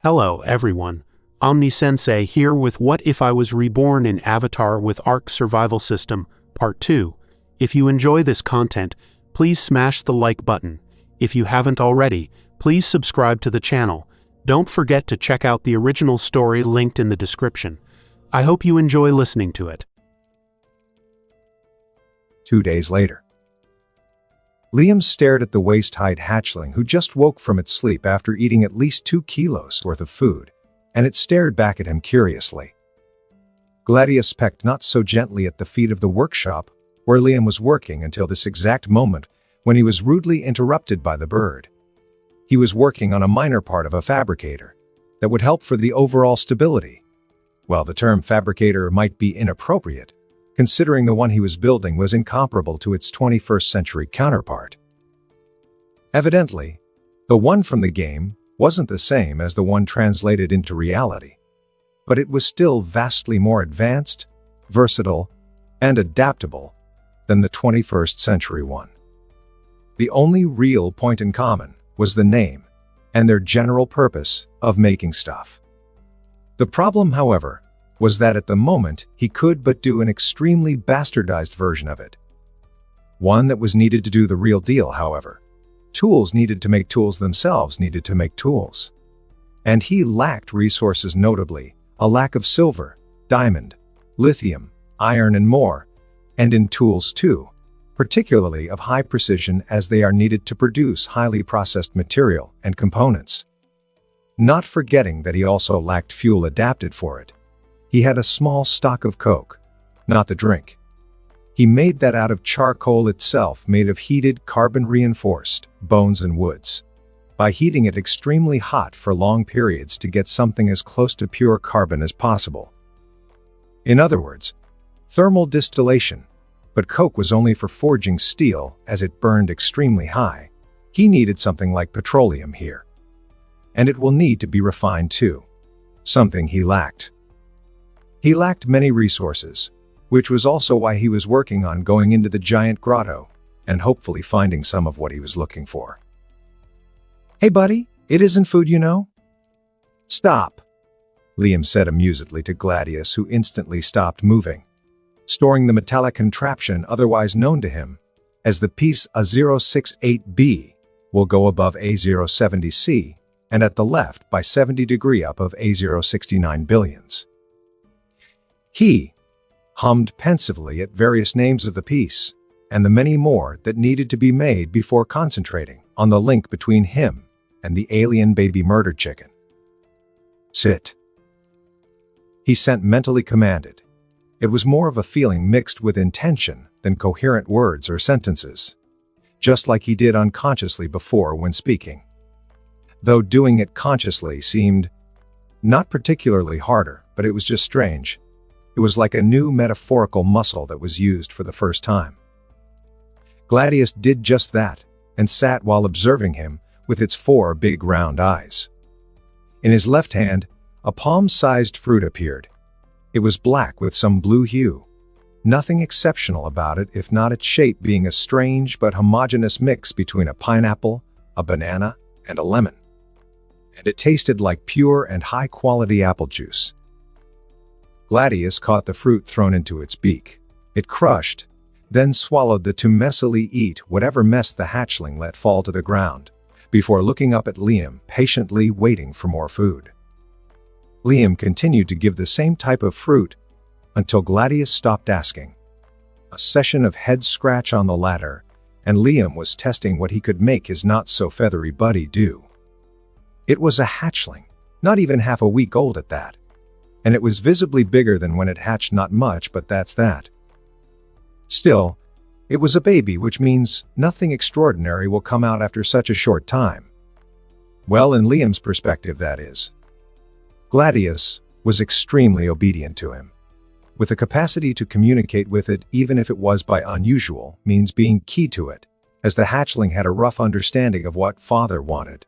Hello everyone, Omni-sensei here with What If I Was Reborn in Avatar with ARK Survival System, Part 2. If you enjoy this content, please smash the like button. If you haven't already, please subscribe to the channel. Don't forget to check out the original story linked in the description. I hope you enjoy listening to it. 2 days later. Liam stared at the waist-height hatchling who just woke from its sleep after eating at least 2 kilos worth of food, and it stared back at him curiously. Gladius pecked not so gently at the feet of the workshop where Liam was working until this exact moment when he was rudely interrupted by the bird. He was working on a minor part of a fabricator that would help for the overall stability. While the term fabricator might be inappropriate, considering the one he was building was incomparable to its 21st century counterpart. Evidently, the one from the game wasn't the same as the one translated into reality, but it was still vastly more advanced, versatile, and adaptable than the 21st century one. The only real point in common was the name and their general purpose of making stuff. The problem, however, was that at the moment he could but do an extremely bastardized version of it. One that was needed to do the real deal, however. Tools needed to make tools themselves needed to make tools. And he lacked resources, notably a lack of silver, diamond, lithium, iron and more, and in tools too, particularly of high precision as they are needed to produce highly processed material and components. Not forgetting that he also lacked fuel adapted for it. He had a small stock of coke, not the drink. He made that out of charcoal itself, made of heated carbon-reinforced bones and woods, by heating it extremely hot for long periods to get something as close to pure carbon as possible. In other words, thermal distillation, but coke was only for forging steel as it burned extremely high. He needed something like petroleum here. And it will need to be refined too, something he lacked. He lacked many resources, which was also why he was working on going into the giant grotto and hopefully finding some of what he was looking for. "Hey buddy, it isn't food, you know." "Stop," Liam said amusedly to Gladius, who instantly stopped moving, storing the metallic contraption otherwise known to him as the piece A068B will go above A070C and at the left by 70 degree up of A069 billions. He hummed pensively at various names of the piece and the many more that needed to be made before concentrating on the link between him and the alien baby murder chicken. "Sit," he mentally commanded. It was more of a feeling mixed with intention than coherent words or sentences, just like he did unconsciously before when speaking. Though doing it consciously seemed not particularly harder, but it was just strange. It was like a new metaphorical muscle that was used for the first time. Gladius did just that, and sat while observing him with its 4 big round eyes. In his left hand, a palm-sized fruit appeared. It was black with some blue hue. Nothing exceptional about it, if not its shape being a strange but homogeneous mix between a pineapple, a banana, and a lemon. And it tasted like pure and high-quality apple juice. Gladius caught the fruit thrown into its beak. It crushed, then swallowed to messily eat whatever mess the hatchling let fall to the ground, before looking up at Liam, patiently waiting for more food. Liam continued to give the same type of fruit until Gladius stopped asking. A session of head scratch on the ladder, and Liam was testing what he could make his not-so-feathery buddy do. It was a hatchling, not even half a week old at that. And it was visibly bigger than when it hatched, not much, but that's that. Still, it was a baby, which means nothing extraordinary will come out after such a short time. Well, in Liam's perspective, that is. Gladius was extremely obedient to him, with the capacity to communicate with it even if it was by unusual means being key to it, as the hatchling had a rough understanding of what father wanted.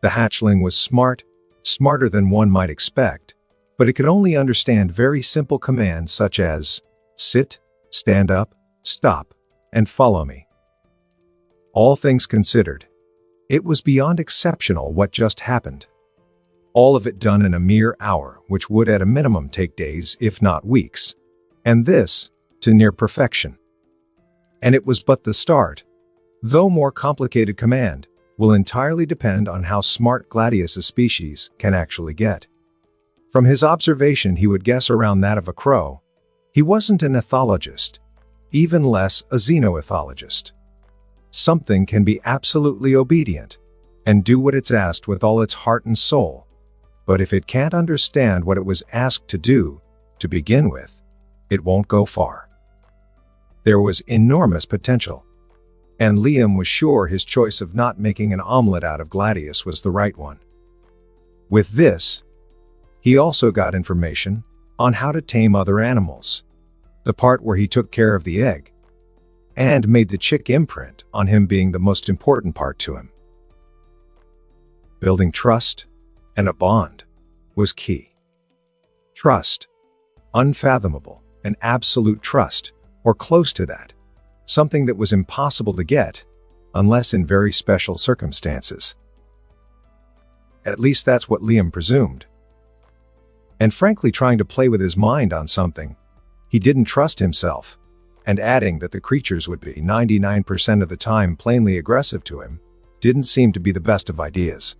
The hatchling was smart, smarter than one might expect, but it could only understand very simple commands such as sit, stand up, stop, and follow me. All things considered, it was beyond exceptional what just happened. All of it done in a mere hour, which would at a minimum take days, if not weeks. And this, to near perfection. And it was but the start. Though more complicated command will entirely depend on how smart Gladius' species can actually get. From his observation, he would guess around that of a crow. He wasn't an ethologist, even less a xenoethologist. Something can be absolutely obedient and do what it's asked with all its heart and soul. But if it can't understand what it was asked to do, to begin with, it won't go far. There was enormous potential, and Liam was sure his choice of not making an omelet out of Gladius was the right one. With this, he also got information on how to tame other animals, the part where he took care of the egg, and made the chick imprint on him being the most important part to him. Building trust and a bond was key. Trust, unfathomable, and absolute trust, or close to that, something that was impossible to get, unless in very special circumstances. At least that's what Liam presumed. And frankly, trying to play with his mind on something, he didn't trust himself, and adding that the creatures would be 99% of the time plainly aggressive to him, didn't seem to be the best of ideas.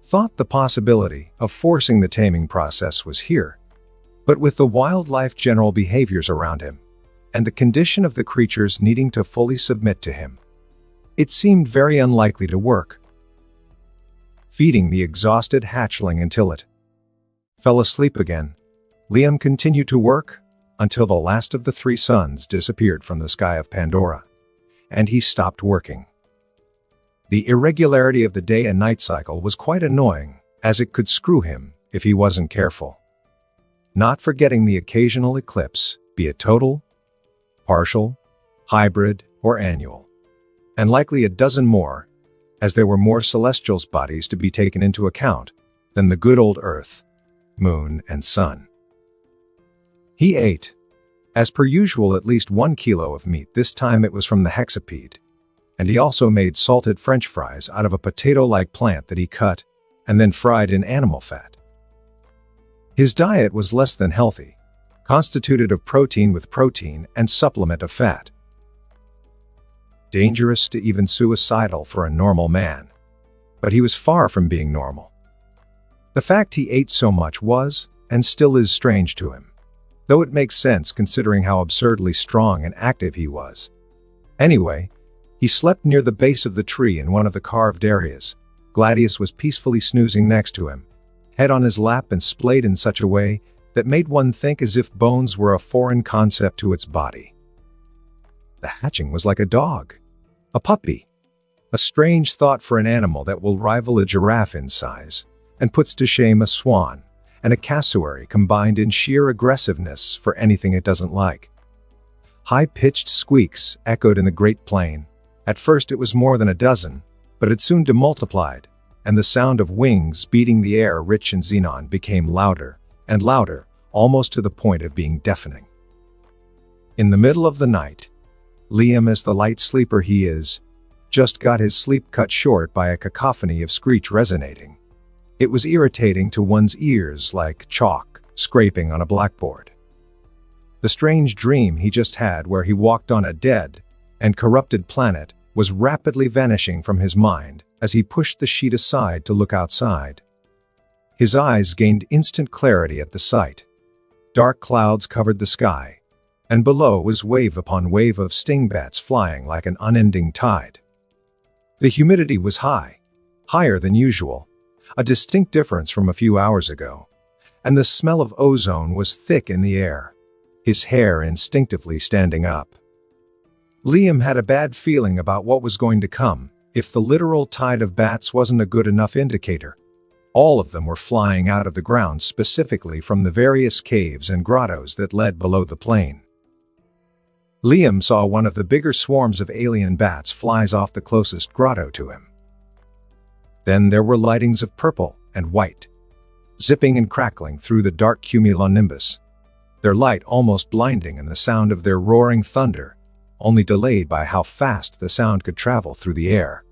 Thought the possibility of forcing the taming process was here, but with the wildlife general behaviors around him, and the condition of the creatures needing to fully submit to him, it seemed very unlikely to work. Feeding the exhausted hatchling until it fell asleep again, Liam continued to work until the last of the three suns disappeared from the sky of Pandora, and he stopped working. The irregularity of the day and night cycle was quite annoying, as it could screw him if he wasn't careful. Not forgetting the occasional eclipse, be it total, partial, hybrid, or annual, and likely a dozen more, as there were more celestial bodies to be taken into account than the good old Earth, Moon, and Sun. He ate, as per usual, at least 1 kilo of meat. This time it was from the hexapede, and he also made salted French fries out of a potato-like plant that he cut and then fried in animal fat. His diet was less than healthy, constituted of protein with protein and supplement of fat. Dangerous to even suicidal for a normal man. But he was far from being normal. The fact he ate so much was, and still is, strange to him, though it makes sense considering how absurdly strong and active he was. Anyway, he slept near the base of the tree in one of the carved areas. Gladius was peacefully snoozing next to him, head on his lap and splayed in such a way that made one think as if bones were a foreign concept to its body. The hatching was like a dog, a puppy, a strange thought for an animal that will rival a giraffe in size, and puts to shame a swan and a cassowary combined in sheer aggressiveness for anything it doesn't like. High-pitched squeaks echoed in the great plain. At first it was more than a dozen, but it soon demultiplied, and the sound of wings beating the air rich in xenon became louder and louder, almost to the point of being deafening. In the middle of the night, Liam, as the light sleeper he is, just got his sleep cut short by a cacophony of screech resonating. It was irritating to one's ears like chalk scraping on a blackboard. The strange dream he just had where he walked on a dead and corrupted planet was rapidly vanishing from his mind as he pushed the sheet aside to look outside. His eyes gained instant clarity at the sight. Dark clouds covered the sky, and below was wave upon wave of stingbats flying like an unending tide. The humidity was high, higher than usual, a distinct difference from a few hours ago, and the smell of ozone was thick in the air, his hair instinctively standing up. Liam had a bad feeling about what was going to come if the literal tide of bats wasn't a good enough indicator. All of them were flying out of the ground, specifically from the various caves and grottos that led below the plain. Liam saw one of the bigger swarms of alien bats flies off the closest grotto to him. Then there were lightings of purple and white, zipping and crackling through the dark cumulonimbus, their light almost blinding, and the sound of their roaring thunder only delayed by how fast the sound could travel through the air.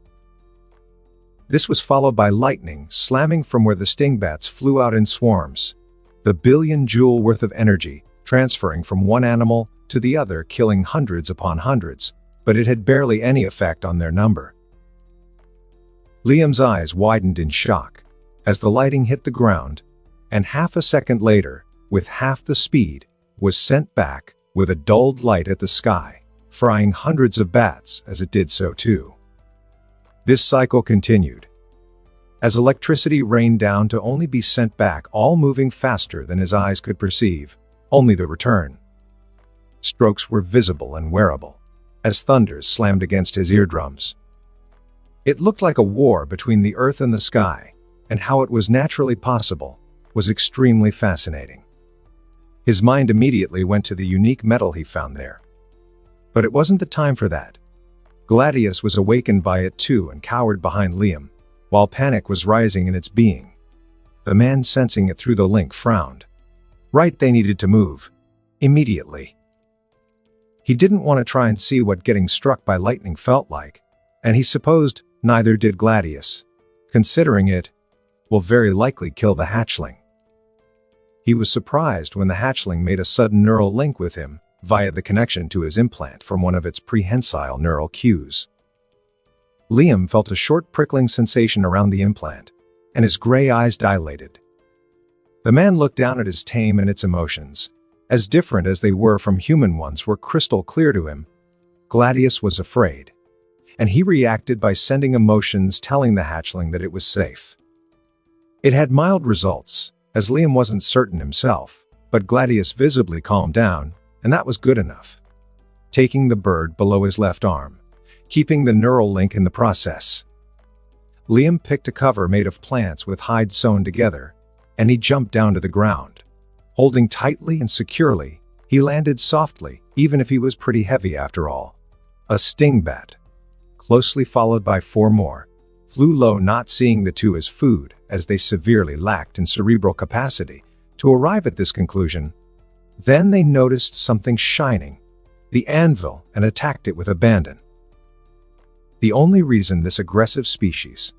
This was followed by lightning slamming from where the stingbats flew out in swarms. The billion-joule worth of energy transferring from one animal to the other, killing hundreds upon hundreds, but it had barely any effect on their number. Liam's eyes widened in shock as the lighting hit the ground, and half a second later, with half the speed, was sent back with a dulled light at the sky, frying hundreds of bats as it did so too. This cycle continued, as electricity rained down to only be sent back, all moving faster than his eyes could perceive, only the return. Strokes were visible and wearable, as thunders slammed against his eardrums. It looked like a war between the earth and the sky, and how it was naturally possible was extremely fascinating. His mind immediately went to the unique metal he found there. But it wasn't the time for that. Gladius was awakened by it too and cowered behind Liam, while panic was rising in its being. The man sensing it through the link frowned. Right, they needed to move. Immediately. He didn't want to try and see what getting struck by lightning felt like, and he supposed neither did Gladius, considering it will very likely kill the hatchling. He was surprised when the hatchling made a sudden neural link with him via the connection to his implant from one of its prehensile neural cues. Liam felt a short prickling sensation around the implant, and his gray eyes dilated. The man looked down at his tame, and its emotions, as different as they were from human ones, were crystal clear to him. Gladius was afraid, and he reacted by sending emotions telling the hatchling that it was safe. It had mild results, as Liam wasn't certain himself, but Gladius visibly calmed down, and that was good enough. Taking the bird below his left arm, keeping the neural link in the process. Liam picked a cover made of plants with hide sewn together, and he jumped down to the ground. Holding tightly and securely, he landed softly, even if he was pretty heavy after all. A stingbat, closely followed by 4 more, flew low, not seeing the 2 as food, as they severely lacked in cerebral capacity to arrive at this conclusion. Then they noticed something shining, the anvil, and attacked it with abandon. The only reason this aggressive species,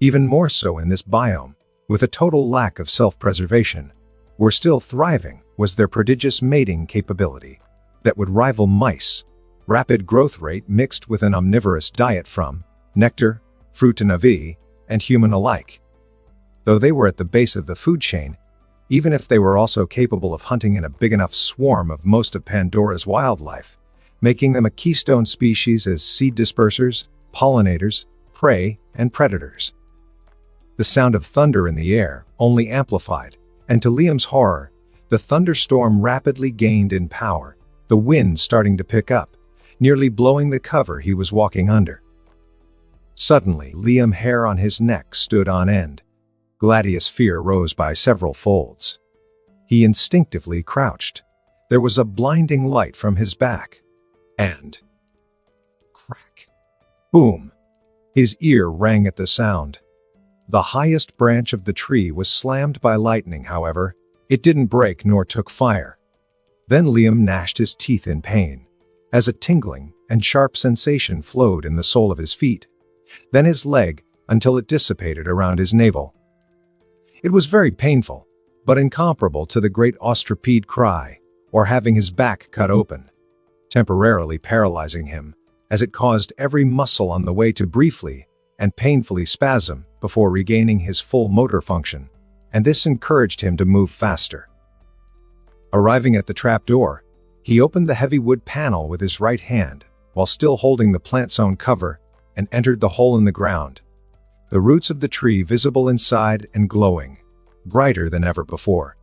even more so in this biome, with a total lack of self-preservation, were still thriving was their prodigious mating capability that would rival mice, rapid growth rate mixed with an omnivorous diet from nectar, fruit and navi, and human alike. Though they were at the base of the food chain, even if they were also capable of hunting in a big enough swarm of most of Pandora's wildlife, making them a keystone species as seed dispersers, pollinators, prey, and predators. The sound of thunder in the air only amplified, and to Liam's horror, the thunderstorm rapidly gained in power, the wind starting to pick up, nearly blowing the cover he was walking under. Suddenly, Liam's hair on his neck stood on end. Gladius' fear rose by several folds. He instinctively crouched. There was a blinding light from his back. And crack. Boom. His ear rang at the sound. The highest branch of the tree was slammed by lightning, however. It didn't break nor took fire. Then Liam gnashed his teeth in pain, as a tingling and sharp sensation flowed in the sole of his feet, then his leg, until it dissipated around his navel. It was very painful, but incomparable to the great ostripede cry, or having his back cut open, temporarily paralyzing him, as it caused every muscle on the way to briefly and painfully spasm before regaining his full motor function, and this encouraged him to move faster. Arriving at the trapdoor, he opened the heavy wood panel with his right hand, while still holding the plant-sewn cover, and entered the hole in the ground. The roots of the tree visible inside and glowing, brighter than ever before.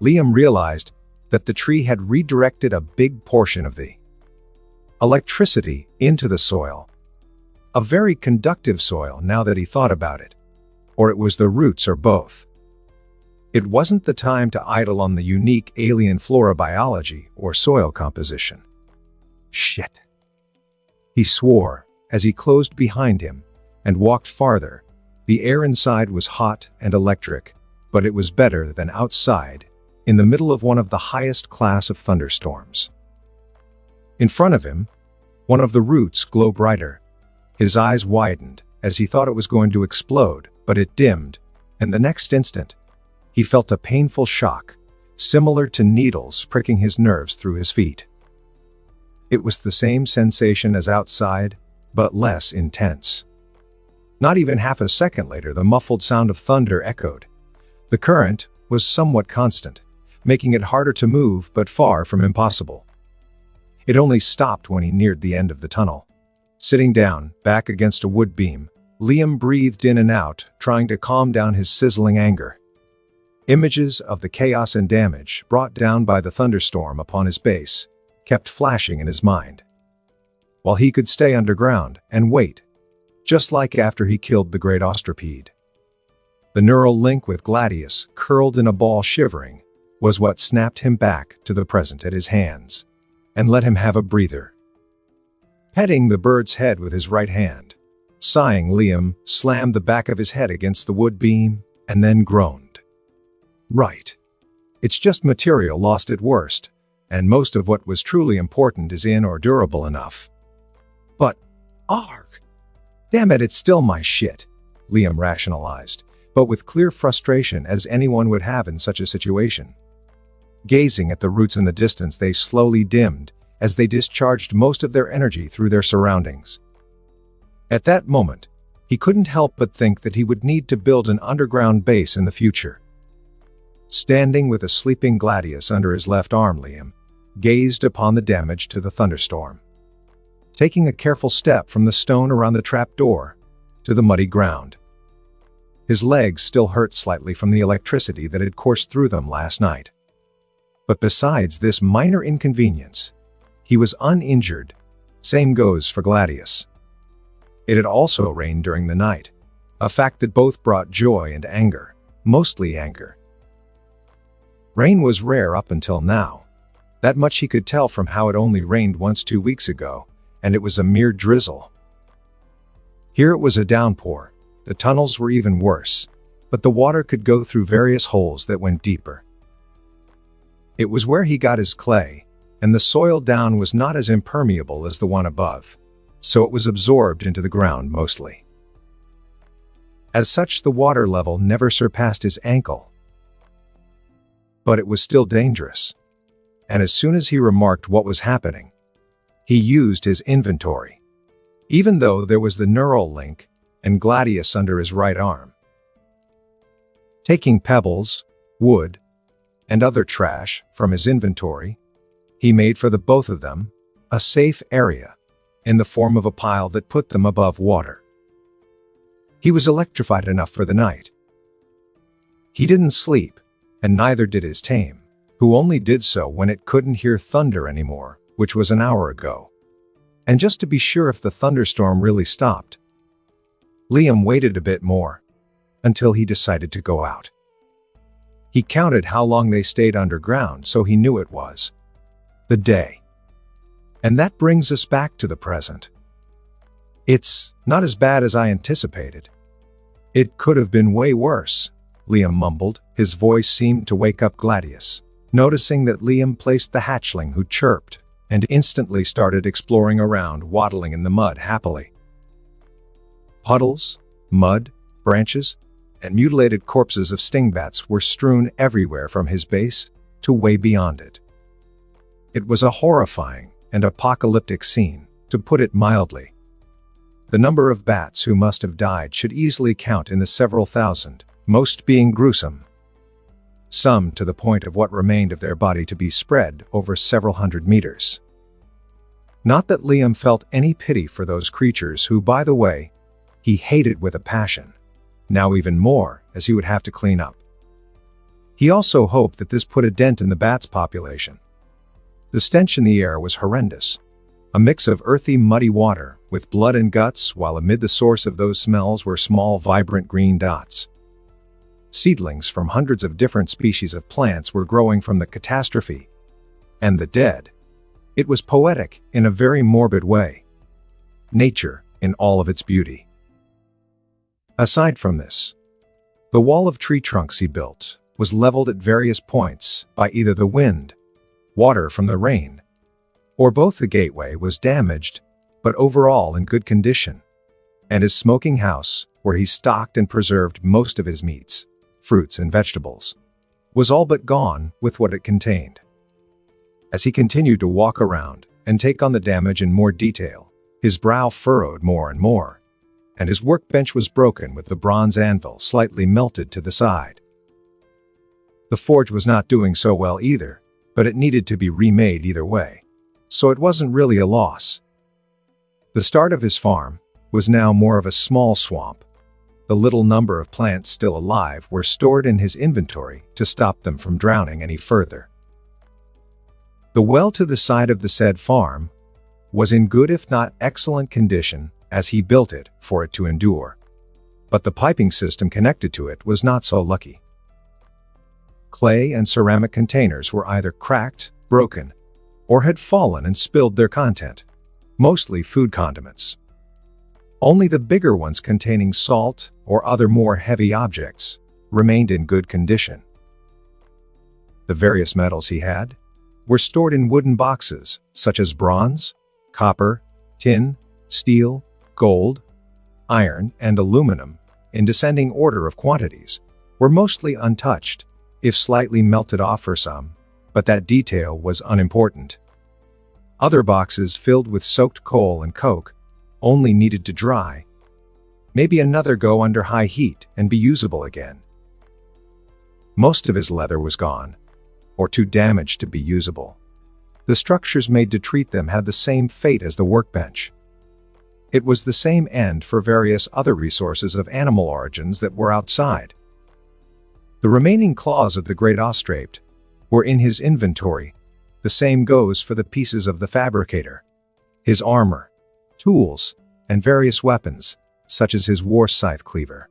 Liam realized that the tree had redirected a big portion of the electricity into the soil. A very conductive soil now that he thought about it. Or it was the roots or both. It wasn't the time to idle on the unique alien flora biology or soil composition. Shit. He swore as he closed behind him and walked farther. The air inside was hot and electric, but it was better than outside, in the middle of one of the highest class of thunderstorms. In front of him, one of the roots glowed brighter. His eyes widened as he thought it was going to explode, but it dimmed, and the next instant, he felt a painful shock, similar to needles pricking his nerves through his feet. It was the same sensation as outside, but less intense. Not even half a second later, the muffled sound of thunder echoed. The current was somewhat constant, making it harder to move but far from impossible. It only stopped when he neared the end of the tunnel. Sitting down, back against a wood beam, Liam breathed in and out, trying to calm down his sizzling anger. Images of the chaos and damage brought down by the thunderstorm upon his base kept flashing in his mind. While he could stay underground and wait, just like after he killed the great Ostropede. The neural link with Gladius, curled in a ball shivering, was what snapped him back to the present at his hands, and let him have a breather. Petting the bird's head with his right hand, sighing, Liam slammed the back of his head against the wood beam, and then groaned. Right. It's just material lost at worst, and most of what was truly important is in or durable enough. But, ARK! Damn it, it's still my shit, Liam rationalized, but with clear frustration as anyone would have in such a situation. Gazing at the roots in the distance, they slowly dimmed as they discharged most of their energy through their surroundings. At that moment, he couldn't help but think that he would need to build an underground base in the future. Standing with a sleeping Gladius under his left arm, Liam gazed upon the damage to the thunderstorm. Taking a careful step from the stone around the trap door to the muddy ground. His legs still hurt slightly from the electricity that had coursed through them last night. But besides this minor inconvenience, he was uninjured. Same goes for Gladius. It had also rained during the night, a fact that both brought joy and anger, mostly anger. Rain was rare up until now. That much he could tell from how it only rained once 2 weeks ago, and it was a mere drizzle. Here it was a downpour. The tunnels were even worse, but the water could go through various holes that went deeper. It was where he got his clay, and the soil down was not as impermeable as the one above, so it was absorbed into the ground mostly. As such, the water level never surpassed his ankle. But it was still dangerous. And as soon as he remarked what was happening, he used his inventory, even though there was the neural link and Gladius under his right arm. Taking pebbles, wood, and other trash from his inventory, he made for the both of them a safe area in the form of a pile that put them above water. He was electrified enough for the night. He didn't sleep, and neither did his tame, who only did so when it couldn't hear thunder anymore, which was an hour ago. And just to be sure if the thunderstorm really stopped, Liam waited a bit more, until he decided to go out. He counted how long they stayed underground, so he knew it was the day. And that brings us back to the present. It's not as bad as I anticipated. It could have been way worse, Liam mumbled. His voice seemed to wake up Gladius, noticing that Liam placed the hatchling, who chirped, and instantly started exploring around, waddling in the mud happily. Puddles, mud, branches, and mutilated corpses of stingbats were strewn everywhere from his base to way beyond it. It was a horrifying and apocalyptic scene, to put it mildly. The number of bats who must have died should easily count in the several thousand, most being gruesome. Some to the point of what remained of their body to be spread over several hundred meters. Not that Liam felt any pity for those creatures who, by the way, he hated with a passion, now even more as he would have to clean up. He also hoped that this put a dent in the bats' population. The stench in the air was horrendous, a mix of earthy, muddy water with blood and guts, while amid the source of those smells were small, vibrant green dots. Seedlings from hundreds of different species of plants were growing from the catastrophe and the dead. It was poetic in a very morbid way. Nature in all of its beauty. Aside from this, the wall of tree trunks he built was leveled at various points by either the wind, water from the rain, or both. The gateway was damaged, but overall in good condition, and his smoking house, where he stocked and preserved most of his meats, fruits, and vegetables, was all but gone with what it contained. As he continued to walk around and take on the damage in more detail, his brow furrowed more and more, and his workbench was broken with the bronze anvil slightly melted to the side. The forge was not doing so well either, but it needed to be remade either way, so it wasn't really a loss. The start of his farm was now more of a small swamp. The little number of plants still alive were stored in his inventory to stop them from drowning any further. The well to the side of the said farm was in good if not excellent condition as he built it for it to endure, but the piping system connected to it was not so lucky. Clay and ceramic containers were either cracked, broken, or had fallen and spilled their content, mostly food condiments. Only the bigger ones containing salt or other more heavy objects remained in good condition. The various metals he had were stored in wooden boxes such as bronze, copper, tin, steel, gold, iron, and aluminum, in descending order of quantities, were mostly untouched, if slightly melted off for some, but that detail was unimportant. Other boxes filled with soaked coal and coke only needed to dry, maybe another go under high heat and be usable again. Most of his leather was gone, or too damaged to be usable. The structures made to treat them had the same fate as the workbench. It was the same end for various other resources of animal origins that were outside. The remaining claws of the great ostrich were in his inventory. The same goes for the pieces of the fabricator, his armor, tools, and various weapons, such as his war scythe cleaver.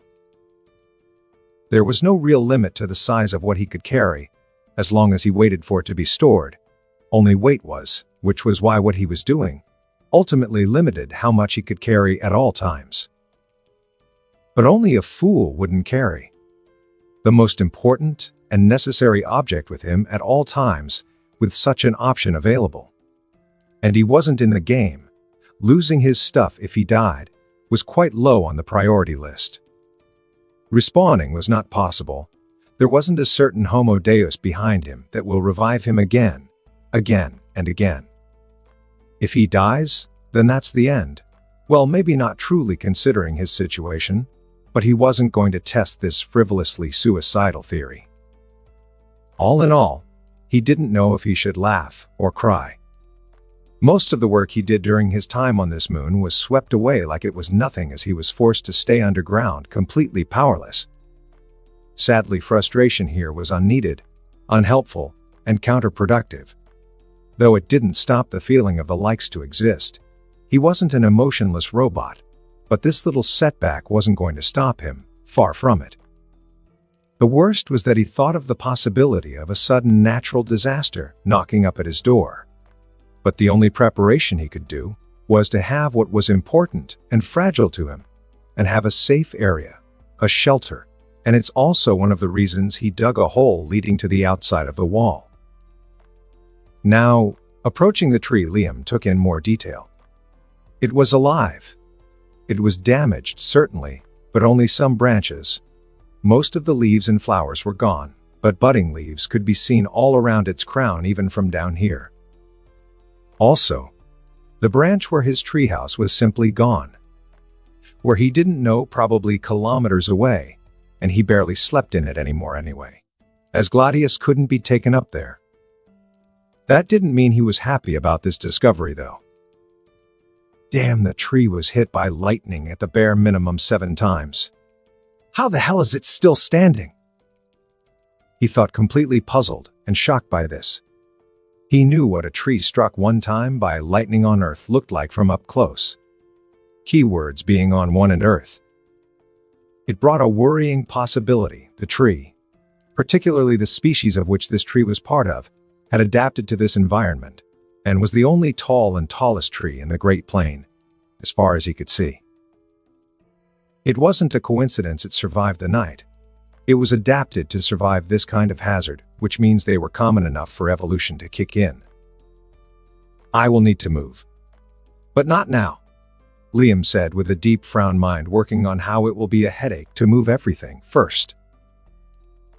There was no real limit to the size of what he could carry, as long as he waited for it to be stored. Only weight was, which was why what he was doing ultimately limited how much he could carry at all times. But only a fool wouldn't carry the most important and necessary object with him at all times, with such an option available. And he wasn't in the game. Losing his stuff if he died was quite low on the priority list. Respawning was not possible. There wasn't a certain Homo Deus behind him that will revive him again, and again. If he dies, then that's the end. Well, maybe not truly considering his situation, but he wasn't going to test this frivolously suicidal theory. All in all, he didn't know if he should laugh or cry. Most of the work he did during his time on this moon was swept away like it was nothing as he was forced to stay underground completely powerless. Sadly, frustration here was unneeded, unhelpful, and counterproductive. Though it didn't stop the feeling of the likes to exist. He wasn't an emotionless robot, but this little setback wasn't going to stop him, far from it. The worst was that he thought of the possibility of a sudden natural disaster knocking up at his door. But the only preparation he could do was to have what was important and fragile to him, and have a safe area, a shelter, and it's also one of the reasons he dug a hole leading to the outside of the wall. Now, approaching the tree, Liam took in more detail. It was alive. It was damaged, certainly, but only some branches. Most of the leaves and flowers were gone, but budding leaves could be seen all around its crown even from down here. Also, the branch where his treehouse was simply gone. Where he didn't know, probably kilometers away, and he barely slept in it anymore anyway, as Gladius couldn't be taken up there. That didn't mean he was happy about this discovery, though. Damn, the tree was hit by lightning at the bare minimum 7 times. How the hell is it still standing? He thought, completely puzzled and shocked by this. He knew what a tree struck one time by lightning on Earth looked like from up close. Keywords being on one and Earth. It brought a worrying possibility. The tree, particularly the species of which this tree was part of, had adapted to this environment, and was the only tall and tallest tree in the Great Plain, as far as he could see. It wasn't a coincidence it survived the night. It was adapted to survive this kind of hazard, which means they were common enough for evolution to kick in. I will need to move. But not now. Liam said with a deep frown, mind working on how it will be a headache to move everything first.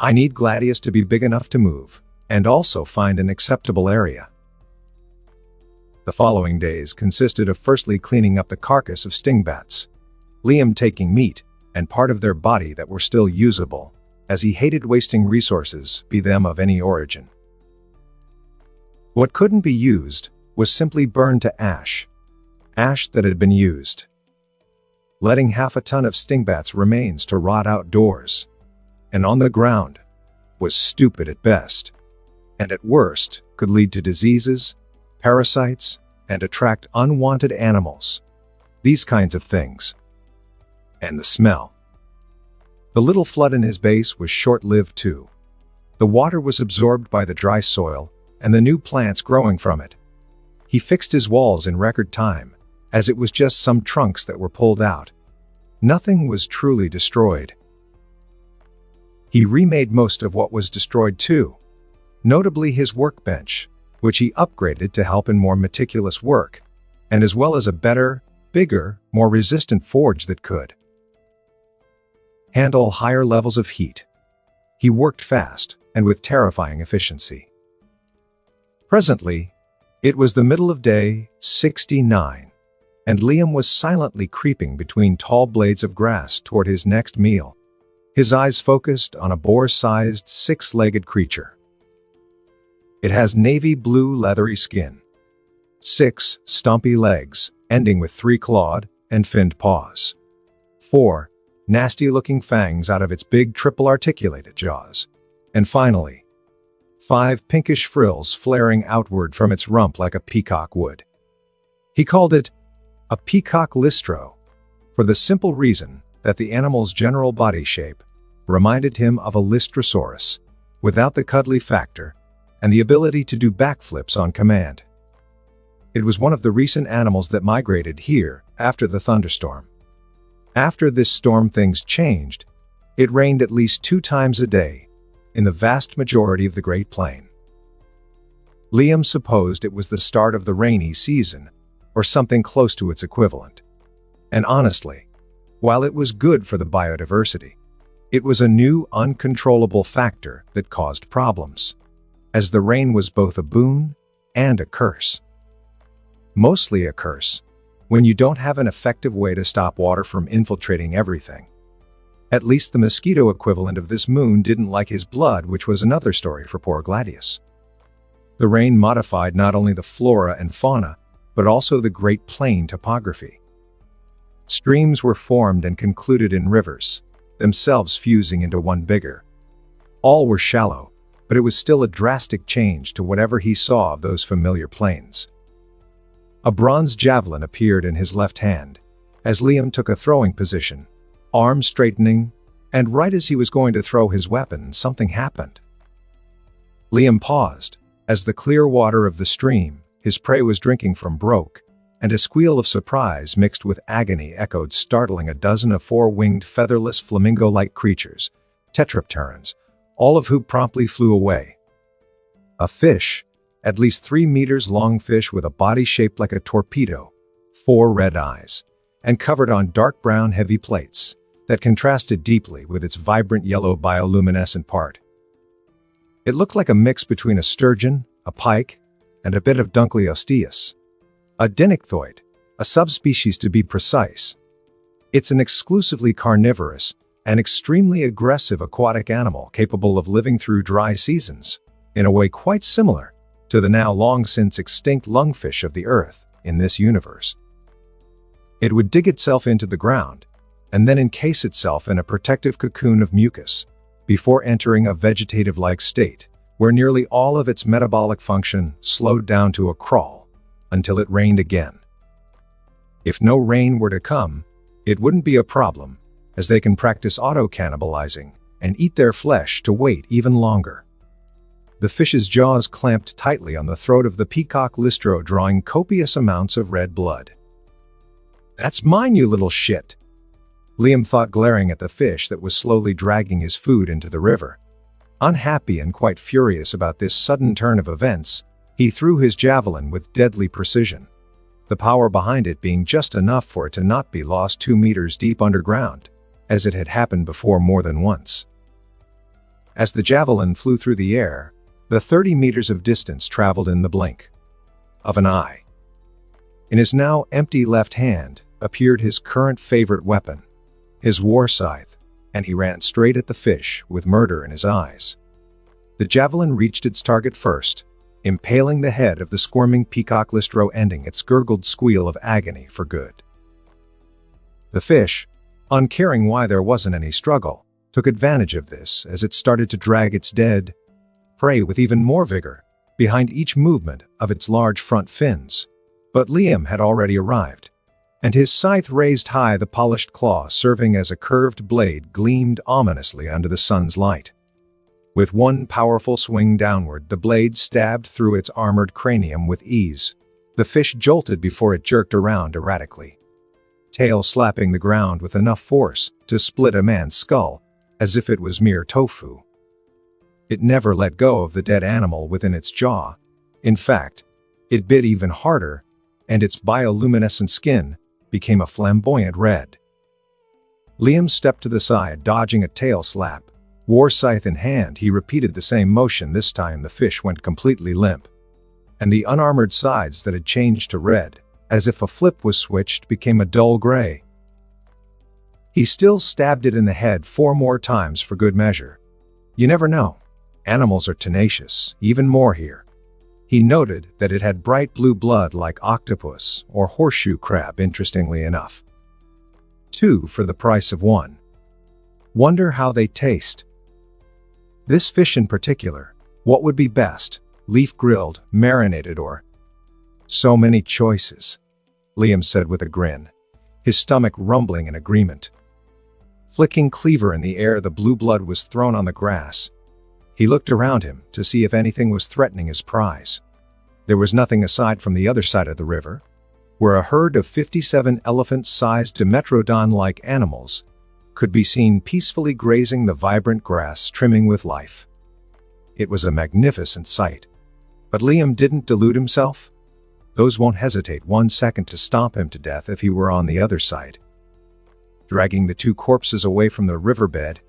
I need Gladius to be big enough to move, and also find an acceptable area. The following days consisted of firstly cleaning up the carcass of stingbats, Liam taking meat and part of their body that were still usable, as he hated wasting resources, be them of any origin. What couldn't be used was simply burned to ash that had been used. Letting half a ton of stingbats' remains to rot outdoors and on the ground was stupid at best, and at worst could lead to diseases, parasites, and attract unwanted animals. These kinds of things. And the smell. The little flood in his base was short-lived too. The water was absorbed by the dry soil and the new plants growing from it. He fixed his walls in record time, as it was just some trunks that were pulled out. Nothing was truly destroyed. He remade most of what was destroyed too, notably his workbench, which he upgraded to help in more meticulous work, and as well as a better, bigger, more resistant forge that could handle higher levels of heat. He worked fast and with terrifying efficiency. Presently, it was the middle of day 69, and Liam was silently creeping between tall blades of grass toward his next meal, his eyes focused on a boar-sized, six-legged creature. It has navy blue leathery skin, 6 stumpy legs, ending with 3 clawed and finned paws, 4 nasty-looking fangs out of its big triple-articulated jaws, and finally, 5 pinkish frills flaring outward from its rump like a peacock would. He called it a peacock listro, for the simple reason that the animal's general body shape reminded him of a lystrosaurus, without the cuddly factor and the ability to do backflips on command. It was one of the recent animals that migrated here after the thunderstorm. After this storm, things changed. It rained at least 2 times a day in the vast majority of the Great Plain. Liam supposed it was the start of the rainy season, or something close to its equivalent. And honestly, while it was good for the biodiversity, it was a new, uncontrollable factor that caused problems, as the rain was both a boon and a curse. Mostly a curse, when you don't have an effective way to stop water from infiltrating everything. At least the mosquito equivalent of this moon didn't like his blood, which was another story for poor Gladius. The rain modified not only the flora and fauna, but also the Great Plain topography. Streams were formed and concluded in rivers, themselves fusing into one bigger. All were shallow, but it was still a drastic change to whatever he saw of those familiar plains. A bronze javelin appeared in his left hand, as Liam took a throwing position, arms straightening, and right as he was going to throw his weapon, something happened. Liam paused, as the clear water of the stream his prey was drinking from broke, and a squeal of surprise mixed with agony echoed, startling a dozen of 4-winged featherless flamingo-like creatures, tetrapterans, all of whom promptly flew away. A fish, at least 3 meters long fish with a body shaped like a torpedo, 4 red eyes, and covered on dark brown heavy plates that contrasted deeply with its vibrant yellow bioluminescent part. It looked like a mix between a sturgeon, a pike, and a bit of Dunkleosteus, a dinichthoid, a subspecies to be precise. It's an exclusively carnivorous and extremely aggressive aquatic animal capable of living through dry seasons, in a way quite similar to the now long since extinct lungfish of the earth in this universe. It would dig itself into the ground and then encase itself in a protective cocoon of mucus before entering a vegetative-like state where nearly all of its metabolic function slowed down to a crawl until it rained again. If no rain were to come, it wouldn't be a problem, as they can practice auto-cannibalizing and eat their flesh to wait even longer. The fish's jaws clamped tightly on the throat of the peacock listro, drawing copious amounts of red blood. "That's mine, you little shit," Liam thought, glaring at the fish that was slowly dragging his food into the river. Unhappy and quite furious about this sudden turn of events, he threw his javelin with deadly precision. the power behind it being just enough for it to not be lost 2 meters deep underground, as it had happened before more than once. As the javelin flew through the air, the 30 meters of distance traveled in the blink of an eye. In his now empty left hand appeared his current favorite weapon, his war scythe, and he ran straight at the fish with murder in his eyes. The javelin reached its target first, impaling the head of the squirming peacock listro, ending its gurgled squeal of agony for good. The fish, uncaring why there wasn't any struggle, took advantage of this as it started to drag its dead prey with even more vigor behind each movement of its large front fins. But Liam had already arrived, and his scythe raised high, the polished claw serving as a curved blade gleamed ominously under the sun's light. With one powerful swing downward, the blade stabbed through its armored cranium with ease. The fish jolted before it jerked around erratically, tail slapping the ground with enough force to split a man's skull, as if it was mere tofu. It never let go of the dead animal within its jaw. In fact, it bit even harder, and its bioluminescent skin became a flamboyant red. Liam stepped to the side, dodging a tail slap. War scythe in hand, he repeated the same motion. This time the fish went completely limp, and the unarmored sides that had changed to red, as if a flip was switched, became a dull gray. He still stabbed it in the head 4 more times for good measure. You never know. Animals are tenacious, even more here. He noted that it had bright blue blood like octopus or horseshoe crab, interestingly enough. 2 for the price of 1. Wonder how they taste. This fish in particular, what would be best? Leaf grilled, marinated, or... So many choices, Liam said with a grin, his stomach rumbling in agreement. Flicking cleaver in the air, the blue blood was thrown on the grass. He looked around him to see if anything was threatening his prize. There was nothing aside from the other side of the river, where a herd of 57 elephant-sized dimetrodon-like animals could be seen peacefully grazing the vibrant grass, trimming with life. It was a magnificent sight. But Liam didn't delude himself. Those won't hesitate 1 second to stomp him to death if he were on the other side. Dragging the 2 corpses away from the riverbed,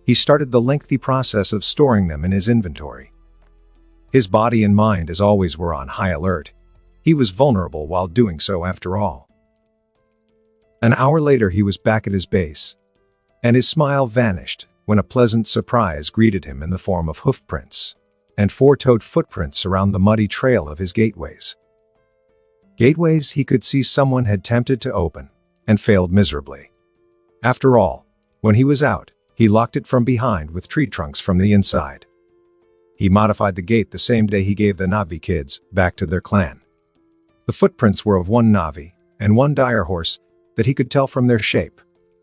he started the lengthy process of storing them in his inventory. His body and mind, as always, were on high alert. He was vulnerable while doing so, after all. An hour later he was back at his base, and his smile vanished when a pleasant surprise greeted him in the form of hoofprints and 4-toed footprints around the muddy trail of his gateways. Gateways he could see someone had attempted to open and failed miserably. After all, when he was out, he locked it from behind with tree trunks from the inside. He modified the gate the same day he gave the Navi kids back to their clan. The footprints were of 1 Navi and 1 dire horse that he could tell from their shape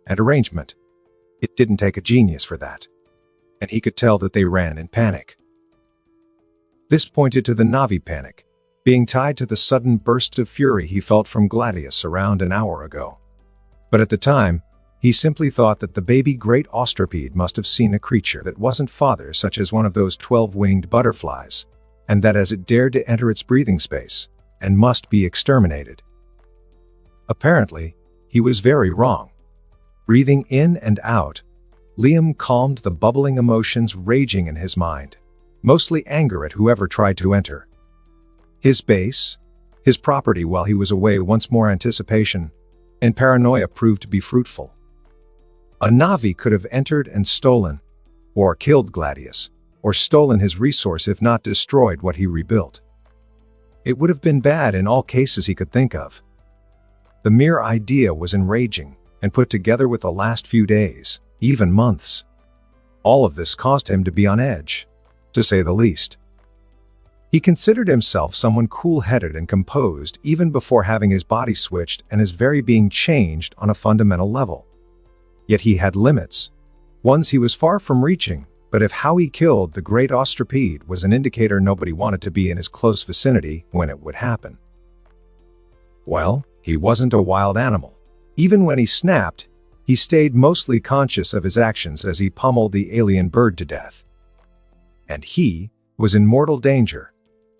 and arrangement. It didn't take a genius for that, and he could tell that they ran in panic. This pointed to the Navi panic being tied to the sudden burst of fury he felt from Gladius around an hour ago. But at the time, he simply thought that the baby great ostropede must have seen a creature that wasn't father, such as one of those 12-winged butterflies, and that as it dared to enter its breathing space, and must be exterminated. Apparently, he was very wrong. Breathing in and out, Liam calmed the bubbling emotions raging in his mind, mostly anger at whoever tried to enter his base, his property while he was away. Once more anticipation and paranoia proved to be fruitful. A Navi could have entered and stolen, or killed Gladius, or stolen his resource if not destroyed what he rebuilt. It would have been bad in all cases he could think of. The mere idea was enraging, and put together with the last few days, even months. All of this caused him to be on edge, to say the least. He considered himself someone cool-headed and composed even before having his body switched and his very being changed on a fundamental level. Yet he had limits, ones he was far from reaching, but if how he killed the great ostropede was an indicator nobody wanted to be in his close vicinity when it would happen. Well, he wasn't a wild animal. Even when he snapped, he stayed mostly conscious of his actions as he pummeled the alien bird to death. And he was in mortal danger.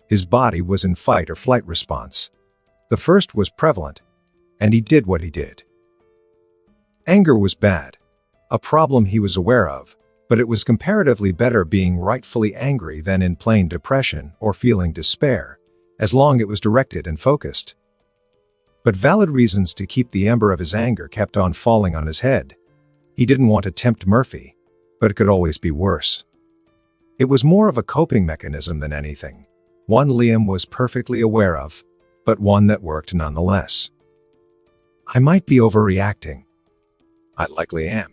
His body was in fight or flight response. The first was prevalent, and he did what he did. Anger was bad, a problem he was aware of, but it was comparatively better being rightfully angry than in plain depression or feeling despair, as long as it was directed and focused. But valid reasons to keep the ember of his anger kept on falling on his head. He didn't want to tempt Murphy, but it could always be worse. It was more of a coping mechanism than anything, one Liam was perfectly aware of, but one that worked nonetheless. I might be overreacting. I likely am.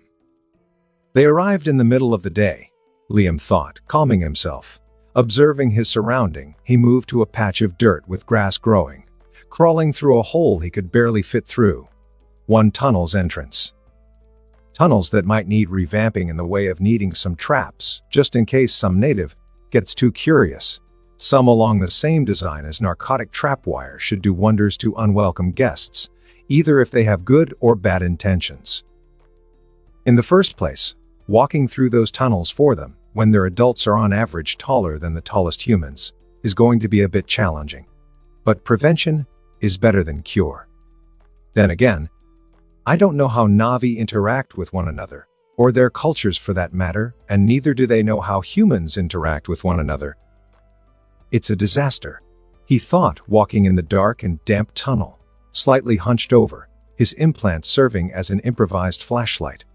They arrived in the middle of the day, Liam thought, calming himself. Observing his surrounding, he moved to a patch of dirt with grass growing, crawling through a hole he could barely fit through. One tunnel's entrance. Tunnels that might need revamping in the way of needing some traps, just in case some native gets too curious. Some along the same design as narcotic trapwire should do wonders to unwelcome guests, either if they have good or bad intentions. In the first place, walking through those tunnels for them, when their adults are on average taller than the tallest humans, is going to be a bit challenging. But prevention is better than cure. Then again, I don't know how Na'vi interact with one another, or their cultures for that matter, and neither do they know how humans interact with one another. It's a disaster, he thought, walking in the dark and damp tunnel, slightly hunched over, his implant serving as an improvised flashlight.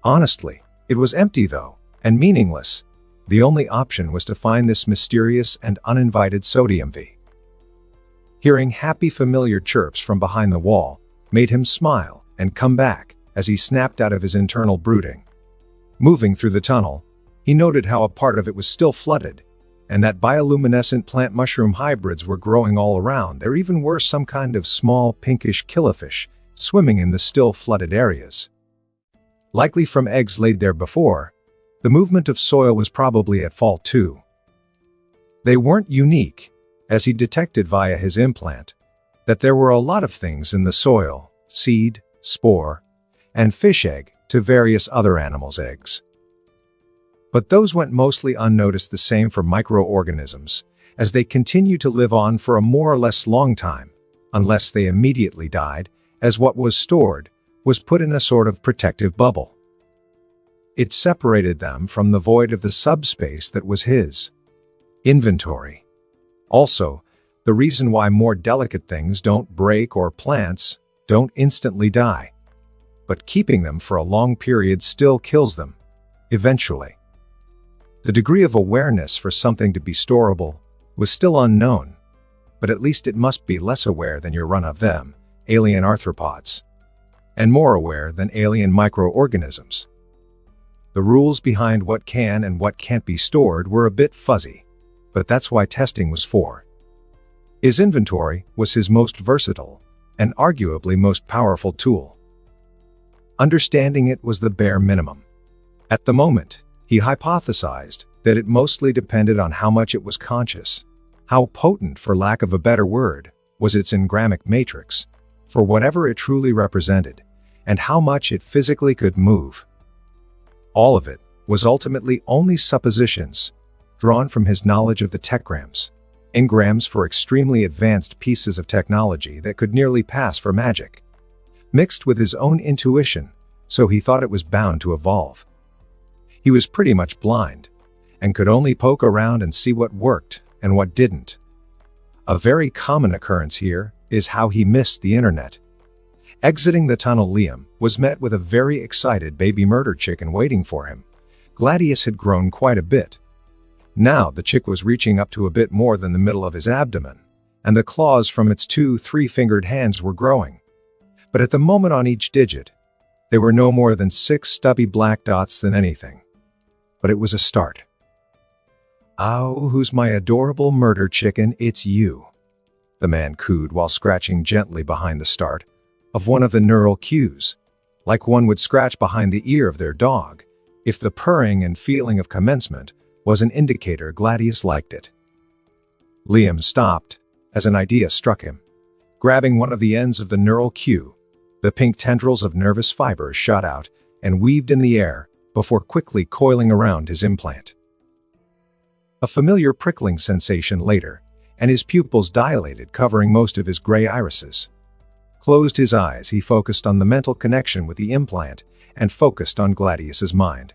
Honestly, it was empty though, and meaningless. The only option was to find this mysterious and uninvited sodium V. Hearing happy familiar chirps from behind the wall made him smile and come back as he snapped out of his internal brooding. Moving through the tunnel, he noted how a part of it was still flooded, and that bioluminescent plant mushroom hybrids were growing all around. There even were some kind of small pinkish killifish swimming in the still flooded areas. Likely from eggs laid there before, the movement of soil was probably at fault too. They weren't unique, as he detected via his implant, that there were a lot of things in the soil, seed, spore, and fish egg to various other animals' eggs. But those went mostly unnoticed, the same for microorganisms, as they continue to live on for a more or less long time, unless they immediately died, as what was stored was put in a sort of protective bubble. It separated them from the void of the subspace that was his inventory. Also, the reason why more delicate things don't break or plants don't instantly die, but keeping them for a long period still kills them, eventually. The degree of awareness for something to be storable was still unknown, but at least it must be less aware than your run of them, alien arthropods, and more aware than alien microorganisms. The rules behind what can and what can't be stored were a bit fuzzy, but that's why testing was for. His inventory was his most versatile and arguably most powerful tool. Understanding it was the bare minimum. At the moment, he hypothesized that it mostly depended on how much it was conscious, how potent, for lack of a better word, was its engrammic matrix, for whatever it truly represented, and how much it physically could move. All of it was ultimately only suppositions, drawn from his knowledge of the techgrams, engrams for extremely advanced pieces of technology that could nearly pass for magic, mixed with his own intuition, so he thought it was bound to evolve. He was pretty much blind, and could only poke around and see what worked and what didn't. A very common occurrence here is how he missed the internet. Exiting the tunnel, Liam was met with a very excited baby murder chicken waiting for him. Gladius had grown quite a bit. Now the chick was reaching up to a bit more than the middle of his abdomen, and the claws from its 2 3-fingered hands were growing. But at the moment on each digit, they were no more than 6 stubby black dots than anything. But it was a start. "Oh, who's my adorable murder chicken? It's you," the man cooed while scratching gently behind the start of one of the neural cues, like one would scratch behind the ear of their dog, if the purring and feeling of commencement was an indicator Gladius liked it. Liam stopped as an idea struck him. Grabbing one of the ends of the neural cue, the pink tendrils of nervous fibers shot out and weaved in the air before quickly coiling around his implant. A familiar prickling sensation later and his pupils dilated, covering most of his gray irises. Closed his eyes, he focused on the mental connection with the implant and focused on Gladius's mind.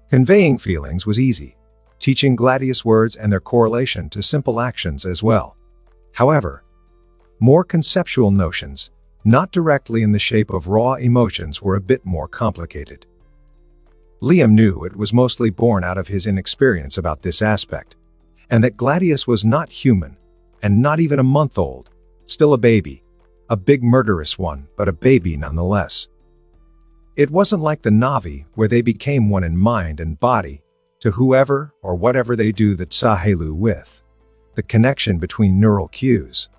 Conveying feelings was easy, teaching Gladius words and their correlation to simple actions as well. However, more conceptual notions, not directly in the shape of raw emotions, were a bit more complicated. Liam knew it was mostly born out of his inexperience about this aspect, and that Gladius was not human, and not even a month old, still a baby, a big murderous one, but a baby nonetheless. It wasn't like the Na'vi, where they became one in mind and body, to whoever or whatever they do the Tsahelu with, the connection between neural cues.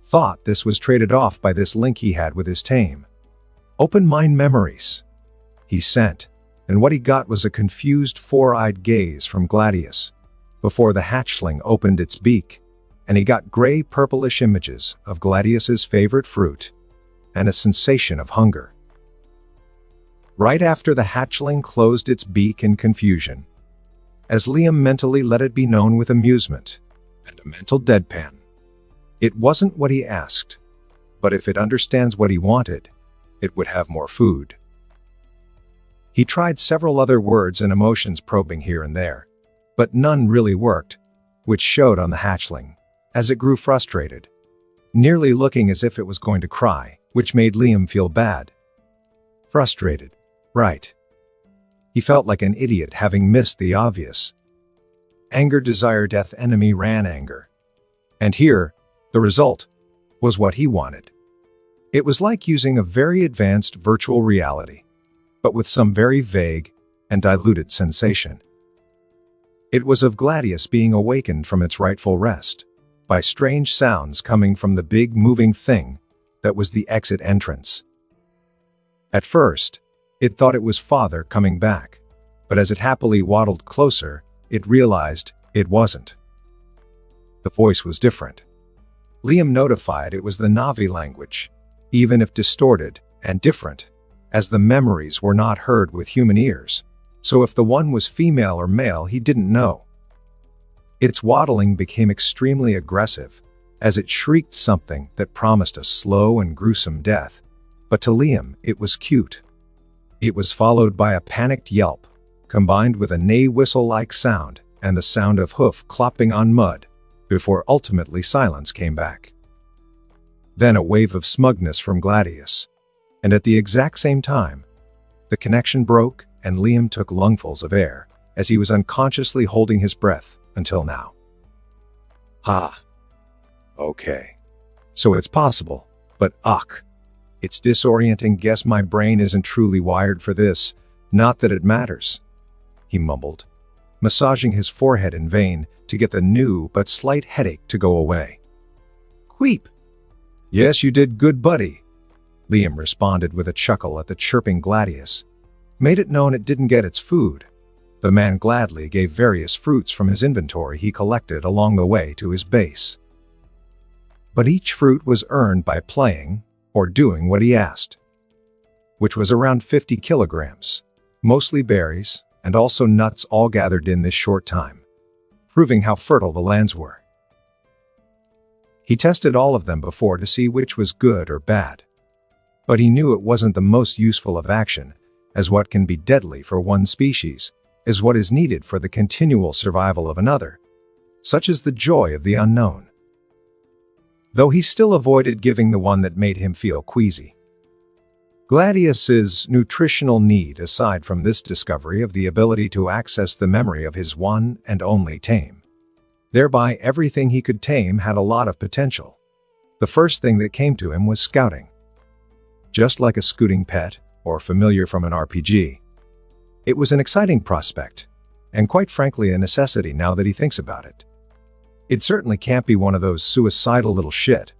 Thought this was traded off by this link he had with his tame. Open mind memories. He sent, and what he got was a confused four-eyed gaze from Gladius, before the hatchling opened its beak, and he got gray purplish images of Gladius's favorite fruit, and a sensation of hunger. Right after the hatchling closed its beak in confusion, as Liam mentally let it be known with amusement and a mental deadpan. It wasn't what he asked, but if it understands what he wanted, it would have more food. He tried several other words and emotions, probing here and there, but none really worked, which showed on the hatchling, as it grew frustrated, nearly looking as if it was going to cry, which made Liam feel bad. Frustrated, right. He felt like an idiot having missed the obvious. Anger, desire, death, enemy, ran anger. And here, the result was what he wanted. It was like using a very advanced virtual reality, but with some very vague and diluted sensation. It was of Gladius being awakened from its rightful rest, by strange sounds coming from the big moving thing that was the exit entrance. At first, it thought it was father coming back, but as it happily waddled closer, it realized it wasn't. The voice was different. Liam notified it was the Na'vi language, even if distorted and different, as the memories were not heard with human ears, so if the one was female or male he didn't know. Its waddling became extremely aggressive, as it shrieked something that promised a slow and gruesome death, but to Liam it was cute. It was followed by a panicked yelp, combined with a neigh whistle-like sound and the sound of hoof clopping on mud, before ultimately silence came back. Then a wave of smugness from Gladius, and at the exact same time, the connection broke and Liam took lungfuls of air, as he was unconsciously holding his breath until now. Ha. Okay. So it's possible, but ugh. It's disorienting. Guess my brain isn't truly wired for this, not that it matters, he mumbled, massaging his forehead in vain to get the new but slight headache to go away. Queep. Yes, you did good, buddy, Liam responded with a chuckle at the chirping Gladius. Made it known it didn't get its food. The man gladly gave various fruits from his inventory he collected along the way to his base. But each fruit was earned by playing or doing what he asked, which was around 50 kilograms, mostly berries and also nuts, all gathered in this short time, proving how fertile the lands were. He tested all of them before to see which was good or bad, but he knew it wasn't the most useful of action, as what can be deadly for one species is what is needed for the continual survival of another, such as the joy of the unknown. Though he still avoided giving the one that made him feel queasy. Gladius's nutritional need, aside from this discovery of the ability to access the memory of his one and only tame. Thereby everything he could tame had a lot of potential. The first thing that came to him was scouting. Just like a scooting pet, or familiar from an RPG. It was an exciting prospect, and quite frankly a necessity now that he thinks about it. It certainly can't be one of those suicidal little shit.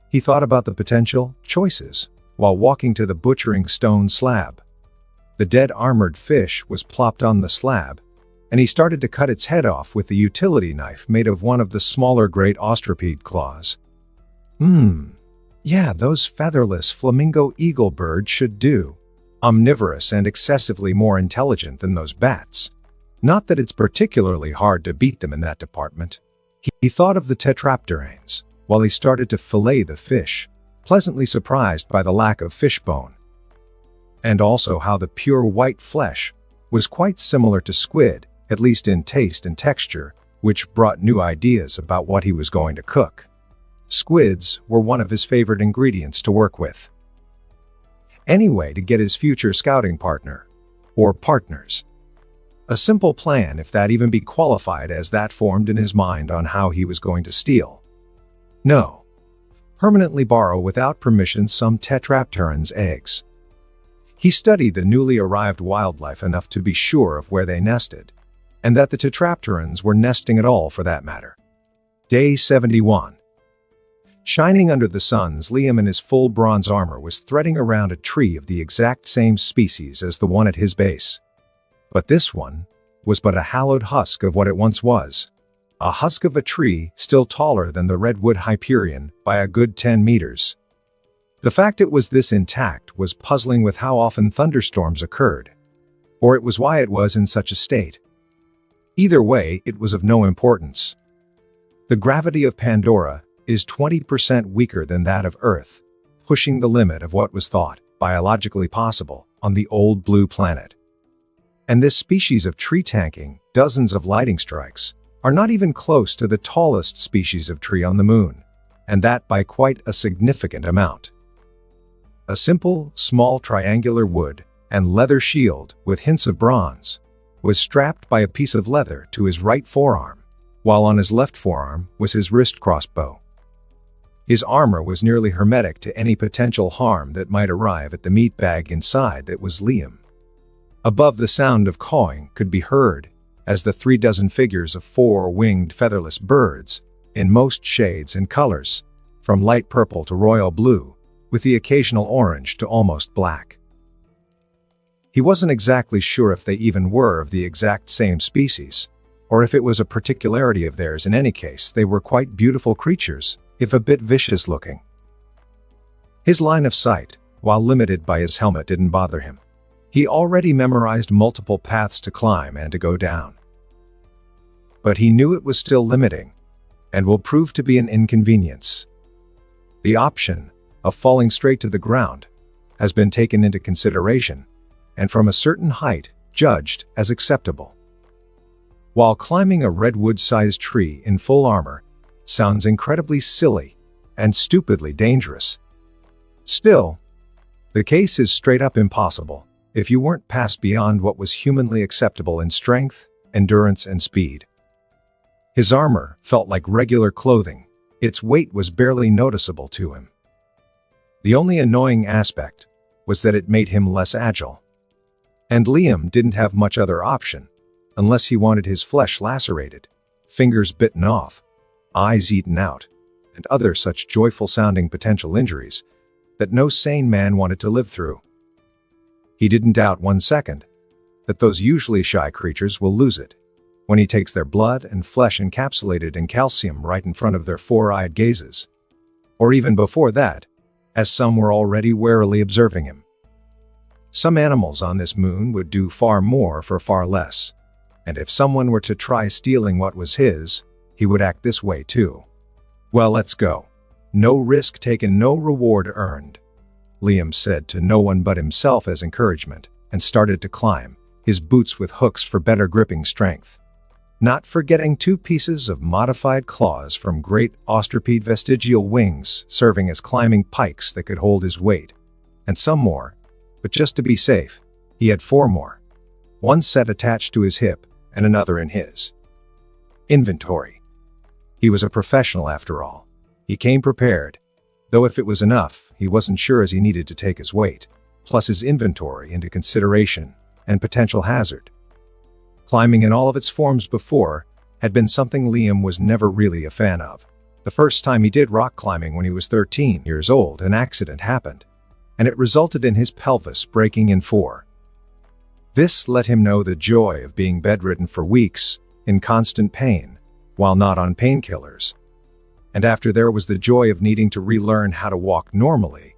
He thought about the potential choices while walking to the butchering stone slab. The dead armored fish was plopped on the slab, and he started to cut its head off with the utility knife made of one of the smaller great ostropede claws. Yeah, those featherless flamingo eagle birds should do. Omnivorous and excessively more intelligent than those bats. Not that it's particularly hard to beat them in that department. He thought of the tetrapteranes while he started to fillet the fish, pleasantly surprised by the lack of fish bone. And also how the pure white flesh was quite similar to squid, at least in taste and texture, which brought new ideas about what he was going to cook. Squids were one of his favorite ingredients to work with. Anyway, to get his future scouting partner, or partners. A simple plan, if that even be qualified as that, formed in his mind on how he was going to steal. No. Permanently borrow without permission some tetrapteran's eggs. He studied the newly arrived wildlife enough to be sure of where they nested, and that the tetrapterans were nesting at all for that matter. Day 71. Shining under the suns, Liam in his full bronze armor was threading around a tree of the exact same species as the one at his base. But this one was but a hallowed husk of what it once was. A husk of a tree still taller than the redwood Hyperion by a good 10 meters. The fact it was this intact was puzzling with how often thunderstorms occurred. Or it was why it was in such a state. Either way, it was of no importance. The gravity of Pandora is 20% weaker than that of Earth, pushing the limit of what was thought biologically possible on the old blue planet. And this species of tree tanking dozens of lightning strikes are not even close to the tallest species of tree on the moon, and that by quite a significant amount. A simple, small triangular wood and leather shield with hints of bronze was strapped by a piece of leather to his right forearm, while on his left forearm was his wrist crossbow. His armor was nearly hermetic to any potential harm that might arrive at the meat bag inside that was Liam. Above, the sound of cawing could be heard as the 36 figures of 4-winged featherless birds, in most shades and colors, from light purple to royal blue, with the occasional orange to almost black. He wasn't exactly sure if they even were of the exact same species, or if it was a particularity of theirs. In any case, they were quite beautiful creatures, if a bit vicious looking. His line of sight, while limited by his helmet, didn't bother him. He already memorized multiple paths to climb and to go down. But he knew it was still limiting, and will prove to be an inconvenience. The option of falling straight to the ground has been taken into consideration, and from a certain height judged as acceptable. While climbing a redwood-sized tree in full armor sounds incredibly silly and stupidly dangerous, still, the case is straight up impossible if you weren't passed beyond what was humanly acceptable in strength, endurance, and speed. His armor felt like regular clothing. Its weight was barely noticeable to him. The only annoying aspect was that it made him less agile. And Liam didn't have much other option, unless he wanted his flesh lacerated, fingers bitten off, eyes eaten out, and other such joyful-sounding potential injuries that no sane man wanted to live through. He didn't doubt 1 second that those usually shy creatures will lose it when he takes their blood and flesh encapsulated in calcium right in front of their 4-eyed gazes. Or even before that, as some were already warily observing him. Some animals on this moon would do far more for far less, and if someone were to try stealing what was his, he would act this way too. Well, let's go. No risk taken, no reward earned, Liam said to no one but himself as encouragement, and started to climb, his boots with hooks for better gripping strength. Not forgetting 2 pieces of modified claws from great ostropede vestigial wings serving as climbing pikes that could hold his weight, and some more, but just to be safe, he had 4 more. 1 set attached to his hip and another in his inventory. He was a professional after all. He came prepared, though if it was enough, he wasn't sure, as he needed to take his weight, plus his inventory, into consideration and potential hazard. Climbing in all of its forms before had been something Liam was never really a fan of. The first time he did rock climbing when he was 13 years old, an accident happened, and it resulted in his pelvis breaking in 4. This let him know the joy of being bedridden for weeks in constant pain while not on painkillers. And after there was the joy of needing to relearn how to walk normally,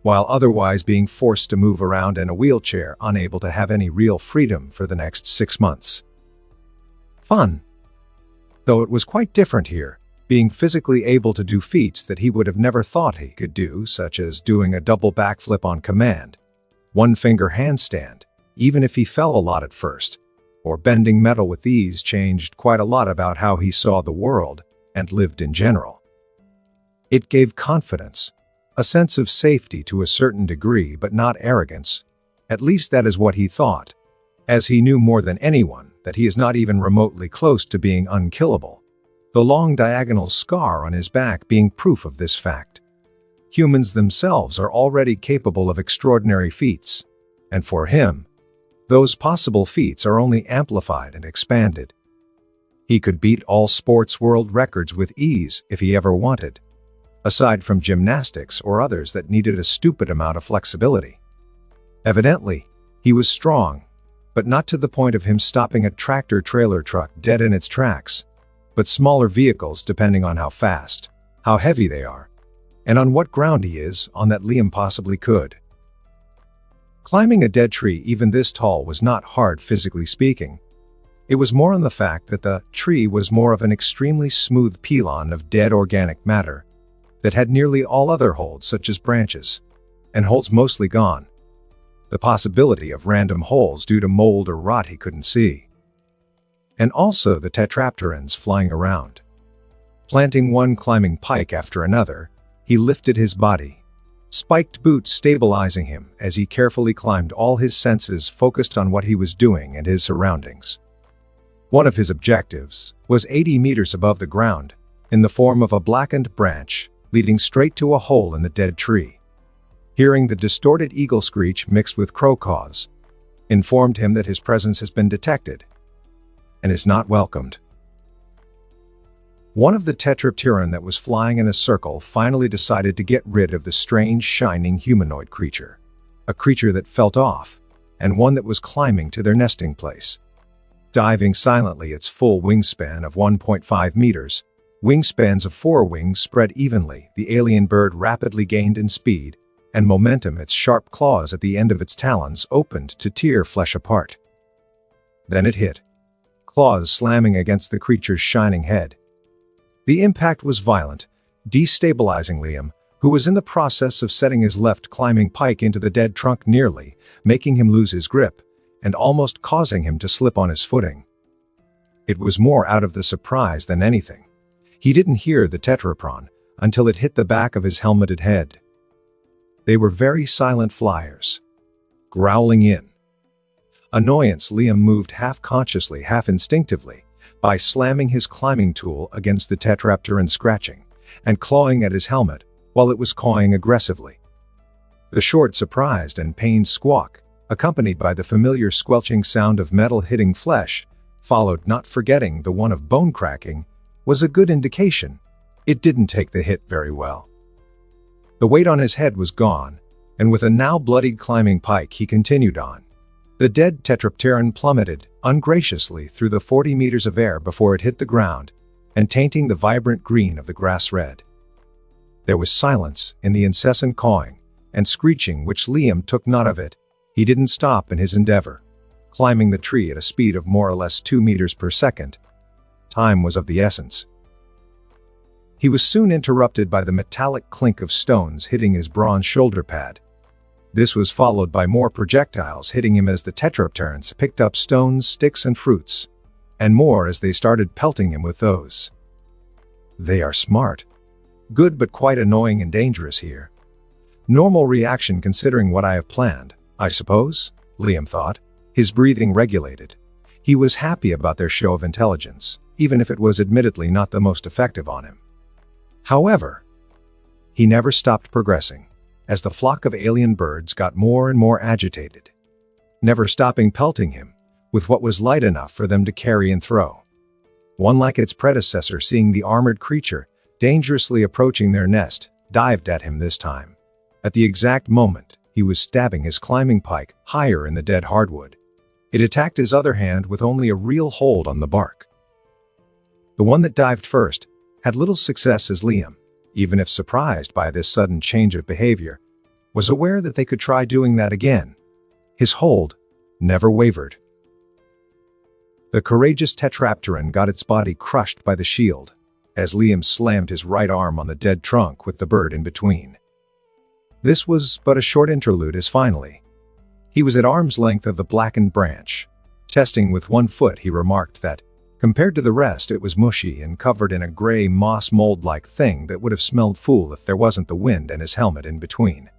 while otherwise being forced to move around in a wheelchair, unable to have any real freedom for the next 6 months. Fun. though it was quite different here, being physically able to do feats that he would have never thought he could do, such as doing a double backflip on command, one-finger handstand, even if he fell a lot at first, or bending metal with ease changed quite a lot about how he saw the world and lived in general. It gave confidence, a sense of safety to a certain degree, but not arrogance. At least that is what he thought, as he knew more than anyone that he is not even remotely close to being unkillable, the long diagonal scar on his back being proof of this fact. Humans themselves are already capable of extraordinary feats, and for him, those possible feats are only amplified and expanded. He could beat all sports world records with ease if he ever wanted, aside from gymnastics or others that needed a stupid amount of flexibility. Evidently, he was strong, but not to the point of him stopping a tractor-trailer truck dead in its tracks, but smaller vehicles depending on how fast, how heavy they are, and on what ground he is on that Liam possibly could. Climbing a dead tree even this tall was not hard physically speaking. It was more on the fact that the tree was more of an extremely smooth pylon of dead organic matter that had nearly all other holds such as branches, and holds mostly gone. The possibility of random holes due to mold or rot he couldn't see. And also the tetrapterans flying around. Planting one climbing pike after another, he lifted his body, spiked boots stabilizing him as he carefully climbed, all his senses focused on what he was doing and his surroundings. One of his objectives was 80 meters above the ground, in the form of a blackened branch leading straight to a hole in the dead tree. Hearing the distorted eagle screech mixed with crow caws informed him that his presence has been detected and is not welcomed. One of the tetrapteran that was flying in a circle finally decided to get rid of the strange shining humanoid creature, a creature that felt off, and one that was climbing to their nesting place. Diving silently its full wingspan of 1.5 meters, wingspans of 4 wings spread evenly, the alien bird rapidly gained in speed and momentum. Its sharp claws at the end of its talons opened to tear flesh apart. Then it hit, claws slamming against the creature's shining head. The impact was violent, destabilizing Liam, who was in the process of setting his left climbing pike into the dead trunk, nearly making him lose his grip and almost causing him to slip on his footing. It was more out of the surprise than anything. He didn't hear the tetrapron until it hit the back of his helmeted head. They were very silent flyers, growling in annoyance. Liam moved half consciously, half instinctively, by slamming his climbing tool against the tetrapteran, scratching and clawing at his helmet while it was cawing aggressively. The short, surprised and pained squawk, accompanied by the familiar squelching sound of metal hitting flesh, followed, not forgetting the one of bone cracking, was a good indication. It didn't take the hit very well. The weight on his head was gone, and with a now bloodied climbing pike he continued on. The dead tetrapteran plummeted ungraciously through the 40 meters of air before it hit the ground, and tainting the vibrant green of the grass red. There was silence in the incessant cawing and screeching, which Liam took none of it. He didn't stop in his endeavor, climbing the tree at a speed of more or less 2 meters per second. Time was of the essence. He was soon interrupted by the metallic clink of stones hitting his bronze shoulder pad. This was followed by more projectiles hitting him as the tetrapterans picked up stones, sticks, and fruits, and more as they started pelting him with those. They are smart. Good, but quite annoying and dangerous here. Normal reaction considering what I have planned, I suppose, Liam thought, his breathing regulated. He was happy about their show of intelligence, even if it was admittedly not the most effective on him. However, he never stopped progressing, as the flock of alien birds got more and more agitated, never stopping pelting him with what was light enough for them to carry and throw. One, like its predecessor, seeing the armored creature dangerously approaching their nest, dived at him this time, at the exact moment he was stabbing his climbing pike higher in the dead hardwood. It attacked his other hand with only a real hold on the bark. The one that dived first had little success, as Liam, even if surprised by this sudden change of behavior, was aware that they could try doing that again. His hold never wavered. The courageous tetrapteron got its body crushed by the shield, as Liam slammed his right arm on the dead trunk with the bird in between. This was but a short interlude as finally, he was at arm's length of the blackened branch. Testing with one foot, he remarked that, compared to the rest, it was mushy and covered in a gray moss mold-like thing that would have smelled foul if there wasn't the wind and his helmet in between.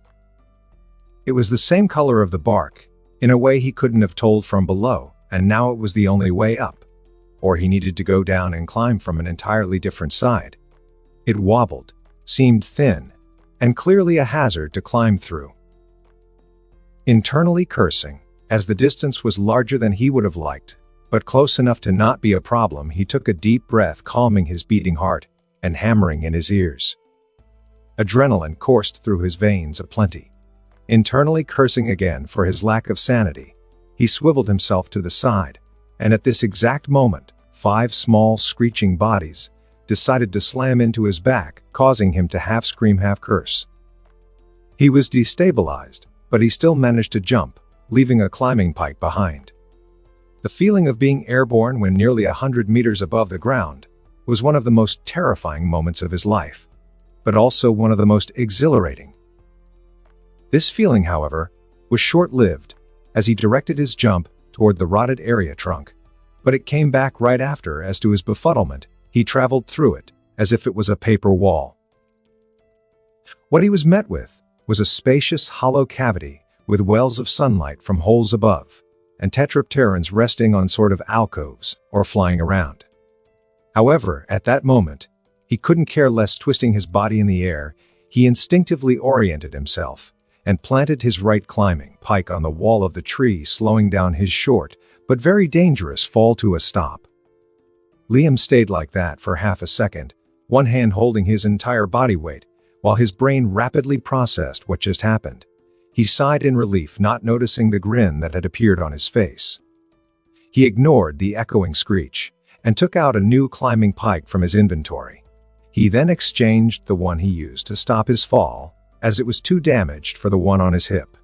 It was the same color of the bark, in a way he couldn't have told from below, and now it was the only way up, or he needed to go down and climb from an entirely different side. It wobbled, seemed thin, and clearly a hazard to climb through. Internally cursing, as the distance was larger than he would have liked, but close enough to not be a problem, he took a deep breath, calming his beating heart and hammering in his ears. Adrenaline coursed through his veins aplenty. Internally cursing again for his lack of sanity, he swiveled himself to the side, and at this exact moment, 5 small, screeching bodies decided to slam into his back, causing him to half scream, half curse. He was destabilized, but he still managed to jump, leaving a climbing pike behind. The feeling of being airborne when nearly 100 meters above the ground was one of the most terrifying moments of his life, but also one of the most exhilarating. This feeling, however, was short-lived, as he directed his jump toward the rotted area trunk, but it came back right after. As to his befuddlement, he traveled through it as if it was a paper wall. What he was met with was a spacious hollow cavity with wells of sunlight from holes above, and tetrapterons resting on sort of alcoves or flying around. However, at that moment, he couldn't care less. Twisting his body in the air, he instinctively oriented himself and planted his right climbing pike on the wall of the tree, slowing down his short but very dangerous fall to a stop. Liam stayed like that for half a second, one hand holding his entire body weight, while his brain rapidly processed what just happened. He sighed in relief, not noticing the grin that had appeared on his face. He ignored the echoing screech and took out a new climbing pike from his inventory. He then exchanged the one he used to stop his fall, as it was too damaged, for the one on his hip.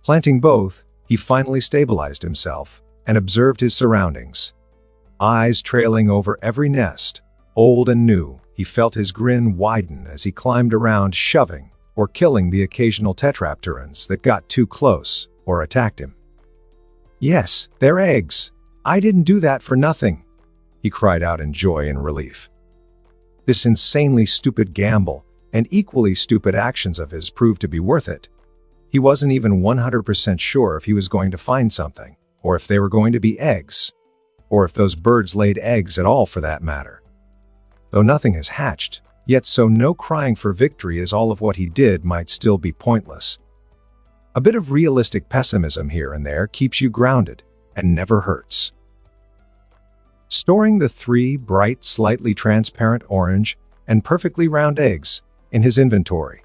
Planting both, he finally stabilized himself and observed his surroundings. Eyes trailing over every nest, old and new, he felt his grin widen as he climbed around, shoving or killing the occasional tetrapterons that got too close or attacked him. "Yes, they're eggs. I didn't do that for nothing," he cried out in joy and relief. This insanely stupid gamble and equally stupid actions of his proved to be worth it. He wasn't even 100% sure if he was going to find something, or if they were going to be eggs, or if those birds laid eggs at all for that matter. Though nothing has hatched, yet so no crying for victory, as all of what he did might still be pointless. A bit of realistic pessimism here and there keeps you grounded and never hurts. Storing the 3 bright, slightly transparent orange and perfectly round eggs in his inventory,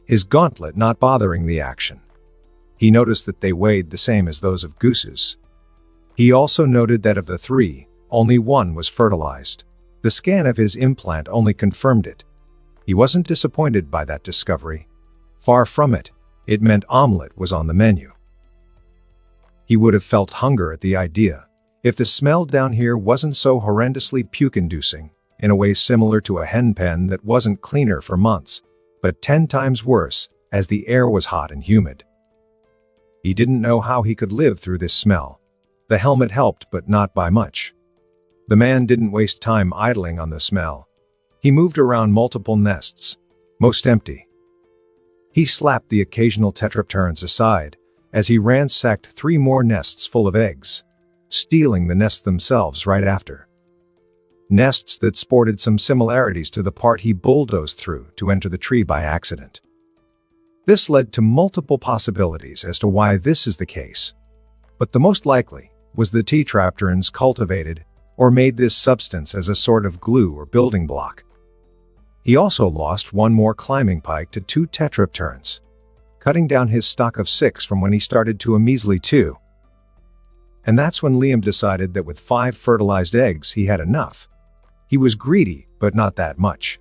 his gauntlet not bothering the action, he noticed that they weighed the same as those of gooses. He also noted that of the 3, only one was fertilized. The scan of his implant only confirmed it. He wasn't disappointed by that discovery. Far from it. It meant omelet was on the menu. He would have felt hunger at the idea if the smell down here wasn't so horrendously puke-inducing, in a way similar to a hen pen that wasn't cleaner for months, but 10 times worse, as the air was hot and humid. He didn't know how he could live through this smell. The helmet helped, but not by much. The man didn't waste time idling on the smell. He moved around multiple nests, most empty. He slapped the occasional tetrapterons aside as he ransacked 3 more nests full of eggs, stealing the nests themselves right after. Nests that sported some similarities to the part he bulldozed through to enter the tree by accident. This led to multiple possibilities as to why this is the case, but the most likely was the tetrapterons cultivated or made this substance as a sort of glue or building block. He also lost 1 more climbing pike to 2 tetrapterons, cutting down his stock of 6 from when he started to a measly 2. And that's when Liam decided that with 5 fertilized eggs he had enough. He was greedy, but not that much.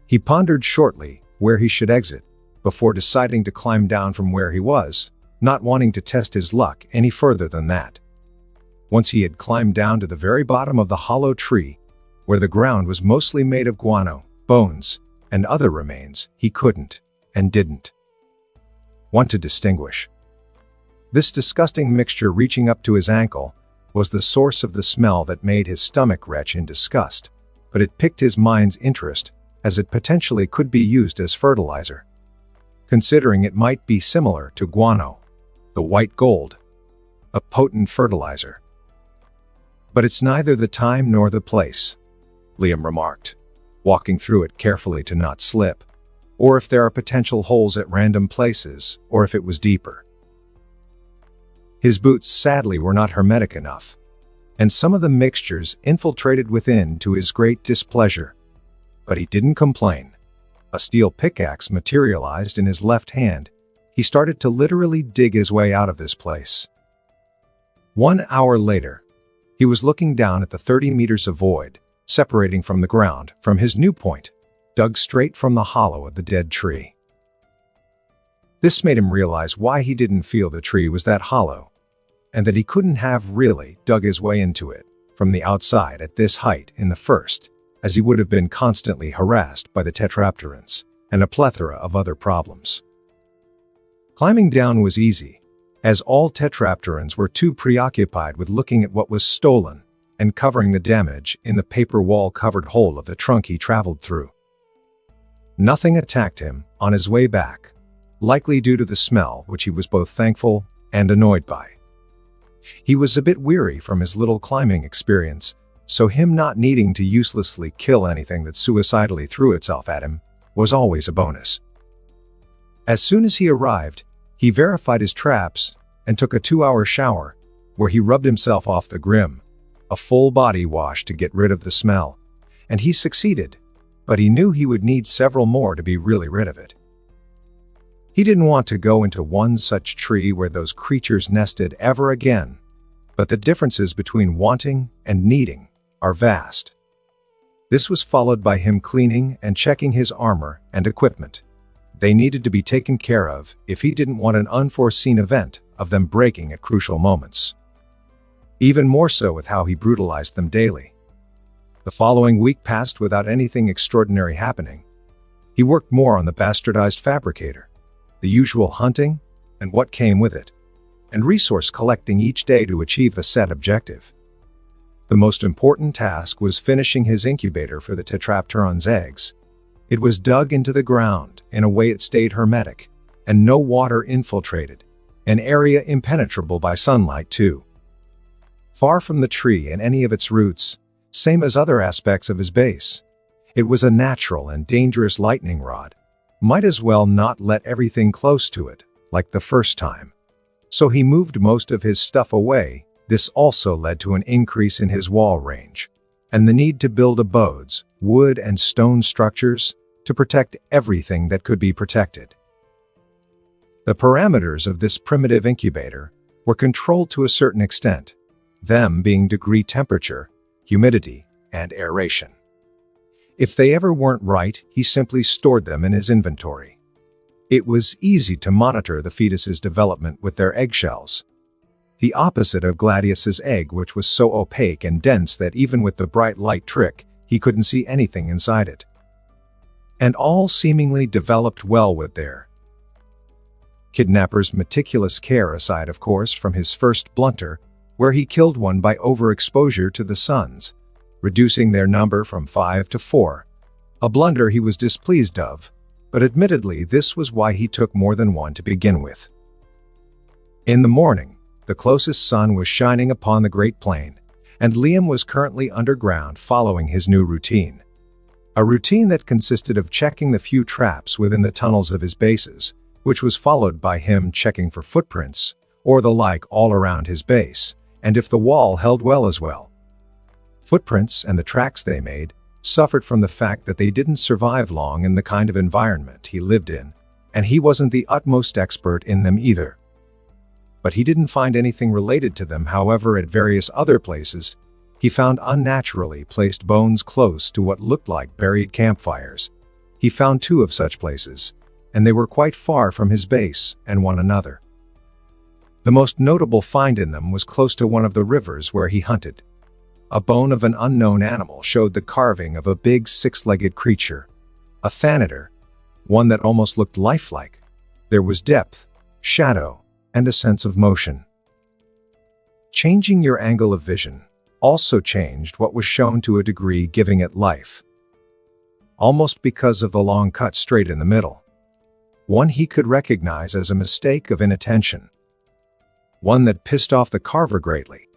He pondered shortly where he should exit, before deciding to climb down from where he was, not wanting to test his luck any further than that. Once he had climbed down to the very bottom of the hollow tree, where the ground was mostly made of guano, bones, and other remains, he couldn't, and didn't, want to distinguish. This disgusting mixture reaching up to his ankle was the source of the smell that made his stomach retch in disgust, but it piqued his mind's interest as it potentially could be used as fertilizer, considering it might be similar to guano, the white gold, a potent fertilizer. But it's neither the time nor the place, Liam remarked, walking through it carefully to not slip, or if there are potential holes at random places, or if it was deeper. His boots sadly were not hermetic enough, and some of the mixtures infiltrated within to his great displeasure. But he didn't complain. A steel pickaxe materialized in his left hand. He started to literally dig his way out of this place. 1 hour later, he was looking down at the 30 meters of void, separating from the ground, from his new point, dug straight from the hollow of the dead tree. This made him realize why he didn't feel the tree was that hollow, and that he couldn't have really dug his way into it from the outside at this height in the first, as he would have been constantly harassed by the tetrapterans and a plethora of other problems. Climbing down was easy, as all tetrapterans were too preoccupied with looking at what was stolen and covering the damage in the paper wall-covered hole of the trunk he traveled through. Nothing attacked him on his way back, likely due to the smell, which he was both thankful and annoyed by. He was a bit weary from his little climbing experience, so him not needing to uselessly kill anything that suicidally threw itself at him was always a bonus. As soon as he arrived, he verified his traps and took a 2-hour shower, where he rubbed himself off the grim, a full body wash to get rid of the smell, and he succeeded, but he knew he would need several more to be really rid of it. He didn't want to go into one such tree where those creatures nested ever again, but the differences between wanting and needing are vast. This was followed by him cleaning and checking his armor and equipment. They needed to be taken care of if he didn't want an unforeseen event of them breaking at crucial moments. Even more so with how he brutalized them daily. The following week passed without anything extraordinary happening. He worked more on the bastardized fabricator, the usual hunting, and what came with it, and resource collecting each day to achieve a set objective. The most important task was finishing his incubator for the tetrapteron's eggs. It was dug into the ground in a way it stayed hermetic, and no water infiltrated, an area impenetrable by sunlight too. Far from the tree and any of its roots, same as other aspects of his base. It was a natural and dangerous lightning rod. Might as well not let everything close to it, like the first time. So he moved most of his stuff away. This also led to an increase in his wall range, and the need to build abodes, wood and stone structures, to protect everything that could be protected. The parameters of this primitive incubator were controlled to a certain extent, them being degree temperature, humidity, and aeration. If they ever weren't right, he simply stored them in his inventory. It was easy to monitor the fetus's development with their eggshells. The opposite of Gladius's egg, which was so opaque and dense that even with the bright light trick, he couldn't see anything inside it. And all seemingly developed well with their kidnapper's meticulous care, aside of course from his first blunder, where he killed one by overexposure to the suns, reducing their number from 5 to 4, a blunder he was displeased of, but admittedly this was why he took more than one to begin with. In the morning, the closest sun was shining upon the Great Plain, and Liam was currently underground following his new routine. A routine that consisted of checking the few traps within the tunnels of his bases, which was followed by him checking for footprints, or the like all around his base, and if the wall held well as well. Footprints and the tracks they made suffered from the fact that they didn't survive long in the kind of environment he lived in, and he wasn't the utmost expert in them either. But he didn't find anything related to them. However, at various other places, he found unnaturally placed bones close to what looked like buried campfires. He found 2 of such places, and they were quite far from his base and one another. The most notable find in them was close to one of the rivers where he hunted. A bone of an unknown animal showed the carving of a big six-legged creature, a thanator, one that almost looked lifelike. There was depth, shadow, and a sense of motion. Changing your angle of vision also changed what was shown to a degree, giving it life. Almost because of the long cut straight in the middle. One he could recognize as a mistake of inattention. One that pissed off the carver greatly.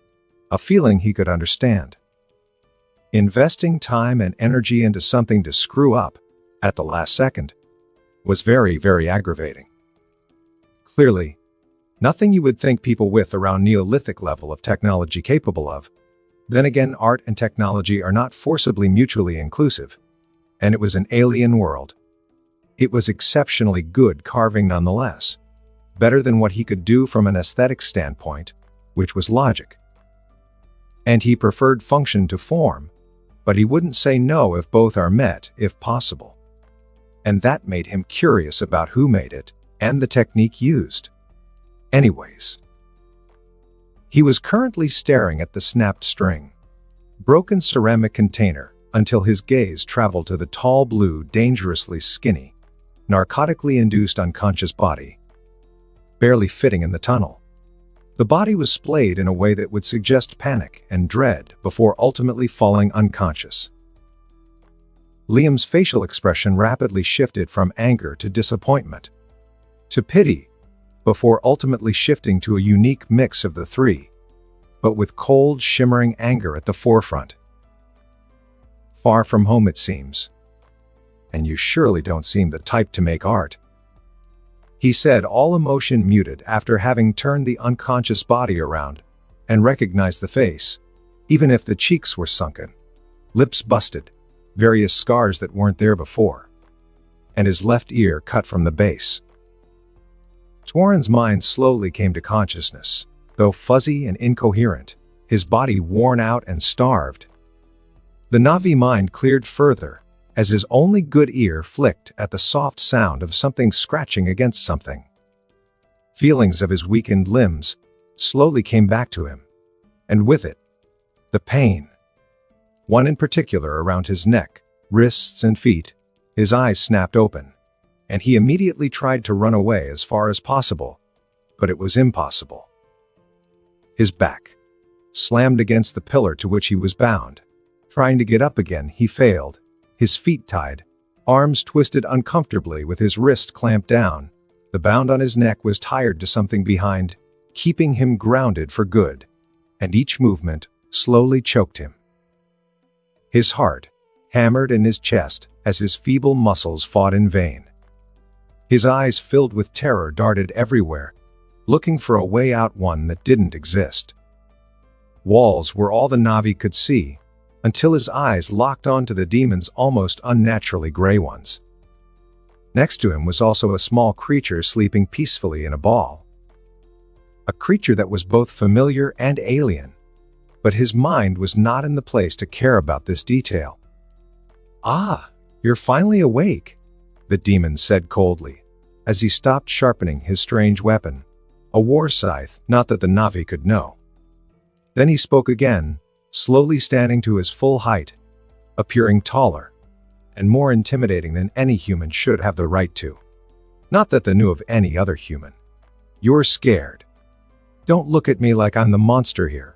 A feeling he could understand. Investing time and energy into something to screw up, at the last second, was very, very aggravating. Clearly, nothing you would think people with around Neolithic level of technology capable of. Then again, art and technology are not forcibly mutually inclusive. And it was an alien world. It was exceptionally good carving nonetheless. Better than what he could do from an aesthetic standpoint, which was logic. And he preferred function to form, but he wouldn't say no if both are met, if possible. And that made him curious about who made it, and the technique used. Anyways. He was currently staring at the snapped string, broken ceramic container, until his gaze traveled to the tall blue, dangerously skinny, narcotically induced unconscious body, barely fitting in the tunnel. The body was splayed in a way that would suggest panic and dread before ultimately falling unconscious. Liam's facial expression rapidly shifted from anger to disappointment, to pity, before ultimately shifting to a unique mix of the three, but with cold, shimmering anger at the forefront. Far from home, it seems. And you surely don't seem the type to make art, he said, all emotion muted after having turned the unconscious body around and recognized the face, even if the cheeks were sunken, lips busted, various scars that weren't there before, and his left ear cut from the base. Twaran's mind slowly came to consciousness, though fuzzy and incoherent, his body worn out and starved. The Na'vi mind cleared further, as his only good ear flicked at the soft sound of something scratching against something. Feelings of his weakened limbs slowly came back to him, and with it, the pain. One in particular around his neck, wrists and feet. His eyes snapped open, and he immediately tried to run away as far as possible, but it was impossible. His back slammed against the pillar to which he was bound. Trying to get up again, he failed. His feet tied, arms twisted uncomfortably with his wrist clamped down. The bound on his neck was tied to something behind, keeping him grounded for good, and each movement slowly choked him. His heart hammered in his chest as his feeble muscles fought in vain. His eyes filled with terror darted everywhere, looking for a way out, one that didn't exist. Walls were all the Na'vi could see, until his eyes locked onto the demon's almost unnaturally gray ones. Next to him was also a small creature sleeping peacefully in a ball. A creature that was both familiar and alien, but his mind was not in the place to care about this detail. "Ah, you're finally awake," the demon said coldly, as he stopped sharpening his strange weapon, a war scythe, not that the Na'vi could know. Then he spoke again, slowly standing to his full height, appearing taller and more intimidating than any human should have the right to. Not that they knew of any other human. "You're scared. Don't look at me like I'm the monster here."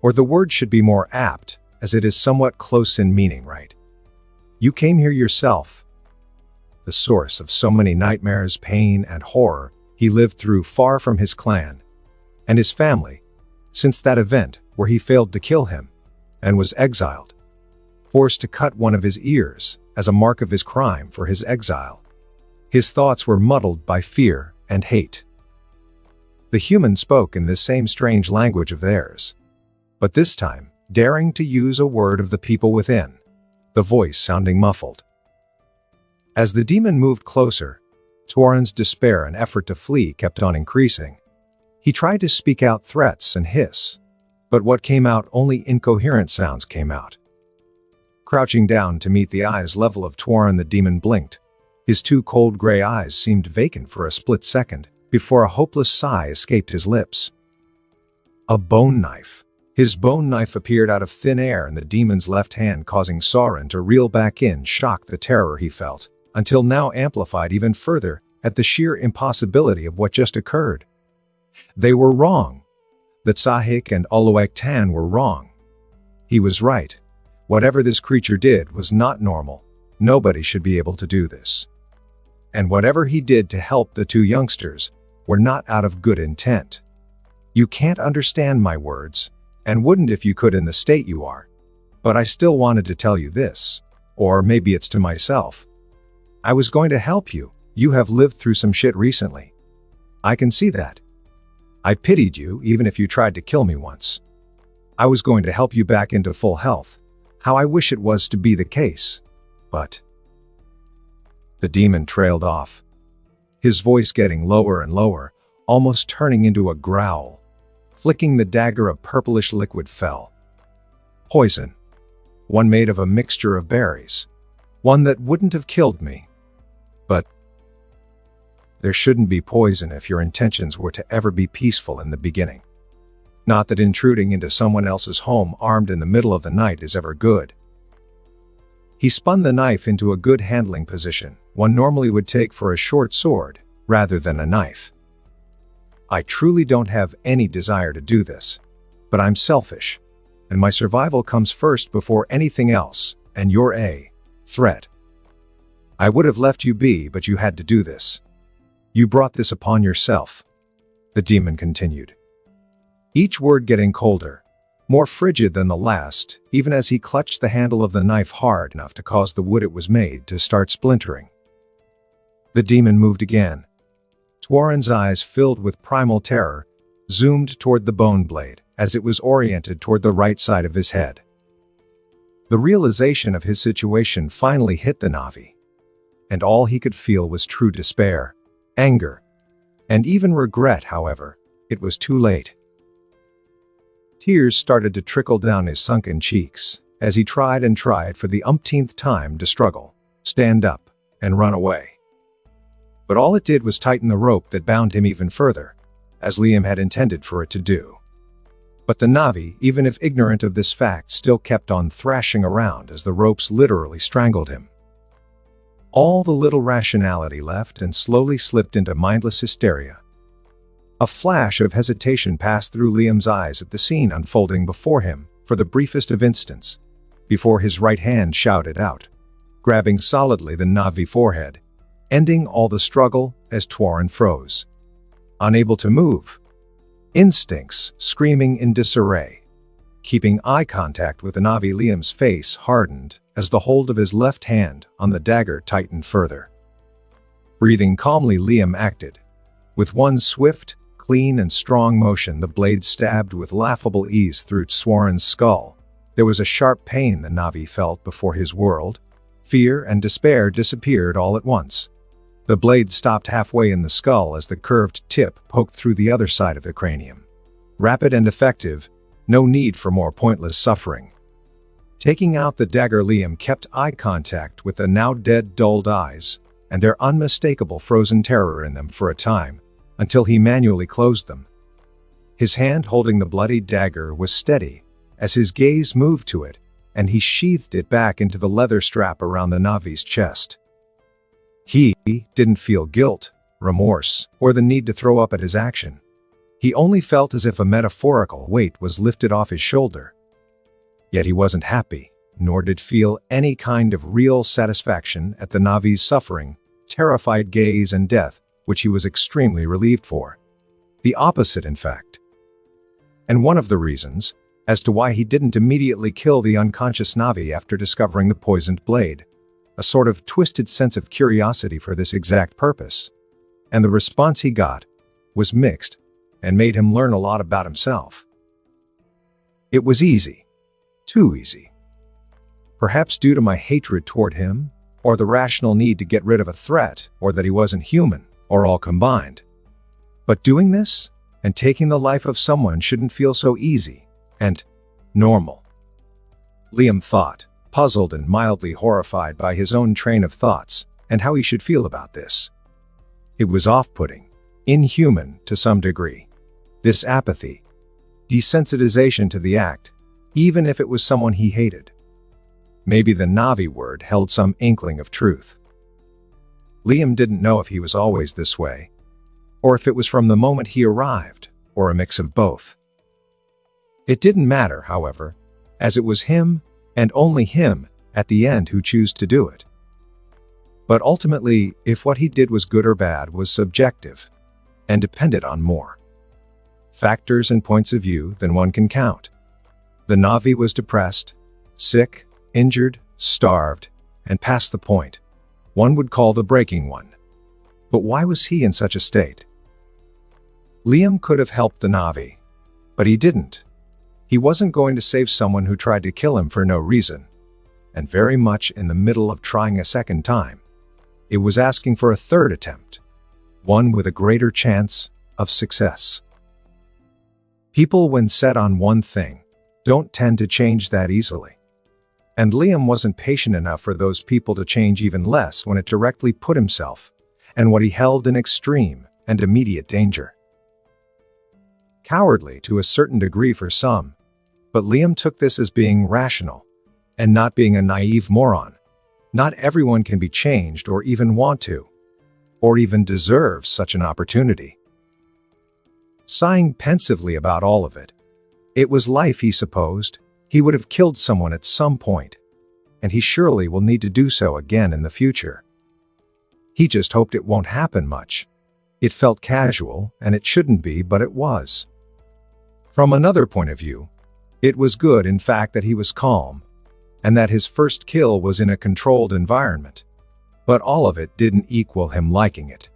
Or the word should be more apt, as it is somewhat close in meaning, right? You came here yourself. The source of so many nightmares, pain, and horror he lived through far from his clan and his family, since that event where he failed to kill him and was exiled, forced to cut one of his ears as a mark of his crime for his exile. His thoughts were muddled by fear and hate. The human spoke in this same strange language of theirs, but this time daring to use a word of the people within, the voice sounding muffled. As the demon moved closer, Twaran's despair and effort to flee kept on increasing. He tried to speak out threats and hiss, but what came out, only incoherent sounds came out. Crouching down to meet the eyes level of Twaran, the demon blinked. His two cold gray eyes seemed vacant for a split second, before a hopeless sigh escaped his lips. A bone knife. His bone knife appeared out of thin air in the demon's left hand, causing Soren to reel back in shock. The terror he felt, until now amplified even further at the sheer impossibility of what just occurred. They were wrong. The Tsahik and Oluwaktan were wrong. He was right. Whatever this creature did was not normal. Nobody should be able to do this. And whatever he did to help the two youngsters were not out of good intent. You can't understand my words, and wouldn't if you could in the state you are. But I still wanted to tell you this. Or maybe it's to myself. I was going to help you. You have lived through some shit recently. I can see that. I pitied you even if you tried to kill me once. I was going to help you back into full health. How I wish it was to be the case. But the demon trailed off, his voice getting lower and lower, almost turning into a growl. Flicking the dagger, a purplish liquid fell. Poison. One made of a mixture of berries. One that wouldn't have killed me. But there shouldn't be poison if your intentions were to ever be peaceful in the beginning. Not that intruding into someone else's home armed in the middle of the night is ever good. He spun the knife into a good handling position, one normally would take for a short sword, rather than a knife. I truly don't have any desire to do this, but I'm selfish, and my survival comes first before anything else, and you're a threat. I would have left you be, but you had to do this. You brought this upon yourself, the demon continued. Each word getting colder, more frigid than the last, even as he clutched the handle of the knife hard enough to cause the wood it was made to start splintering. The demon moved again. Twaren's eyes, filled with primal terror, zoomed toward the bone blade as it was oriented toward the right side of his head. The realization of his situation finally hit the Na'vi, and all he could feel was true despair, anger, and even regret. However, it was too late. Tears started to trickle down his sunken cheeks as he tried and tried for the umpteenth time to struggle, stand up, and run away. But all it did was tighten the rope that bound him even further, as Liam had intended for it to do. But the Na'vi, even if ignorant of this fact, still kept on thrashing around as the ropes literally strangled him. All the little rationality left and slowly slipped into mindless hysteria. A flash of hesitation passed through Liam's eyes at the scene unfolding before him for the briefest of instants, before his right hand shouted out, grabbing solidly the Na'vi forehead, ending all the struggle as Twaren froze. Unable to move. Instincts screaming in disarray. Keeping eye contact with the Na'vi, Liam's face hardened as the hold of his left hand on the dagger tightened further. Breathing calmly, Liam acted. With one swift, clean and strong motion, the blade stabbed with laughable ease through Twaren's skull. There was a sharp pain the Na'vi felt before his world, fear and despair disappeared all at once. The blade stopped halfway in the skull as the curved tip poked through the other side of the cranium. Rapid and effective, no need for more pointless suffering. Taking out the dagger, Liam kept eye contact with the now dead, dulled eyes, and their unmistakable frozen terror in them for a time, until he manually closed them. His hand holding the bloody dagger was steady as his gaze moved to it, and he sheathed it back into the leather strap around the Na'vi's chest. He didn't feel guilt, remorse, or the need to throw up at his action. He only felt as if a metaphorical weight was lifted off his shoulder. Yet he wasn't happy, nor did feel any kind of real satisfaction at the Na'vi's suffering, terrified gaze and death, which he was extremely relieved for. The opposite, in fact. And one of the reasons as to why he didn't immediately kill the unconscious Na'vi after discovering the poisoned blade. A sort of twisted sense of curiosity for this exact purpose. And the response he got was mixed and made him learn a lot about himself. It was easy. Too easy. Perhaps due to my hatred toward him, or the rational need to get rid of a threat, or that he wasn't human, or all combined. But doing this, and taking the life of someone shouldn't feel so easy, and normal. Liam thought, puzzled and mildly horrified by his own train of thoughts, and how he should feel about this. It was off-putting, Inhuman to some degree. This apathy, desensitization to the act, even if it was someone he hated. Maybe the Na'vi word held some inkling of truth. Liam didn't know if he was always this way, or if it was from the moment he arrived, or a mix of both. It didn't matter, however, as it was him, and only him, at the end who chose to do it. But ultimately, if what he did was good or bad was subjective, and depended on more factors and points of view than one can count. The Na'vi was depressed, sick, injured, starved, and past the point one would call the breaking one. But why was he in such a state? Liam could have helped the Na'vi, but he didn't. He wasn't going to save someone who tried to kill him for no reason, and very much in the middle of trying a second time. It was asking for a third attempt, one with a greater chance of success. People, when set on one thing, don't tend to change that easily. And Liam wasn't patient enough for those people to change even less when it directly put himself and what he held in extreme and immediate danger. Cowardly to a certain degree for some, but Liam took this as being rational and not being a naive moron. Not everyone can be changed or even want to, or even deserve such an opportunity. Sighing pensively about all of it, it was life, he supposed. He would have killed someone at some point, and he surely will need to do so again in the future. He just hoped it won't happen much. It felt casual, and it shouldn't be, but it was. From another point of view, it was good, in fact, that he was calm, and that his first kill was in a controlled environment. But all of it didn't equal him liking it.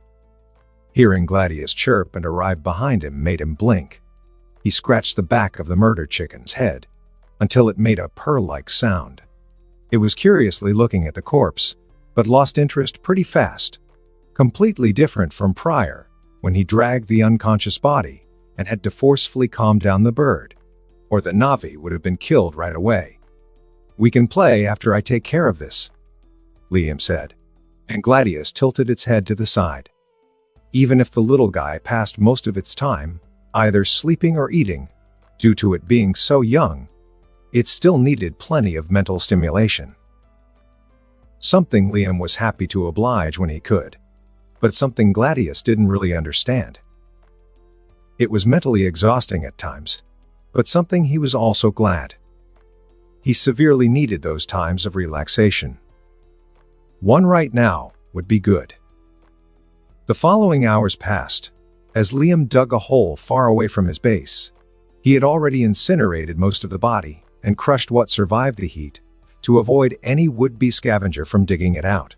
Hearing Gladius chirp and arrive behind him made him blink. He scratched the back of the murder chicken's head until it made a purr-like sound. It was curiously looking at the corpse, but lost interest pretty fast. Completely different from prior, when he dragged the unconscious body and had to forcefully calm down the bird, or the Na'vi would have been killed right away. "We can play after I take care of this," Liam said, and Gladius tilted its head to the side. Even if the little guy passed most of its time either sleeping or eating, due to it being so young, it still needed plenty of mental stimulation. Something Liam was happy to oblige when he could, but something Gladius didn't really understand. It was mentally exhausting at times, but something he was also glad. He severely needed those times of relaxation. One right now would be good. The following hours passed, as Liam dug a hole far away from his base. He had already incinerated most of the body and crushed what survived the heat to avoid any would-be scavenger from digging it out.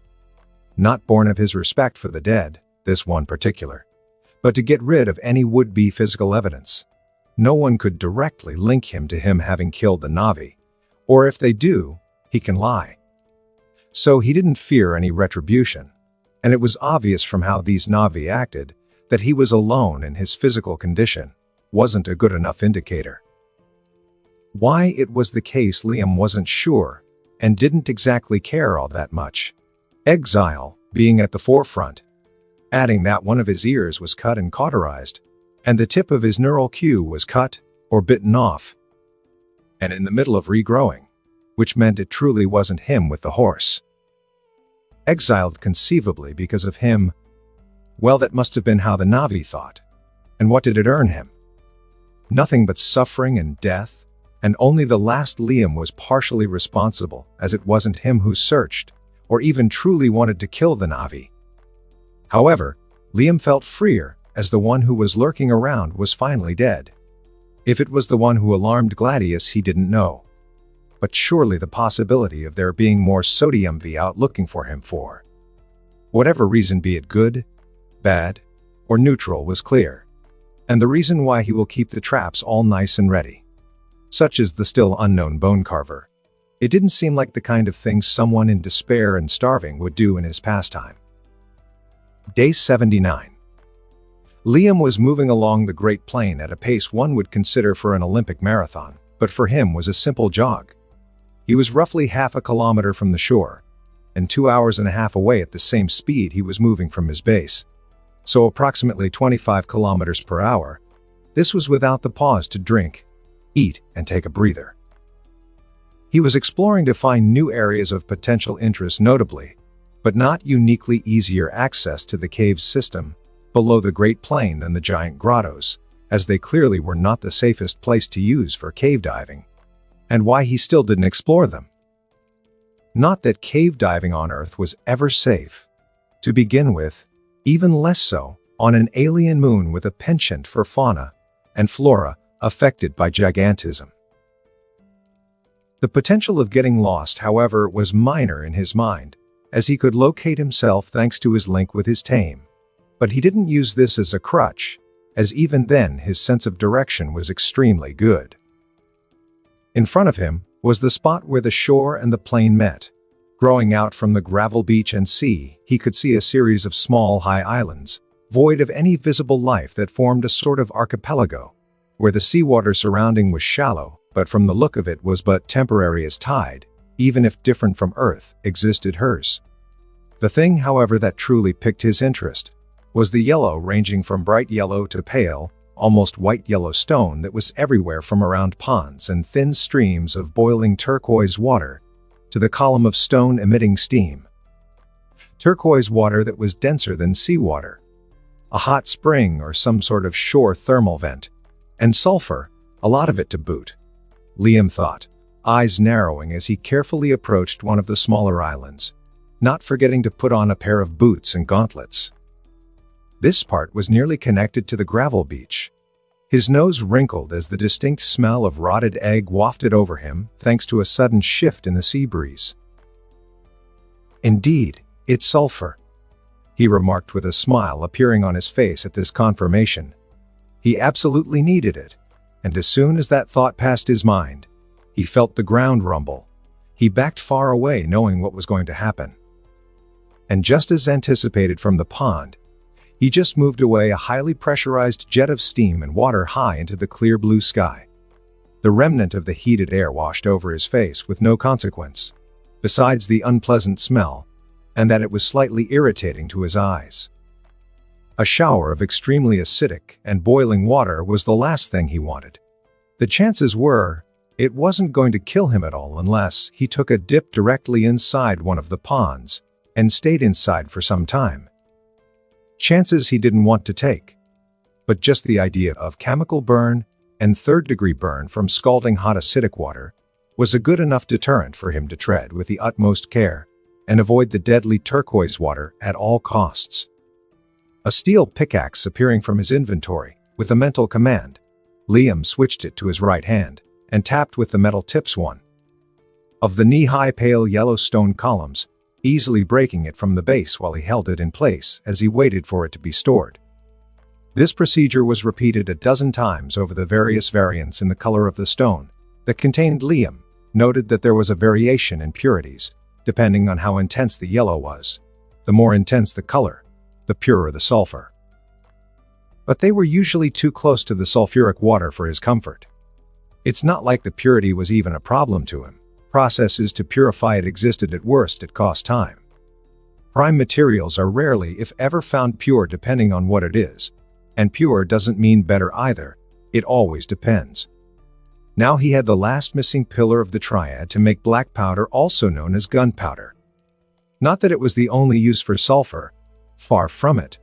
Not born of his respect for the dead, this one particular, but to get rid of any would-be physical evidence. No one could directly link him to him having killed the Na'vi, or if they do, he can lie. So he didn't fear any retribution, and it was obvious from how these Na'vi acted that he was alone and his physical condition wasn't a good enough indicator. Why it was the case Liam wasn't sure, and didn't exactly care all that much. Exile being at the forefront, adding that one of his ears was cut and cauterized, and the tip of his neural cue was cut or bitten off, and in the middle of regrowing, which meant it truly wasn't him with the horse. Exiled conceivably because of him. Well, that must have been how the Na'vi thought. And what did it earn him? Nothing but suffering and death, and only the last Liam was partially responsible, as it wasn't him who searched, or even truly wanted to kill the Na'vi. However, Liam felt freer, as the one who was lurking around was finally dead. If it was the one who alarmed Gladius, he didn't know. But surely the possibility of there being more Sodium V out looking for him for whatever reason, be it good, bad, or neutral, was clear. And the reason why he will keep the traps all nice and ready. Such as the still unknown bone carver. It didn't seem like the kind of thing someone in despair and starving would do in his pastime. Day 79. Liam was moving along the Great Plain at a pace one would consider for an Olympic marathon, but for him was a simple jog. He was roughly half a kilometer from the shore, and 2 hours and a half away at the same speed he was moving from his base. so approximately 25 kilometers per hour. This was without the pause to drink, eat, and take a breather. He was exploring to find new areas of potential interest, notably, but not uniquely easier access to the cave's system below the Great Plain than the giant grottos, as they clearly were not the safest place to use for cave diving, and why he still didn't explore them. Not that cave diving on Earth was ever safe. To begin with, even less so on an alien moon with a penchant for fauna and flora affected by gigantism. The potential of getting lost, however, was minor in his mind, as he could locate himself thanks to his link with his tame. But he didn't use this as a crutch, as even then his sense of direction was extremely good. In front of him was the spot where the shore and the plain met. Growing out from the gravel beach and sea, he could see a series of small high islands, void of any visible life, that formed a sort of archipelago, where the seawater surrounding was shallow, but from the look of it was but temporary, as tide, even if different from Earth, existed hers. The thing, however, that truly piqued his interest was the yellow, ranging from bright yellow to pale, almost white yellow stone that was everywhere, from around ponds and thin streams of boiling turquoise water to the column of stone emitting steam. Turquoise water that was denser than seawater, a hot spring or some sort of shore thermal vent, and sulfur, a lot of it to boot. Liam thought, eyes narrowing as he carefully approached one of the smaller islands, not forgetting to put on a pair of boots and gauntlets. This part was nearly connected to the gravel beach. His nose wrinkled as the distinct smell of rotted egg wafted over him, thanks to a sudden shift in the sea breeze. "Indeed, it's sulfur," he remarked with a smile appearing on his face at this confirmation. He absolutely needed it, and as soon as that thought passed his mind, he felt the ground rumble. He backed far away, knowing what was going to happen. And just as anticipated from the pond, he just moved away, a highly pressurized jet of steam and water high into the clear blue sky. The remnant of the heated air washed over his face with no consequence, besides the unpleasant smell, and that it was slightly irritating to his eyes. A shower of extremely acidic and boiling water was the last thing he wanted. The chances were, it wasn't going to kill him at all unless he took a dip directly inside one of the ponds and stayed inside for some time. Chances he didn't want to take. But just the idea of chemical burn and third-degree burn from scalding hot acidic water was a good enough deterrent for him to tread with the utmost care and avoid the deadly turquoise water at all costs. A steel pickaxe appearing from his inventory, with a mental command, Liam switched it to his right hand and tapped with the metal tips one of the knee-high pale yellow stone columns, easily breaking it from the base while he held it in place as he waited for it to be stored. This procedure was repeated a dozen times over the various variants in the color of the stone that contained. Liam noted that there was a variation in purities, depending on how intense the yellow was. The more intense the color, the purer the sulfur. But they were usually too close to the sulfuric water for his comfort. It's not like the purity was even a problem to him. Processes to purify it existed. At worst, it cost time. Prime materials are rarely, if ever, found pure, depending on what it is. And pure doesn't mean better either. It always depends. Now he had the last missing pillar of the triad to make black powder, also known as gunpowder. Not that it was the only use for sulfur, far from it.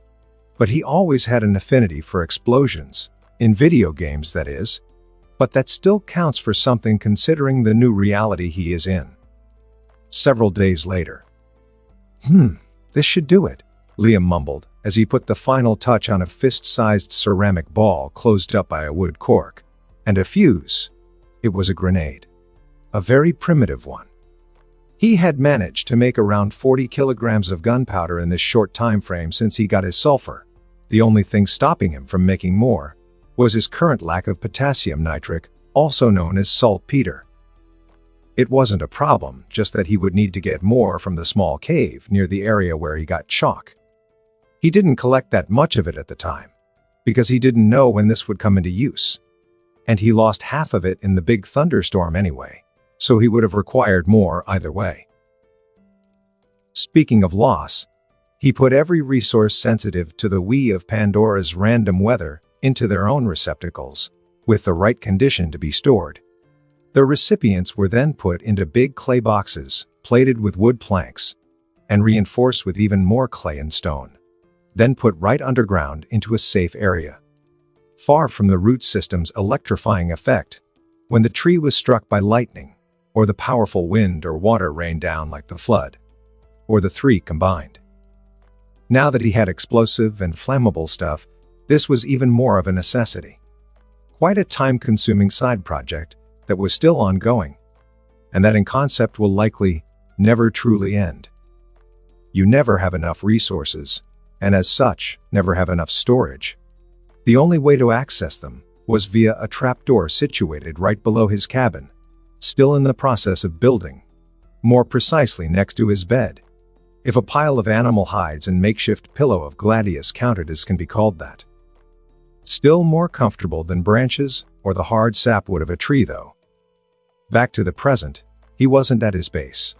But he always had an affinity for explosions, in video games that is. But that still counts for something considering the new reality he is in. Several days later. This should do it, Liam mumbled as he put the final touch on a fist-sized ceramic ball closed up by a wood cork and a fuse. It was a grenade. A very primitive one. He had managed to make around 40 kilograms of gunpowder in this short time frame since he got his sulfur. The only thing stopping him from making more was his current lack of potassium nitric, also known as saltpeter. It wasn't a problem, just that he would need to get more from the small cave near the area where he got chalk. He didn't collect that much of it at the time, because he didn't know when this would come into use. And he lost half of it in the big thunderstorm anyway, so he would have required more either way. Speaking of loss, He put every resource sensitive to the we of Pandora's random weather into their own receptacles, with the right condition to be stored. The recipients were then put into big clay boxes, plated with wood planks, and reinforced with even more clay and stone, then put right underground into a safe area, far from the root system's electrifying effect when the tree was struck by lightning, or the powerful wind or water rained down like the flood, or the three combined. Now that he had explosive and flammable stuff, this was even more of a necessity. Quite a time-consuming side project that was still ongoing, and that in concept will likely never truly end. You never have enough resources, and as such, never have enough storage. The only way to access them was via a trapdoor situated right below his cabin, still in the process of building, more precisely next to his bed. If a pile of animal hides and makeshift pillow of gladius counted as can be called that. Still more comfortable than branches or the hard sapwood of a tree though. Back to the present, he wasn't at his base,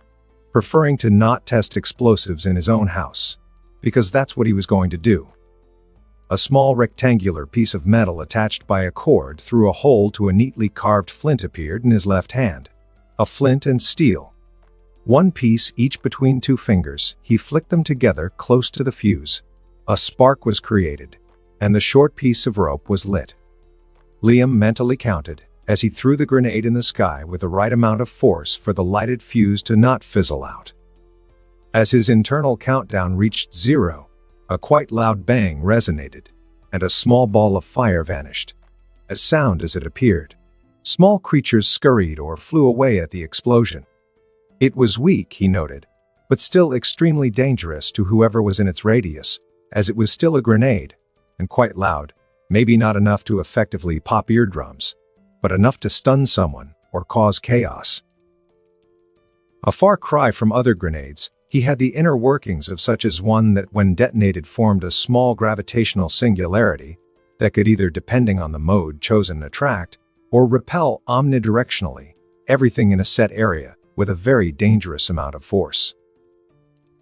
preferring to not test explosives in his own house, because that's what he was going to do. A small rectangular piece of metal attached by a cord through a hole to a neatly carved flint appeared in his left hand. A flint and steel. One piece each between two fingers, he flicked them together close to the fuse. A spark was created, and the short piece of rope was lit. Liam mentally counted, as he threw the grenade in the sky with the right amount of force for the lighted fuse to not fizzle out. As his internal countdown reached 0, a quite loud bang resonated, and a small ball of fire vanished. As sound as it appeared, small creatures scurried or flew away at the explosion. It was weak, he noted, but still extremely dangerous to whoever was in its radius, as it was still a grenade, and quite loud, maybe not enough to effectively pop eardrums, but enough to stun someone or cause chaos. A far cry from other grenades, he had the inner workings of such as one that when detonated formed a small gravitational singularity that could either, depending on the mode chosen, attract or repel omnidirectionally everything in a set area with a very dangerous amount of force.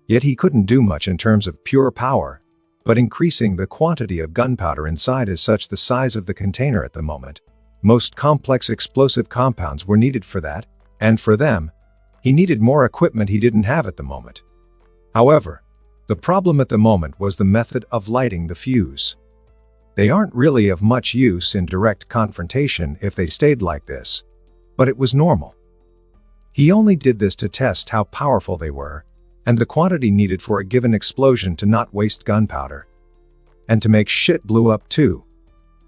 Yet he couldn't do much in terms of pure power, but increasing the quantity of gunpowder inside is such the size of the container at the moment. Most complex explosive compounds were needed for that, and for them, he needed more equipment he didn't have at the moment. However, the problem at the moment was the method of lighting the fuse. They aren't really of much use in direct confrontation if they stayed like this, but it was normal. He only did this to test how powerful they were, and the quantity needed for a given explosion to not waste gunpowder, and to make shit blew up too.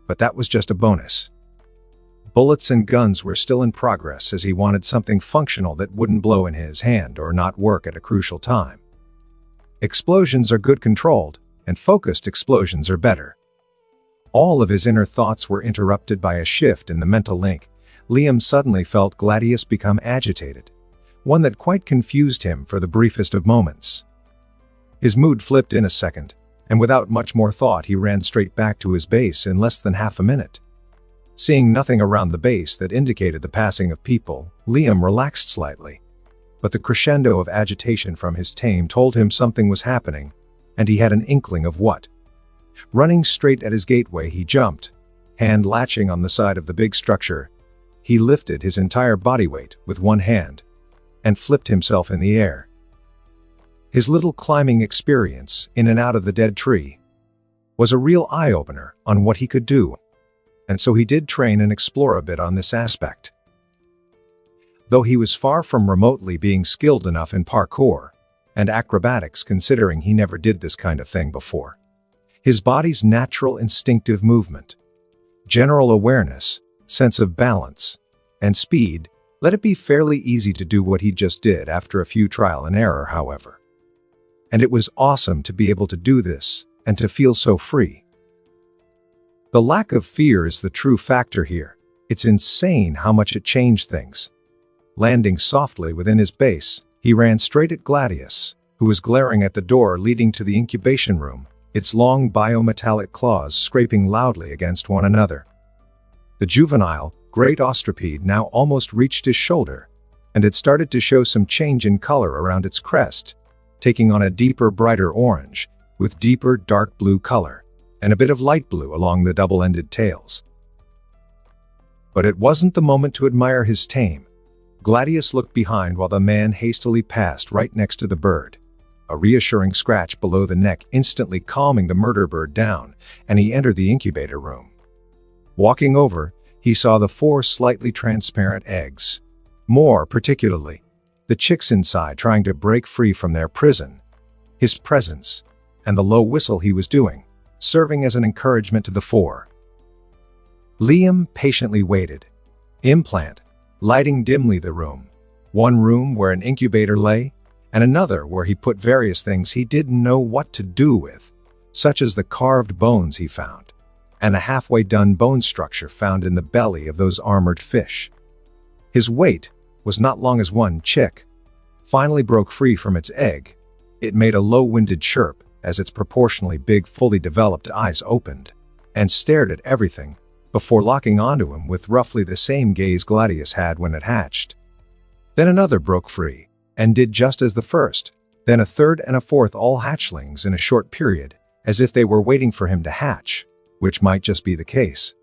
But that was just a bonus. Bullets and guns were still in progress as he wanted something functional that wouldn't blow in his hand or not work at a crucial time. Explosions are good controlled, and focused explosions are better. All of his inner thoughts were interrupted by a shift in the mental link. Liam suddenly felt Gladius become agitated, one that quite confused him for the briefest of moments. His mood flipped in a second, and without much more thought he ran straight back to his base in less than half a minute. Seeing nothing around the base that indicated the passing of people, Liam relaxed slightly. But the crescendo of agitation from his tame told him something was happening, and he had an inkling of what. Running straight at his gateway, he jumped, hand latching on the side of the big structure. He lifted his entire body weight with one hand, and flipped himself in the air. His little climbing experience in and out of the dead tree was a real eye-opener on what he could do. And so he did train and explore a bit on this aspect. Though he was far from remotely being skilled enough in parkour and acrobatics, considering he never did this kind of thing before. His body's natural instinctive movement, general awareness, sense of balance, and speed let it be fairly easy to do what he just did after a few trial and error, however. And it was awesome to be able to do this and to feel so free. The lack of fear is the true factor here. It's insane how much it changed things. Landing softly within his base, he ran straight at Gladius, who was glaring at the door leading to the incubation room, its long biometallic claws scraping loudly against one another. The juvenile, great ostropede now almost reached his shoulder, and had started to show some change in color around its crest, taking on a deeper, brighter orange, with deeper, dark blue color, and a bit of light blue along the double-ended tails. But it wasn't the moment to admire his tame. Gladius looked behind while the man hastily passed right next to the bird. A reassuring scratch below the neck instantly calming the murder bird down, and he entered the incubator room. Walking over, he saw the 4 slightly transparent eggs. More particularly, the chicks inside trying to break free from their prison. His presence, and the low whistle he was doing, serving as an encouragement to the 4. Liam patiently waited. Implant, lighting dimly the room. One room where an incubator lay, and another where he put various things he didn't know what to do with, such as the carved bones he found, and a halfway done bone structure found in the belly of those armored fish. His wait was not long as one chick finally broke free from its egg. It made a low-winded chirp as its proportionally big, fully developed eyes opened and stared at everything before locking onto him with roughly the same gaze Gladius had when it hatched. Then another broke free and did just as the first, then a third and a fourth, all hatchlings in a short period, as if they were waiting for him to hatch, which might just be the case.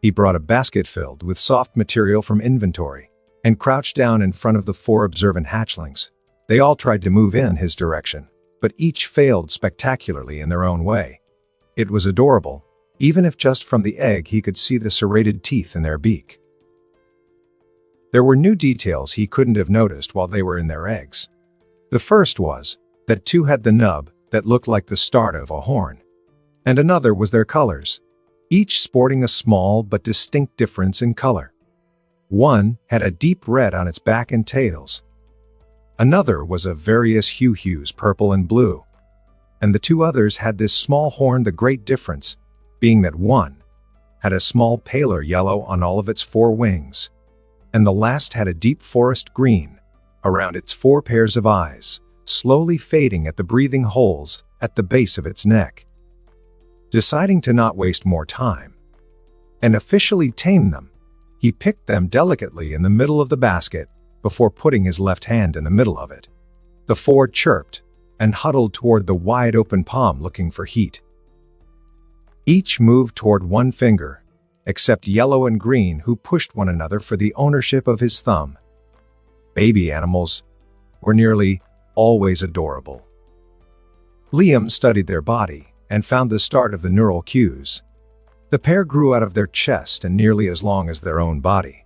He brought a basket filled with soft material from inventory and crouched down in front of the 4 observant hatchlings. They all tried to move in his direction, but each failed spectacularly in their own way. It was adorable, even if just from the egg he could see the serrated teeth in their beak. There were new details he couldn't have noticed while they were in their eggs. The first was that 2 had the nub that looked like the start of a horn, and another was their colors, each sporting a small but distinct difference in color. One had a deep red on its back and tails. Another was of various hues, purple and blue. And the 2 others had this small horn, the great difference being that one had a small paler yellow on all of its 4 wings, and the last had a deep forest green around its 4 pairs of eyes, slowly fading at the breathing holes at the base of its neck. Deciding to not waste more time and officially tame them, he picked them delicately in the middle of the basket before putting his left hand in the middle of it. The 4 chirped and huddled toward the wide-open palm looking for heat. Each moved toward one finger, except Yellow and Green, who pushed one another for the ownership of his thumb. Baby animals were nearly always adorable. Liam studied their body and found the start of the neural cues. The pair grew out of their chest and nearly as long as their own body.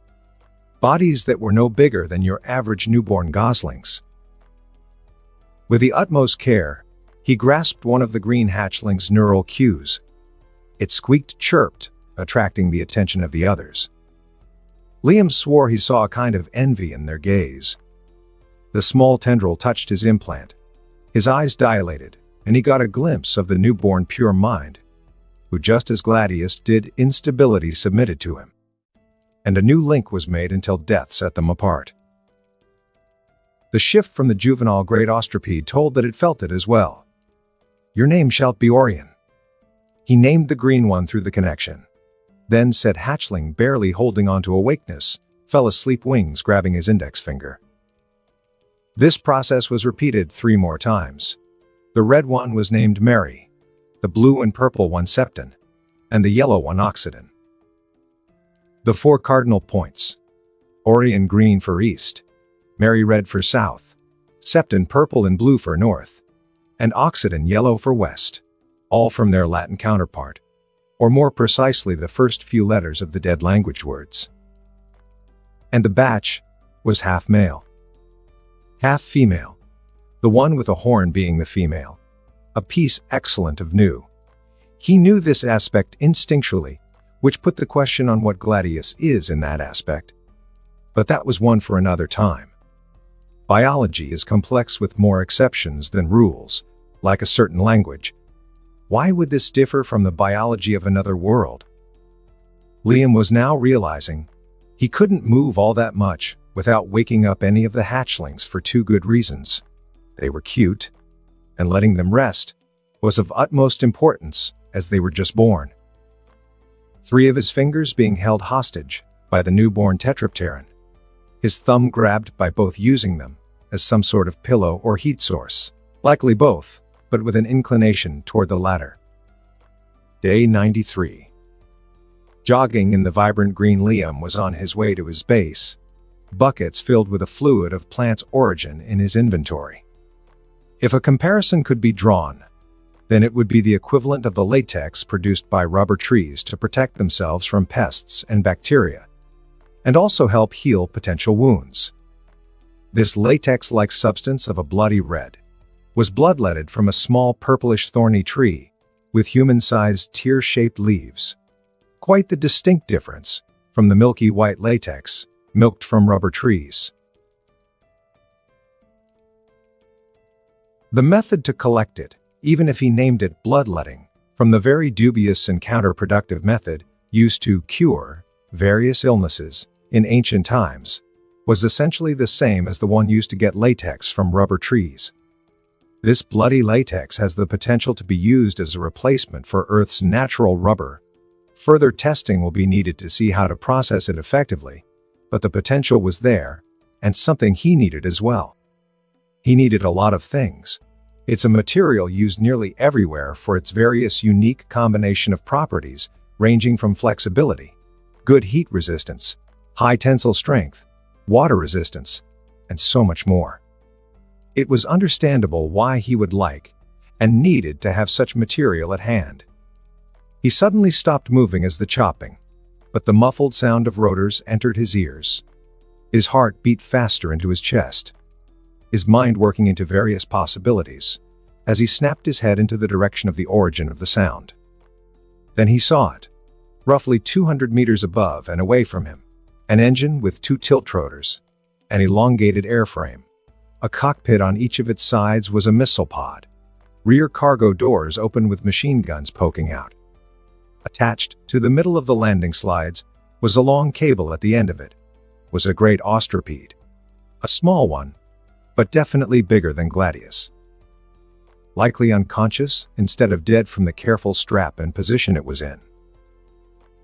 Bodies that were no bigger than your average newborn goslings. With the utmost care, he grasped one of the green hatchling's neural cues. It squeaked, chirped, attracting the attention of the others. Liam swore he saw a kind of envy in their gaze. The small tendril touched his implant. His eyes dilated, and he got a glimpse of the newborn pure mind, who, just as Gladius did, instability submitted to him. And a new link was made until death set them apart. The shift from the juvenile great ostropede told that it felt it as well. "Your name shall be Orion." He named the green one through the connection. Then said hatchling, barely holding on to awakeness, fell asleep, wings grabbing his index finger. This process was repeated 3 more times. The red one was named Mary, the blue and purple one Septon, and the yellow one Oxidin. The 4 cardinal points: Orion green for east, Mary red for south, Septon purple and blue for north, and Oxidin yellow for west, all from their Latin counterpart, or more precisely the first few letters of the dead language words. And the batch was half male, half female, the one with a horn being the female, a piece excellent of new. He knew this aspect instinctually, which put the question on what Gladius is in that aspect. But that was one for another time. Biology is complex with more exceptions than rules, like a certain language. Why would this differ from the biology of another world? Liam was now realizing he couldn't move all that much without waking up any of the hatchlings for 2 good reasons. They were cute, and letting them rest was of utmost importance as they were just born. 3 of his fingers being held hostage by the newborn tetrapteron, his thumb grabbed by both, using them as some sort of pillow or heat source. Likely both, but with an inclination toward the latter. Day 93. Jogging in the vibrant green, Liam was on his way to his base, buckets filled with a fluid of plant's origin in his inventory. If a comparison could be drawn, then it would be the equivalent of the latex produced by rubber trees to protect themselves from pests and bacteria, and also help heal potential wounds. This latex-like substance of a bloody red was bloodletted from a small purplish thorny tree with human-sized tear-shaped leaves. Quite the distinct difference from the milky white latex milked from rubber trees. The method to collect it, even if he named it bloodletting, from the very dubious and counterproductive method used to cure various illnesses in ancient times, was essentially the same as the one used to get latex from rubber trees. This bloody latex has the potential to be used as a replacement for Earth's natural rubber. Further testing will be needed to see how to process it effectively, but the potential was there, and something he needed as well. He needed a lot of things. It's a material used nearly everywhere for its various unique combination of properties, ranging from flexibility, good heat resistance, high tensile strength, water resistance, and so much more. It was understandable why he would like and needed to have such material at hand. He suddenly stopped moving as the chopping, but the muffled sound of rotors entered his ears. His heart beat faster into his chest, his mind working into various possibilities, as he snapped his head into the direction of the origin of the sound. Then he saw it, roughly 200 meters above and away from him, an engine with 2 tilt rotors, an elongated airframe. A cockpit on each of its sides was a missile pod. Rear cargo doors open with machine guns poking out. Attached to the middle of the landing slides was a long cable at the end of it, was a great ostropede. A small one, but definitely bigger than Gladius. Likely unconscious instead of dead from the careful strap and position it was in.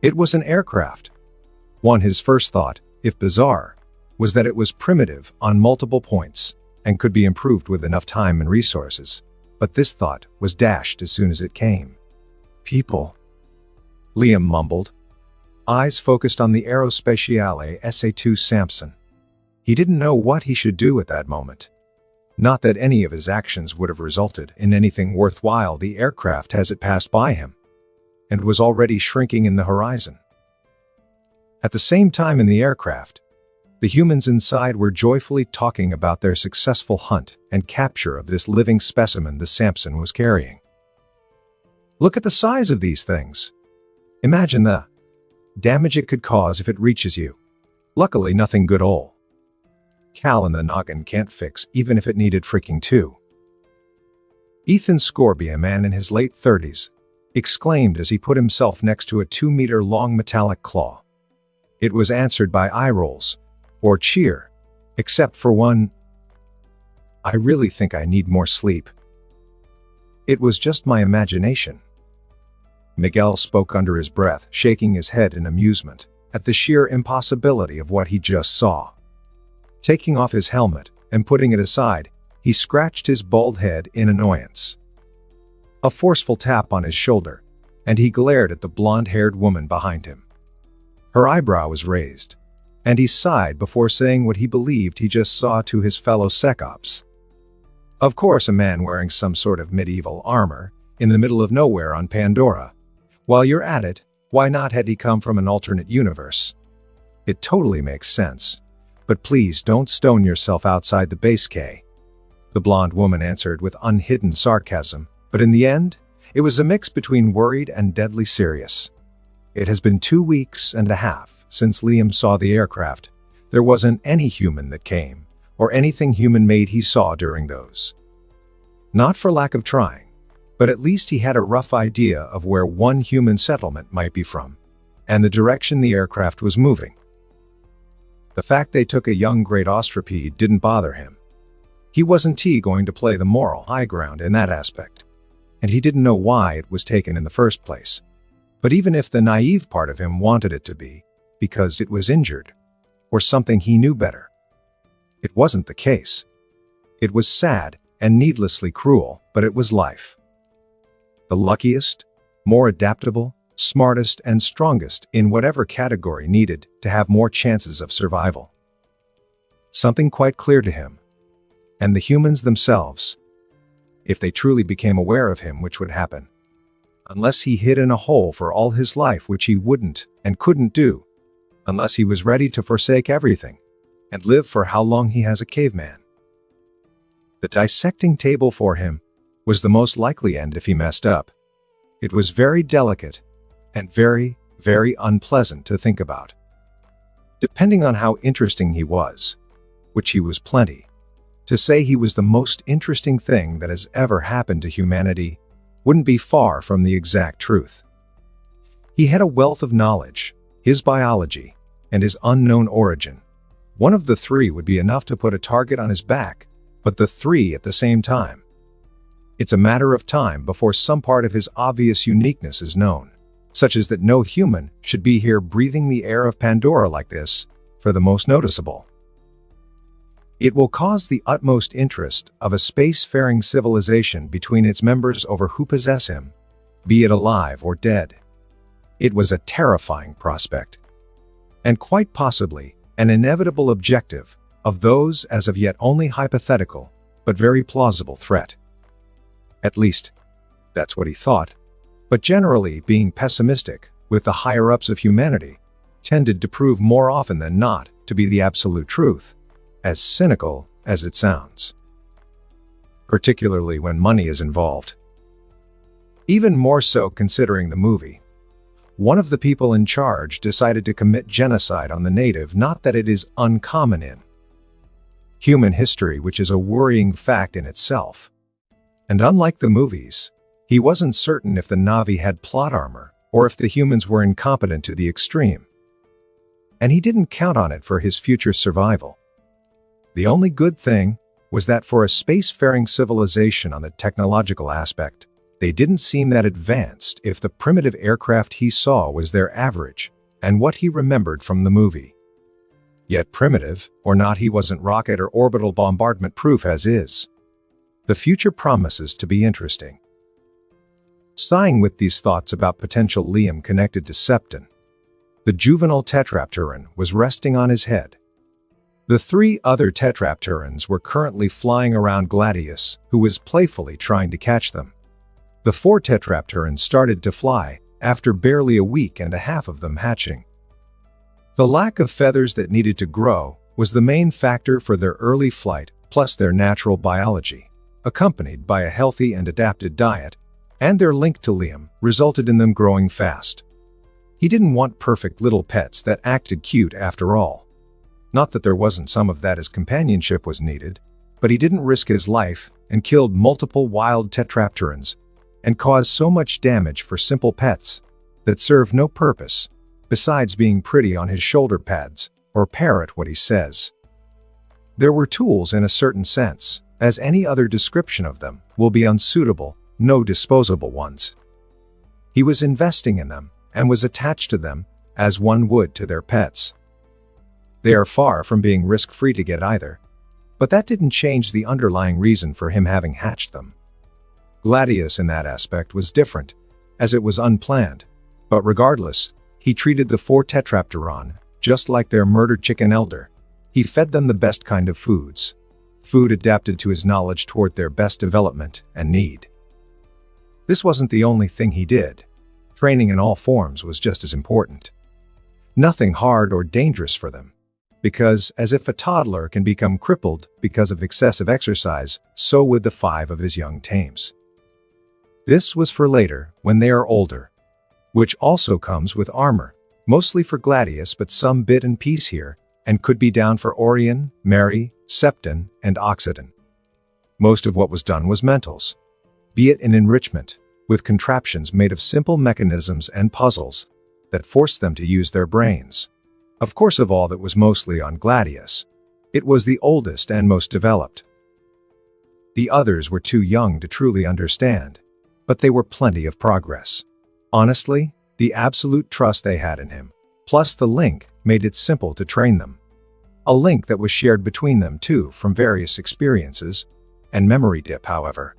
It was an aircraft. His first thought, if bizarre, was that it was primitive on multiple points and could be improved with enough time and resources, but this thought was dashed as soon as it came. People, Liam mumbled, eyes focused on the Aerospatiale SA-2 Samson. He didn't know what he should do at that moment. Not that any of his actions would have resulted in anything worthwhile the aircraft as it passed by him, and was already shrinking in the horizon. At the same time in the aircraft, the humans inside were joyfully talking about their successful hunt and capture of this living specimen the Samson was carrying. Look at the size of these things. Imagine the damage it could cause if it reaches you. Luckily, nothing good ol' Cal in the noggin can't fix, even if it needed freaking to. Ethan Scorby, a man in his late 30s, exclaimed as he put himself next to a 2-meter-long metallic claw. It was answered by eye rolls, or cheer, except for one. I really think I need more sleep. It was just my imagination. Miguel spoke under his breath, shaking his head in amusement at the sheer impossibility of what he just saw. Taking off his helmet and putting it aside, he scratched his bald head in annoyance. A forceful tap on his shoulder, and he glared at the blonde-haired woman behind him. Her eyebrow was raised, and he sighed before saying what he believed he just saw to his fellow SecOps. Of course, a man wearing some sort of medieval armor in the middle of nowhere on Pandora. While you're at it, why not had he come from an alternate universe? It totally makes sense. But please don't stone yourself outside the base, K. The blonde woman answered with unhidden sarcasm, but in the end, it was a mix between worried and deadly serious. It has been 2 weeks and a half since Liam saw the aircraft. There wasn't any human that came, or anything human-made he saw during those. Not for lack of trying, but at least he had a rough idea of where one human settlement might be from, and the direction the aircraft was moving. The fact they took a young great ostropede didn't bother him. He wasn't going to play the moral high ground in that aspect, and he didn't know why it was taken in the first place. But even if the naive part of him wanted it to be, because it was injured, or something he knew better, it wasn't the case. It was sad and needlessly cruel, but it was life. The luckiest, more adaptable, smartest, and strongest in whatever category needed to have more chances of survival. Something quite clear to him, and the humans themselves, if they truly became aware of him, which would happen, unless he hid in a hole for all his life, which he wouldn't and couldn't do, unless he was ready to forsake everything and live for how long he has a caveman. The dissecting table for him was the most likely end if he messed up. It was very delicate and very, very unpleasant to think about. Depending on how interesting he was, which he was plenty, to say he was the most interesting thing that has ever happened to humanity wouldn't be far from the exact truth. He had a wealth of knowledge, his biology, and his unknown origin. One of the three would be enough to put a target on his back, but the three at the same time. It's a matter of time before some part of his obvious uniqueness is known, such as that no human should be here breathing the air of Pandora like this, for the most noticeable. It will cause the utmost interest of a spacefaring civilization between its members over who possess him, be it alive or dead. It was a terrifying prospect, and quite possibly an inevitable objective of those as of yet only hypothetical, but very plausible threat. At least, that's what he thought, but generally being pessimistic with the higher-ups of humanity tended to prove more often than not to be the absolute truth, as cynical as it sounds. Particularly when money is involved. Even more so considering the movie. One of the people in charge decided to commit genocide on the native, not that it is uncommon in human history, which is a worrying fact in itself. And unlike the movies, he wasn't certain if the Na'vi had plot armor or if the humans were incompetent to the extreme. And he didn't count on it for his future survival. The only good thing was that for a spacefaring civilization on the technological aspect, they didn't seem that advanced if the primitive aircraft he saw was their average and what he remembered from the movie. Yet primitive or not, he wasn't rocket or orbital bombardment proof as is. The future promises to be interesting. Sighing with these thoughts about potential Liam connected to Septon, the juvenile tetrapteran was resting on his head. The three other tetrapterans were currently flying around Gladius, who was playfully trying to catch them. The four tetrapterans started to fly after barely a week and a half of them hatching. The lack of feathers that needed to grow was the main factor for their early flight, plus their natural biology, accompanied by a healthy and adapted diet, and their link to Liam resulted in them growing fast. He didn't want perfect little pets that acted cute after all. Not that there wasn't some of that as companionship was needed, but he didn't risk his life and killed multiple wild tetrapterans and caused so much damage for simple pets that serve no purpose besides being pretty on his shoulder pads or parrot what he says. There were tools in a certain sense, as any other description of them will be unsuitable, no disposable ones. He was investing in them and was attached to them as one would to their pets. They are far from being risk-free to get either, but that didn't change the underlying reason for him having hatched them. Gladius in that aspect was different, as it was unplanned, but regardless, he treated the four tetrapteron just like their murdered chicken elder. He fed them the best kind of foods, food adapted to his knowledge toward their best development and need. This wasn't the only thing he did. Training in all forms was just as important. Nothing hard or dangerous for them, because as if a toddler can become crippled because of excessive exercise, so would the 5 of his young tames. This was for later, when they are older, which also comes with armor, mostly for Gladius but some bit and piece here, and could be down for Orion, Mary, Septon, and Oxygen. Most of what was done was mentals, be it in enrichment, with contraptions made of simple mechanisms and puzzles that forced them to use their brains. Of course, of all that was mostly on Gladius, it was the oldest and most developed. The others were too young to truly understand, but they were plenty of progress. Honestly, the absolute trust they had in him, plus the link, made it simple to train them. A link that was shared between them too from various experiences, and memory dip, however.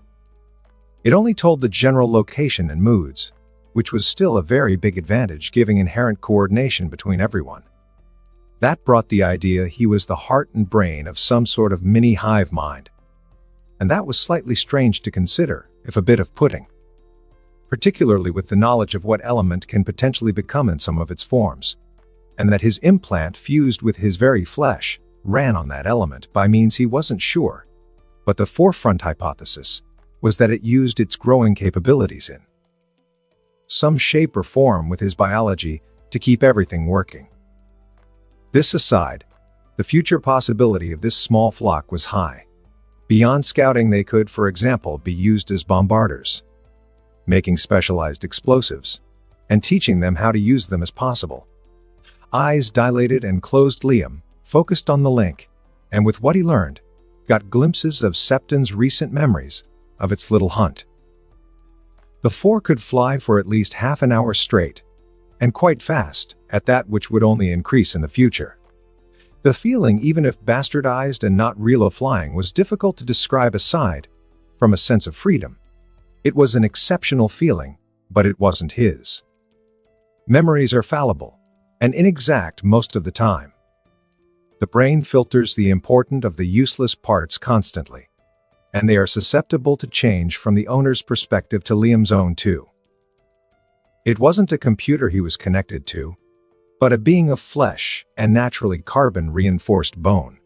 It only told the general location and moods, which was still a very big advantage, giving inherent coordination between everyone. That brought the idea he was the heart and brain of some sort of mini hive mind. And that was slightly strange to consider, if a bit off-putting. Particularly with the knowledge of what element can potentially become in some of its forms, and that his implant fused with his very flesh ran on that element by means he wasn't sure. But the forefront hypothesis was that it used its growing capabilities in some shape or form with his biology to keep everything working. This aside, the future possibility of this small flock was high. Beyond scouting, they could, for example, be used as bombarders, making specialized explosives, and teaching them how to use them as possible. Eyes dilated and closed, Liam focused on the link, and with what he learned, got glimpses of Septon's recent memories of its little hunt. The four could fly for at least half an hour straight, and quite fast, at that, which would only increase in the future. The feeling, even if bastardized and not real of flying, was difficult to describe aside from a sense of freedom. It was an exceptional feeling, but it wasn't his. Memories are fallible and inexact most of the time. The brain filters the important of the useless parts constantly, and they are susceptible to change from the owner's perspective, to Liam's own too. It wasn't a computer he was connected to, but a being of flesh and naturally carbon-reinforced bone.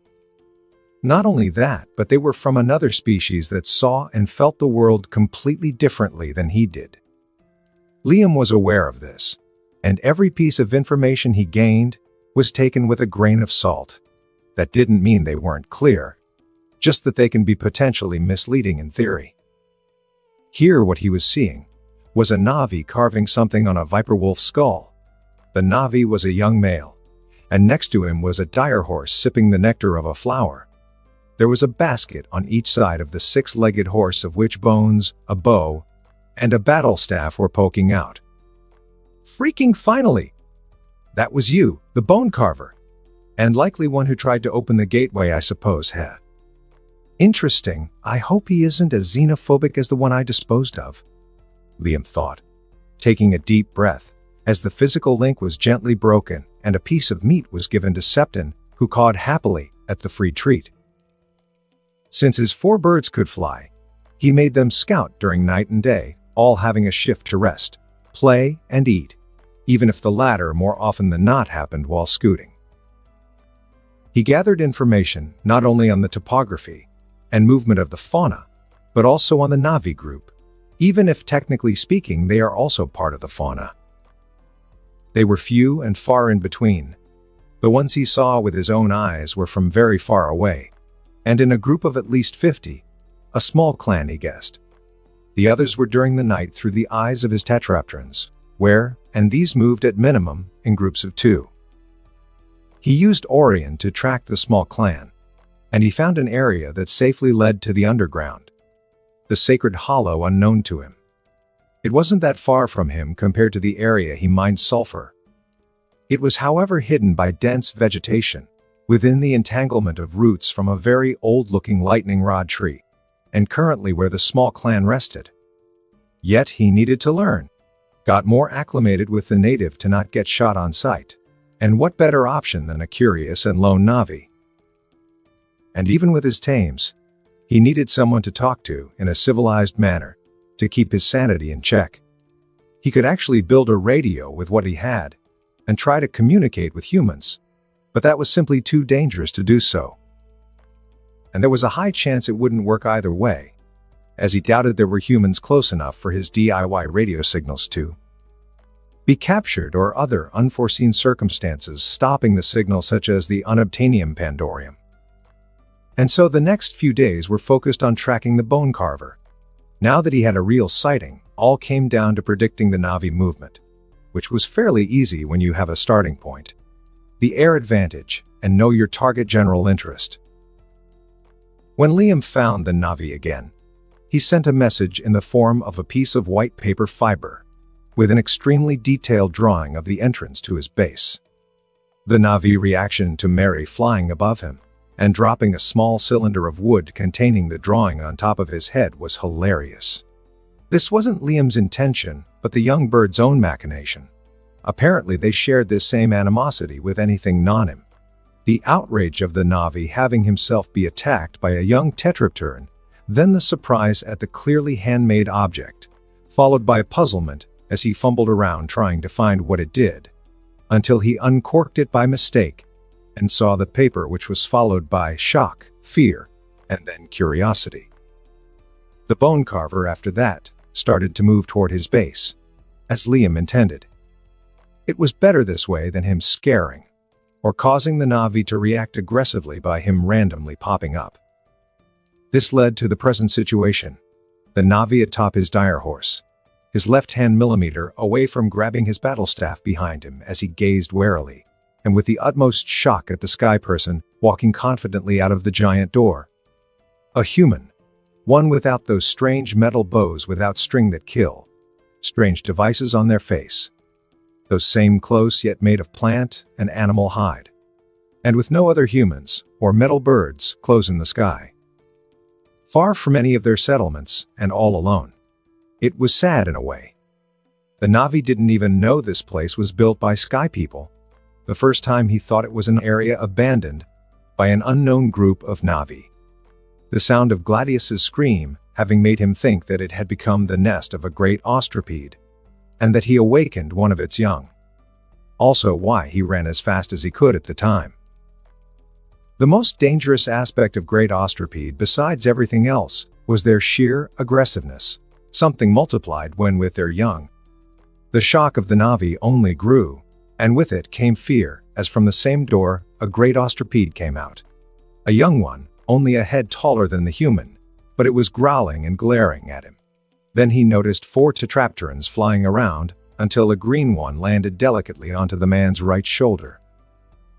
Not only that, but they were from another species that saw and felt the world completely differently than he did. Liam was aware of this, and every piece of information he gained was taken with a grain of salt. That didn't mean they weren't clear, just that they can be potentially misleading in theory. Here, what he was seeing was a Na'vi carving something on a viper wolf skull. The Na'vi was a young male, and next to him was a dire horse sipping the nectar of a flower. There was a basket on each side of the six-legged horse, of which bones, a bow, and a battle staff were poking out. Freaking finally! That was you, the bone carver. And likely one who tried to open the gateway, I suppose, huh? Interesting. I hope he isn't as xenophobic as the one I disposed of, Liam thought, taking a deep breath, as the physical link was gently broken and a piece of meat was given to Septon, who cawed happily at the free treat. Since his four birds could fly, he made them scout during night and day, all having a shift to rest, play, and eat, even if the latter more often than not happened while scooting. He gathered information not only on the topography and movement of the fauna, but also on the Na'vi group, even if technically speaking they are also part of the fauna. They were few and far in between. The ones he saw with his own eyes were from very far away, and in a group of at least 50, a small clan he guessed. The others were during the night through the eyes of his tetrapterons, and these moved at minimum in groups of 2. He used Orion to track the small clan, and he found an area that safely led to the underground, the sacred hollow unknown to him. It wasn't that far from him compared to the area he mined sulfur. It was, however, hidden by dense vegetation, within the entanglement of roots from a very old-looking lightning rod tree, and currently where the small clan rested. Yet he needed to learn, got more acclimated with the native to not get shot on sight. And what better option than a curious and lone Na'vi? And even with his tames, he needed someone to talk to in a civilized manner to keep his sanity in check. He could actually build a radio with what he had and try to communicate with humans, but that was simply too dangerous to do so. And there was a high chance it wouldn't work either way, as he doubted there were humans close enough for his DIY radio signals to be captured, or other unforeseen circumstances stopping the signal, such as the unobtainium Pandorium. And so the next few days were focused on tracking the bone carver. Now that he had a real sighting, all came down to predicting the Na'vi movement, which was fairly easy when you have a starting point, the air advantage, and know your target general interest. When Liam found the Na'vi again, he sent a message in the form of a piece of white paper fiber, with an extremely detailed drawing of the entrance to his base. The Na'vi reaction to Mary flying above him and dropping a small cylinder of wood containing the drawing on top of his head was hilarious. This wasn't Liam's intention, but the young bird's own machination. Apparently they shared this same animosity with anything non-him. The outrage of the Na'vi having himself be attacked by a young tetrapteran, then the surprise at the clearly handmade object, followed by puzzlement as he fumbled around trying to find what it did, until he uncorked it by mistake and saw the paper, which was followed by shock, fear, and then curiosity. The bone carver after that started to move toward his base, as Liam intended. It was better this way than him scaring, or causing the Na'vi to react aggressively by him randomly popping up. This led to the present situation. The Na'vi atop his dire horse, his left hand millimeter away from grabbing his battle staff behind him as he gazed warily, and with the utmost shock at the sky person walking confidently out of the giant door. A human, one without those strange metal bows without string that kill, strange devices on their face, those same clothes yet made of plant and animal hide, and with no other humans or metal birds close in the sky. Far from any of their settlements and all alone. It was sad in a way. The Na'vi didn't even know this place was built by sky people. The first time he thought it was an area abandoned by an unknown group of Na'vi. The sound of Gladius's scream having made him think that it had become the nest of a great ostripede, and that he awakened one of its young. Also why he ran as fast as he could at the time. The most dangerous aspect of great ostripede, besides everything else, was their sheer aggressiveness, something multiplied when with their young. The shock of the Na'vi only grew, and with it came fear, as from the same door a great ostripede came out. A young one, only a head taller than the human, but it was growling and glaring at him. Then he noticed 4 tetrapterans flying around, until a green one landed delicately onto the man's right shoulder.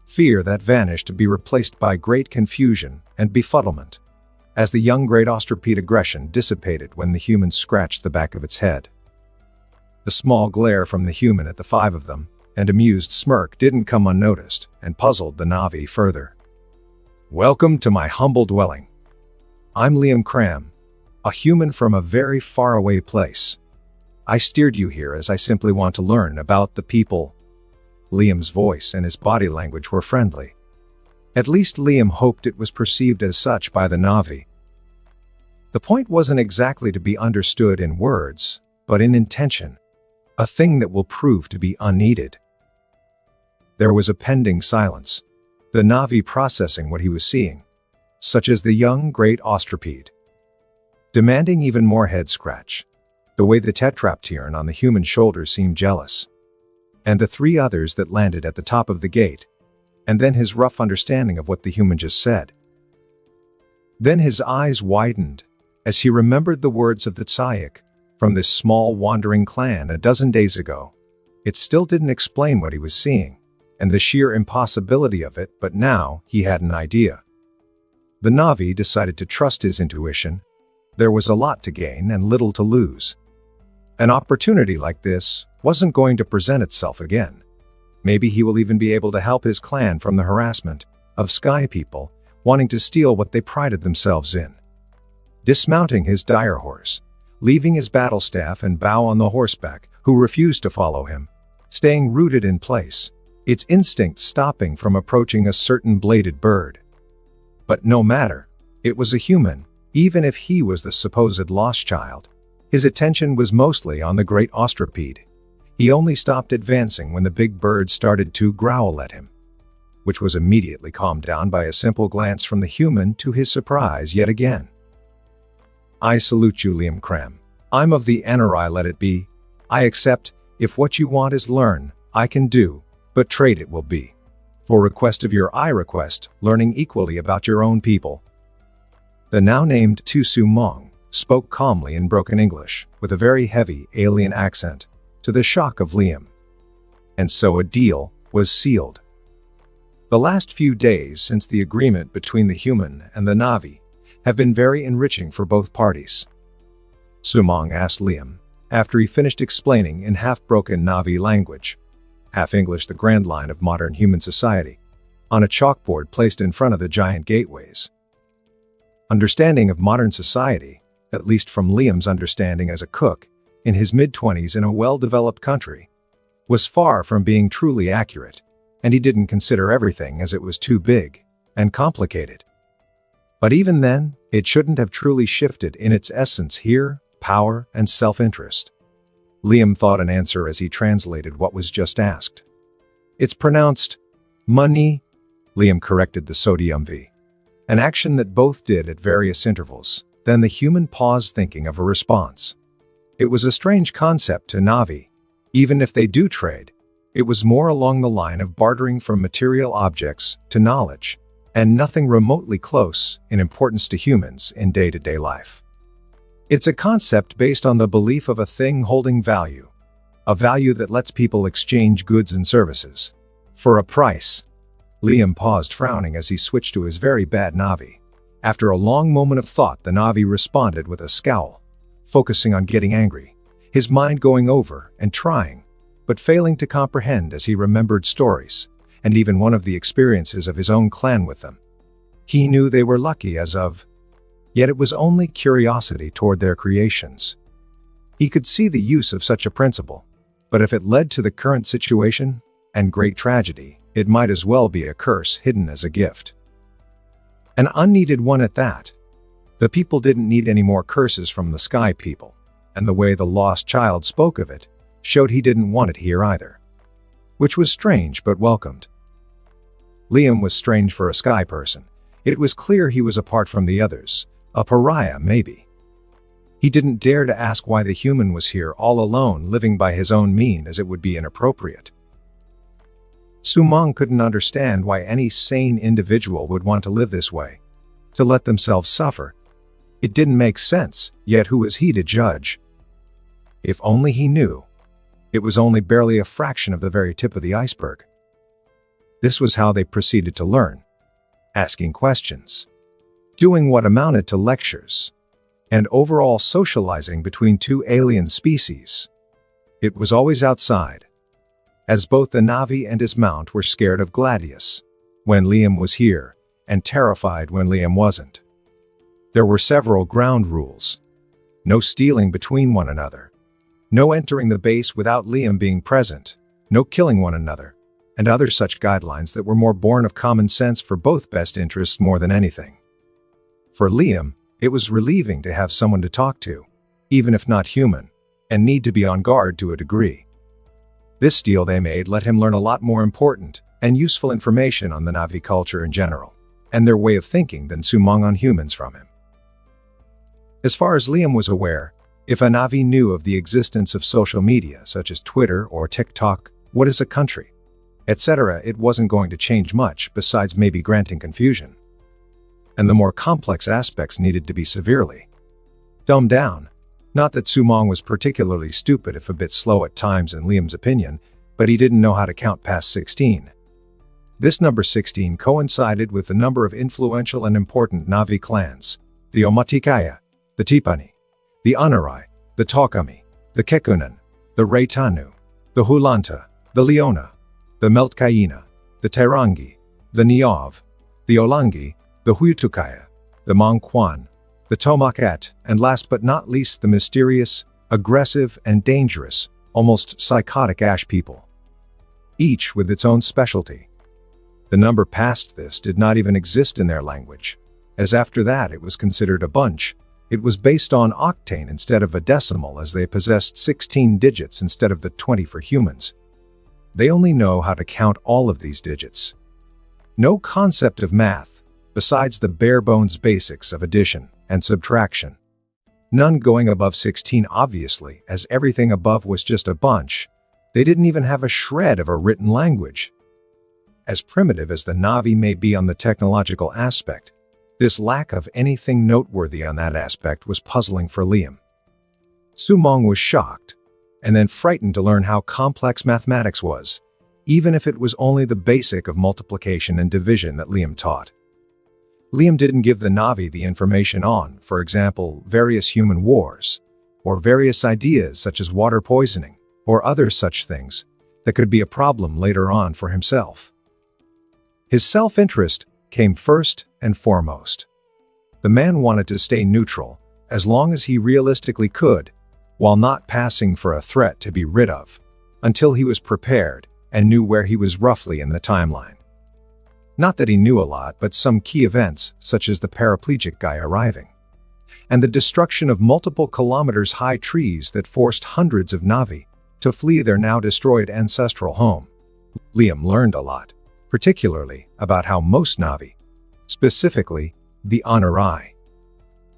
Fear that vanished to be replaced by great confusion and befuddlement, as the young great ostripede aggression dissipated when the human scratched the back of its head. The small glare from the human at the 5 of them, and amused smirk didn't come unnoticed, and puzzled the Na'vi further. "Welcome to my humble dwelling. I'm Liam Cram, a human from a very faraway place. I steered you here as I simply want to learn about the people." Liam's voice and his body language were friendly. At least Liam hoped it was perceived as such by the Na'vi. The point wasn't exactly to be understood in words, but in intention, a thing that will prove to be unneeded. There was a pending silence, the Na'vi processing what he was seeing, such as the young great ostripede, demanding even more head scratch, the way the tetrapteran on the human shoulder seemed jealous, and the 3 others that landed at the top of the gate, and then his rough understanding of what the human just said. Then his eyes widened, as he remembered the words of the Tsayak, from this small wandering clan a dozen days ago. It still didn't explain what he was seeing, and the sheer impossibility of it, but now he had an idea. The Na'vi decided to trust his intuition. There was a lot to gain and little to lose. An opportunity like this wasn't going to present itself again. Maybe he will even be able to help his clan from the harassment of sky people wanting to steal what they prided themselves in. Dismounting his dire horse, leaving his battle staff and bow on the horseback, who refused to follow him, staying rooted in place, its instinct stopping from approaching a certain bladed bird. But no matter, it was a human, even if he was the supposed lost child. His attention was mostly on the great ostripede. He only stopped advancing when the big bird started to growl at him, which was immediately calmed down by a simple glance from the human to his surprise yet again. "I salute you, Liam Cram. I'm of the Anari, let it be. I accept, if what you want is learn, I can do, but trade it will be. For request of your I request, learning equally about your own people." The now named Tusu Mong spoke calmly in broken English, with a very heavy alien accent, to the shock of Liam. And so a deal was sealed. The last few days since the agreement between the human and the Na'vi have been very enriching for both parties. Sumong asked Liam, after he finished explaining in half-broken Na'vi language, half-English the grand line of modern human society. on a chalkboard placed in front of the giant gateways. Understanding of modern society, at least from Liam's understanding as a cook, in his mid-20s in a well-developed country, was far from being truly accurate, and he didn't consider everything as it was too big and complicated. But even then, it shouldn't have truly shifted in its essence here, power and self-interest. Liam thought an answer as he translated what was just asked. It's pronounced money, Liam corrected the sodium V. An action that both did at various intervals. Then the human paused, thinking of a response. It was a strange concept to Na'vi. Even if they do trade, it was more along the line of bartering from material objects to knowledge, and nothing remotely close in importance to humans in day-to-day life. It's a concept based on the belief of a thing holding value, a value that lets people exchange goods and services for a price. Liam paused, frowning as he switched to his very bad Na'vi. After a long moment of thought, the Na'vi responded with a scowl, focusing on getting angry, his mind going over and trying, but failing to comprehend as he remembered stories, and even one of the experiences of his own clan with them. He knew they were lucky as of, yet it was only curiosity toward their creations. He could see the use of such a principle, but if it led to the current situation and great tragedy, it might as well be a curse hidden as a gift. An unneeded one at that. The people didn't need any more curses from the sky people, and the way the lost child spoke of it showed he didn't want it here either. Which was strange but welcomed. Liam was strange for a sky person. It was clear he was apart from the others, a pariah maybe. He didn't dare to ask why the human was here all alone, living by his own means, as it would be inappropriate. Sumang couldn't understand why any sane individual would want to live this way, to let themselves suffer. It didn't make sense, yet who was he to judge? If only he knew. It was only barely a fraction of the very tip of the iceberg. This was how they proceeded to learn. Asking questions. Doing what amounted to lectures. And overall socializing between two alien species. It was always outside. As both the Na'vi and his mount were scared of Gladius when Liam was here, and terrified when Liam wasn't. There were several ground rules. No stealing between one another. No entering the base without Liam being present. No killing one another. And other such guidelines that were more born of common sense for both best interests more than anything. For Liam, it was relieving to have someone to talk to, even if not human, and need to be on guard to a degree. This deal they made let him learn a lot more important and useful information on the Na'vi culture in general, and their way of thinking than Sumang on humans from him. As far as Liam was aware, if a Na'vi knew of the existence of social media such as Twitter or TikTok, what is a country, etc., it wasn't going to change much besides maybe granting confusion. And the more complex aspects needed to be severely dumbed down. Not that Sumang was particularly stupid, if a bit slow at times in Liam's opinion, but he didn't know how to count past 16. This number 16 coincided with the number of influential and important Na'vi clans, the Omatikaya, the Tipani, the Anarai, the Tokami, the Kekunan, the Reitanu, the Hulanta, the Leona, the Meltkaina, the Terangi, the Niav, the Olangi, the Huitukaya, the Mangkwan, the Tomakat, and last but not least the mysterious, aggressive, and dangerous, almost psychotic Ash people. Each with its own specialty. The number past this did not even exist in their language, as after that it was considered a bunch. It was based on octane instead of a decimal, as they possessed 16 digits instead of the 20 for humans. They only know how to count all of these digits. No concept of math, besides the bare-bones basics of addition and subtraction. None going above 16 obviously, as everything above was just a bunch. They didn't even have a shred of a written language. As primitive as the Na'vi may be on the technological aspect, this lack of anything noteworthy on that aspect was puzzling for Liam. Sumang was shocked, and then frightened to learn how complex mathematics was, even if it was only the basic of multiplication and division that Liam taught. Liam didn't give the Na'vi the information on, for example, various human wars, or various ideas such as water poisoning, or other such things that could be a problem later on for himself. His self-interest came first and foremost. The man wanted to stay neutral as long as he realistically could, while not passing for a threat to be rid of, until he was prepared and knew where he was roughly in the timeline. Not that he knew a lot, but some key events, such as the paraplegic guy arriving, and the destruction of multiple kilometers-high trees that forced hundreds of Na'vi to flee their now-destroyed ancestral home. Liam learned a lot, particularly about how most Na'vi, specifically the Honorai,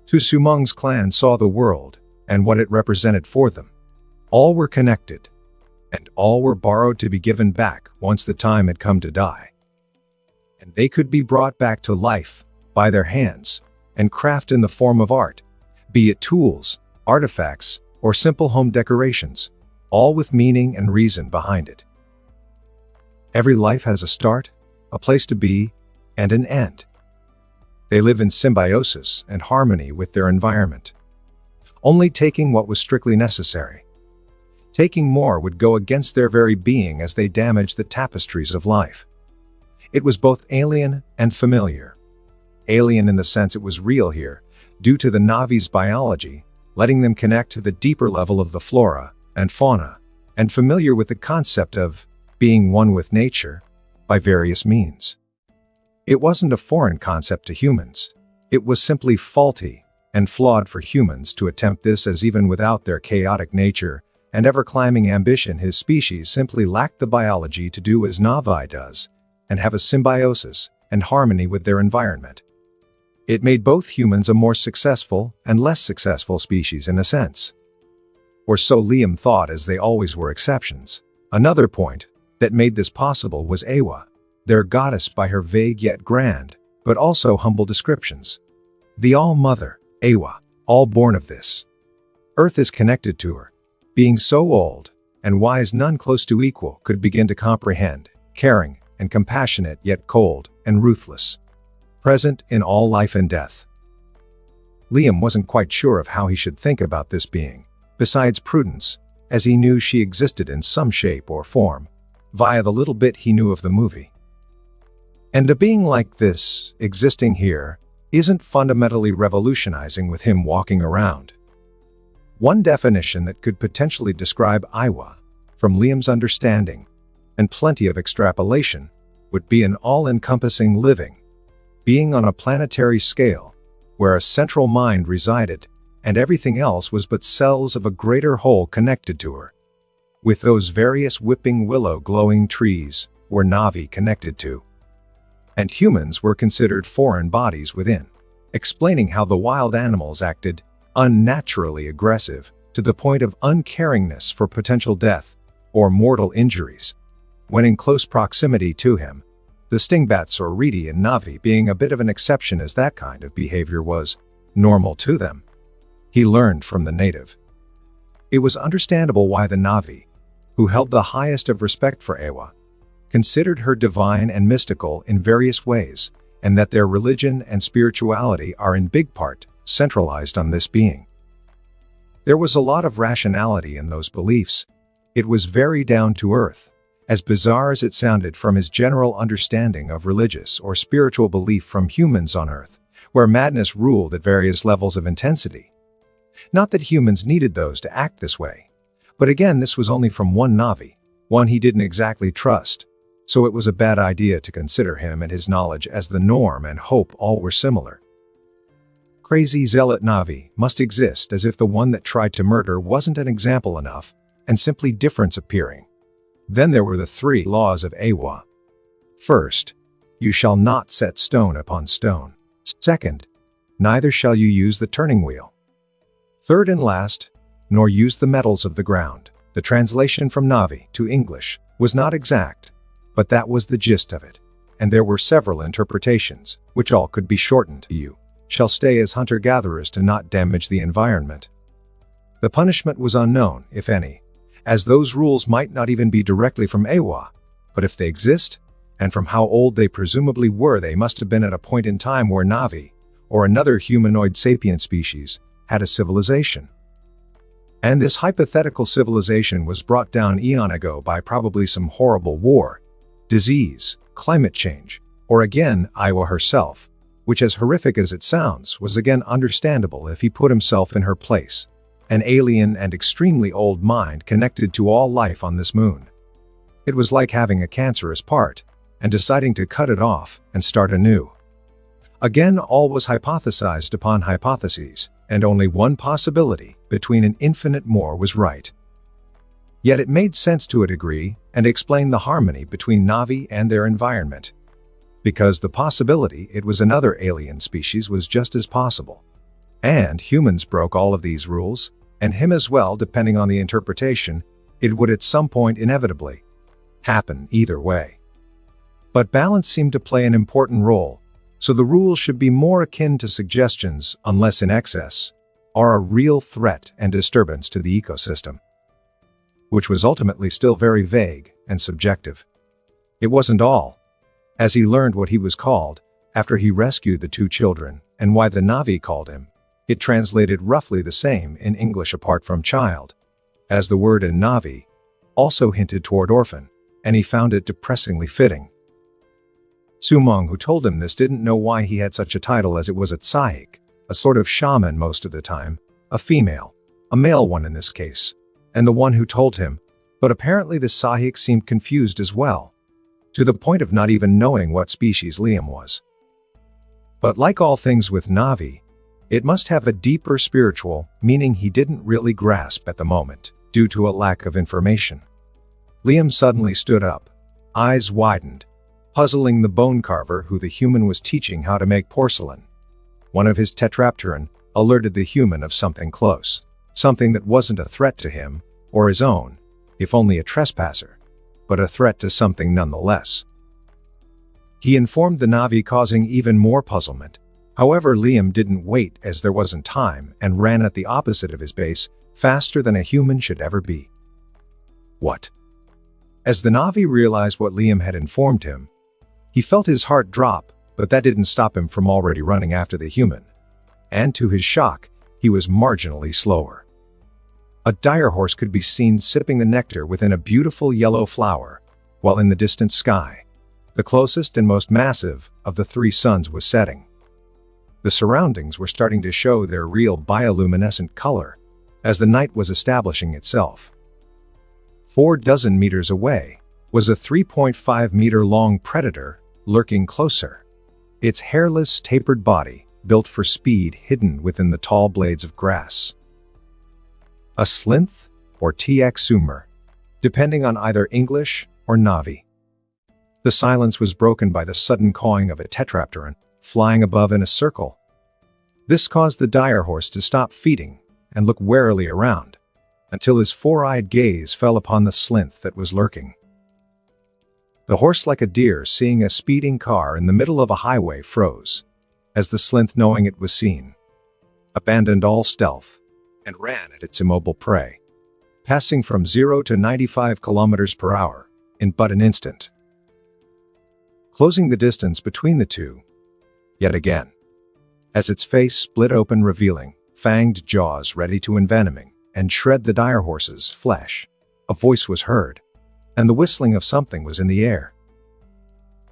Tusumung's clan saw the world and what it represented for them. All were connected, and all were borrowed to be given back once the time had come to die. And they could be brought back to life by their hands and craft in the form of art, be it tools, artifacts, or simple home decorations, all with meaning and reason behind it. Every life has a start, a place to be, and an end. They live in symbiosis and harmony with their environment, only taking what was strictly necessary. Taking more would go against their very being as they damaged the tapestries of life. It was both alien and familiar. Alien in the sense it was real here, due to the Na'vi's biology, letting them connect to the deeper level of the flora and fauna, and familiar with the concept of being one with nature by various means. It wasn't a foreign concept to humans. It was simply faulty and flawed for humans to attempt this, as even without their chaotic nature and ever-climbing ambition, his species simply lacked the biology to do as Na'vi does and have a symbiosis and harmony with their environment. It made both humans a more successful and less successful species in a sense. Or so Liam thought, as they always were exceptions. Another point that made this possible was Awa, their goddess by her vague yet grand, but also humble descriptions. The All-Mother, Awa, all born of this. Earth is connected to her, being so old and wise none close to equal could begin to comprehend, caring and compassionate yet cold and ruthless, present in all life and death. Liam wasn't quite sure of how he should think about this being, besides prudence, as he knew she existed in some shape or form, via the little bit he knew of the movie. And a being like this, existing here, isn't fundamentally revolutionizing with him walking around. One definition that could potentially describe Iwa, from Liam's understanding, and plenty of extrapolation, would be an all-encompassing living being on a planetary scale, where a central mind resided, and everything else was but cells of a greater whole connected to her. With those various whipping willow glowing trees were Na'vi connected to, and humans were considered foreign bodies within, explaining how the wild animals acted unnaturally aggressive to the point of uncaringness for potential death or mortal injuries when in close proximity to him, the stingbats or reedy in Na'vi being a bit of an exception, as that kind of behavior was normal to them. He learned from the native. It was understandable why the Na'vi, who held the highest of respect for Awa, considered her divine and mystical in various ways, and that their religion and spirituality are in big part centralized on this being. There was a lot of rationality in those beliefs. It was very down to earth, as bizarre as it sounded from his general understanding of religious or spiritual belief from humans on Earth, where madness ruled at various levels of intensity. Not that humans needed those to act this way, but again this was only from one Na'vi, one he didn't exactly trust, so it was a bad idea to consider him and his knowledge as the norm and hope all were similar. Crazy zealot Na'vi must exist, as if the one that tried to murder wasn't an example enough, and simply difference appearing. Then there were the 3 laws of Awa. First, you shall not set stone upon stone. Second, neither shall you use the turning wheel. Third and last, nor use the metals of the ground. The translation from Na'vi to English was not exact, but that was the gist of it, and there were several interpretations, which all could be shortened to you shall stay as hunter-gatherers to not damage the environment. The punishment was unknown, if any, as those rules might not even be directly from Awa, but if they exist, and from how old they presumably were, they must have been at a point in time where Na'vi, or another humanoid sapient species, had a civilization. And this hypothetical civilization was brought down eon ago by probably some horrible war, disease, climate change, Or again, Iowa herself, which, as horrific as it sounds, was again understandable if he put himself in her place. An alien and extremely old mind connected to all life on this moon. It was like having a cancerous part and deciding to cut it off and start anew. Again, all was hypothesized upon hypotheses, and only one possibility between an infinite more was right. Yet it made sense to a degree and explained the harmony between Na'vi and their environment. Because the possibility it was another alien species was just as possible. And humans broke all of these rules, and him as well, depending on the interpretation. It would at some point inevitably happen either way. But balance seemed to play an important role, so the rules should be more akin to suggestions, unless in excess, are a real threat and disturbance to the ecosystem. Which was ultimately still very vague and subjective. It wasn't all. As he learned what he was called, after he rescued the two children, and why the Na'vi called him, it translated roughly the same in English apart from child, as the word in Na'vi also hinted toward orphan, and he found it depressingly fitting. Sumong, who told him this, didn't know why he had such a title, as it was a tsahik, a sort of shaman most of the time, a male one in this case, and the one who told him, but apparently the tsahik seemed confused as well, to the point of not even knowing what species Liam was. But like all things with Na'vi, it must have a deeper spiritual meaning he didn't really grasp at the moment, due to a lack of information. Liam suddenly stood up, eyes widened, puzzling the bone carver who the human was teaching how to make porcelain. One of his tetrapteron alerted the human of something close, something that wasn't a threat to him or his own, if only a trespasser, but a threat to something nonetheless. He informed the Na'vi, causing even more puzzlement. However, Liam didn't wait, as there wasn't time, and ran at the opposite of his base, faster than a human should ever be. What? As the Na'vi realized what Liam had informed him, he felt his heart drop, but that didn't stop him from already running after the human. And to his shock, he was marginally slower. A dire horse could be seen sipping the nectar within a beautiful yellow flower, while in the distant sky, the closest and most massive of the three suns was setting. The surroundings were starting to show their real bioluminescent color, as the night was establishing itself. 4 meters away was a 3.5-meter-long predator lurking closer, its hairless, tapered body built for speed hidden within the tall blades of grass. A slinth or TX sumer, depending on either English or Na'vi. The silence was broken by the sudden cawing of a tetrapteron flying above in a circle. This caused the dire horse to stop feeding and look warily around, until his four-eyed gaze fell upon the slinth that was lurking. The horse, like a deer seeing a speeding car in the middle of a highway, froze, as the slinth, knowing it was seen, abandoned all stealth and ran at its immobile prey, passing from 0 to 95 kilometers per hour in but an instant, closing the distance between the two yet again, as its face split open, revealing fanged jaws ready to envenoming and shred the dire horse's flesh. A voice was heard, and the whistling of something was in the air.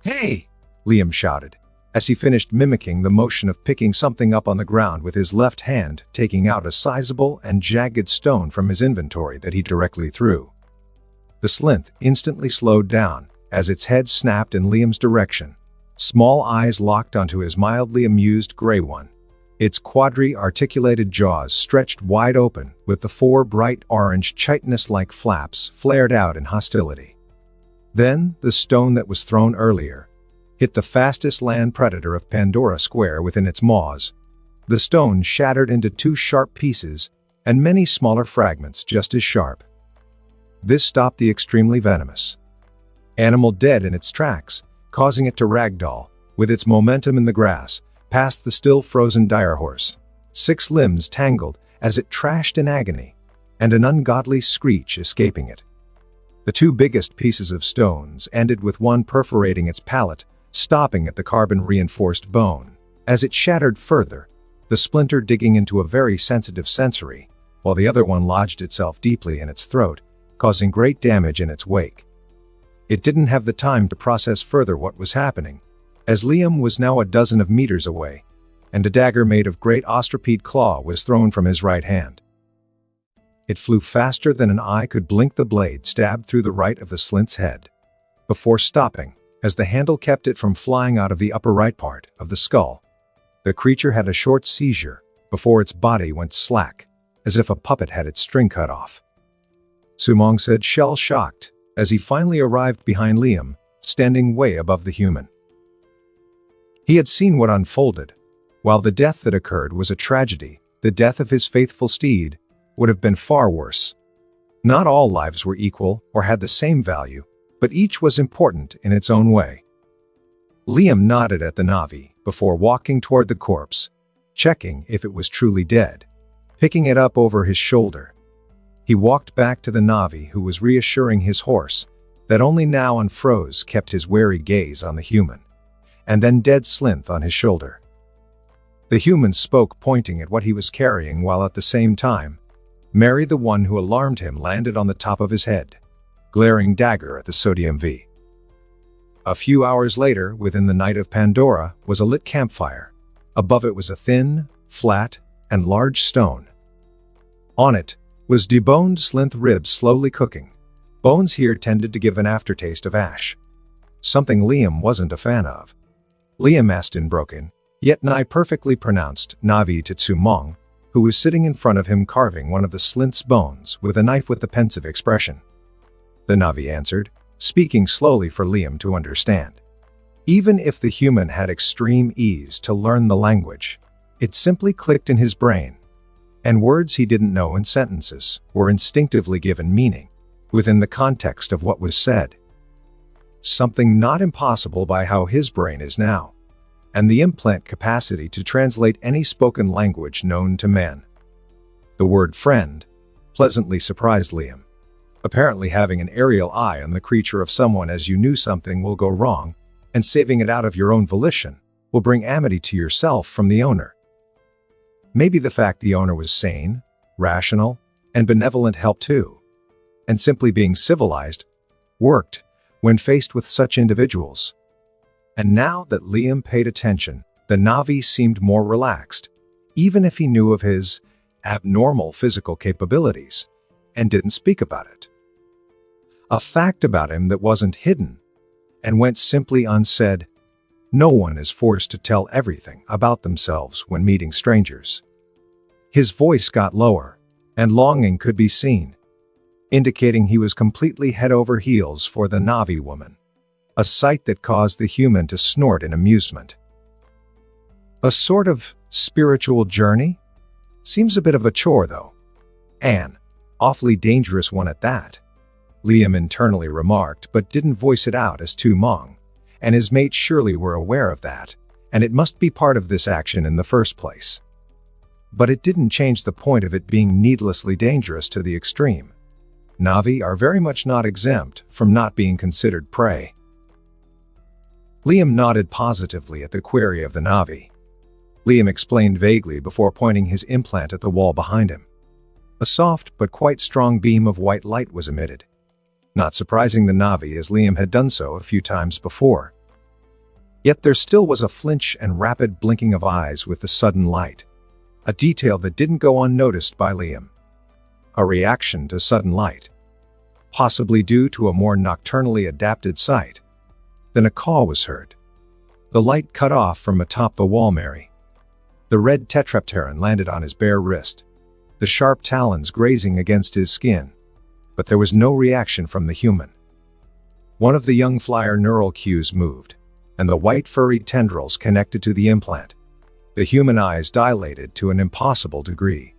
"Hey!" Liam shouted, as he finished mimicking the motion of picking something up on the ground with his left hand, taking out a sizable and jagged stone from his inventory that he directly threw. The slinth instantly slowed down, as its head snapped in Liam's direction. Small eyes locked onto his mildly amused gray one. Its quadri-articulated jaws stretched wide open, with the 4 bright orange chitinous-like flaps flared out in hostility. Then, the stone that was thrown earlier hit the fastest land predator of Pandora square within its maws. The stone shattered into 2 sharp pieces, and many smaller fragments just as sharp. This stopped the extremely venomous animal dead in its tracks, causing it to ragdoll, with its momentum in the grass, past the still frozen dire horse. 6 limbs tangled as it trashed in agony, and an ungodly screech escaping it. The 2 biggest pieces of stones ended with one perforating its palate, stopping at the carbon-reinforced bone. As it shattered further, the splinter digging into a very sensitive sensory, while the other one lodged itself deeply in its throat, causing great damage in its wake. It didn't have the time to process further what was happening, as Liam was now a dozen of meters away, and a dagger made of great ostripede claw was thrown from his right hand. It flew faster than an eye could blink. The blade stabbed through the right of the slint's head, before stopping, as the handle kept it from flying out of the upper right part of the skull. The creature had a short seizure before its body went slack, as if a puppet had its string cut off. Sumong said, shell-shocked, as he finally arrived behind Liam, standing way above the human. He had seen what unfolded. While the death that occurred was a tragedy, the death of his faithful steed would have been far worse. Not all lives were equal or had the same value, but each was important in its own way. Liam nodded at the Na'vi before walking toward the corpse, checking if it was truly dead, picking it up over his shoulder. He walked back to the Na'vi, who was reassuring his horse that only now unfroze, kept his wary gaze on the human, and then dead Slinth on his shoulder. The human spoke, pointing at what he was carrying, while at the same time, Mary, the one who alarmed him, landed on the top of his head, glaring dagger at the Sodium V. A few hours later, within the night of Pandora, was a lit campfire. Above it was a thin, flat, and large stone. On it was deboned Slinth ribs slowly cooking. Bones here tended to give an aftertaste of ash, something Liam wasn't a fan of. Liam asked in broken, yet nigh perfectly pronounced, Na'vi to Sumong, who was sitting in front of him carving one of the Slinth's bones with a knife with a pensive expression. The Na'vi answered, speaking slowly for Liam to understand. Even if the human had extreme ease to learn the language, it simply clicked in his brain, and words he didn't know in sentences were instinctively given meaning within the context of what was said. Something not impossible by how his brain is now, and the implant capacity to translate any spoken language known to man. The word friend pleasantly surprised Liam. Apparently having an aerial eye on the creature of someone as you knew something will go wrong, and saving it out of your own volition, will bring amity to yourself from the owner. Maybe the fact the owner was sane, rational, and benevolent helped too, and simply being civilized worked when faced with such individuals. And now that Liam paid attention, the Na'vi seemed more relaxed, even if he knew of his abnormal physical capabilities and didn't speak about it. A fact about him that wasn't hidden and went simply unsaid. No one is forced to tell everything about themselves when meeting strangers. His voice got lower, and longing could be seen, indicating he was completely head over heels for the Na'vi woman, a sight that caused the human to snort in amusement. A sort of spiritual journey? Seems a bit of a chore, though. An awfully dangerous one at that, Liam internally remarked, but didn't voice it out, as Sumong and his mate surely were aware of that, and it must be part of this action in the first place. But it didn't change the point of it being needlessly dangerous to the extreme. Na'vi are very much not exempt from not being considered prey. Liam nodded positively at the query of the Na'vi. Liam explained vaguely before pointing his implant at the wall behind him. A soft but quite strong beam of white light was emitted, not surprising the Na'vi, as Liam had done so a few times before. Yet there still was a flinch and rapid blinking of eyes with the sudden light, a detail that didn't go unnoticed by Liam. A reaction to sudden light, possibly due to a more nocturnally adapted sight. Then a call was heard. The light cut off from atop the wall. Mary. The red tetrapteron landed on his bare wrist, the sharp talons grazing against his skin, but there was no reaction from the human. One of the young flyer neural cues moved, and the white furry tendrils connected to the implant. The human eyes dilated to an impossible degree,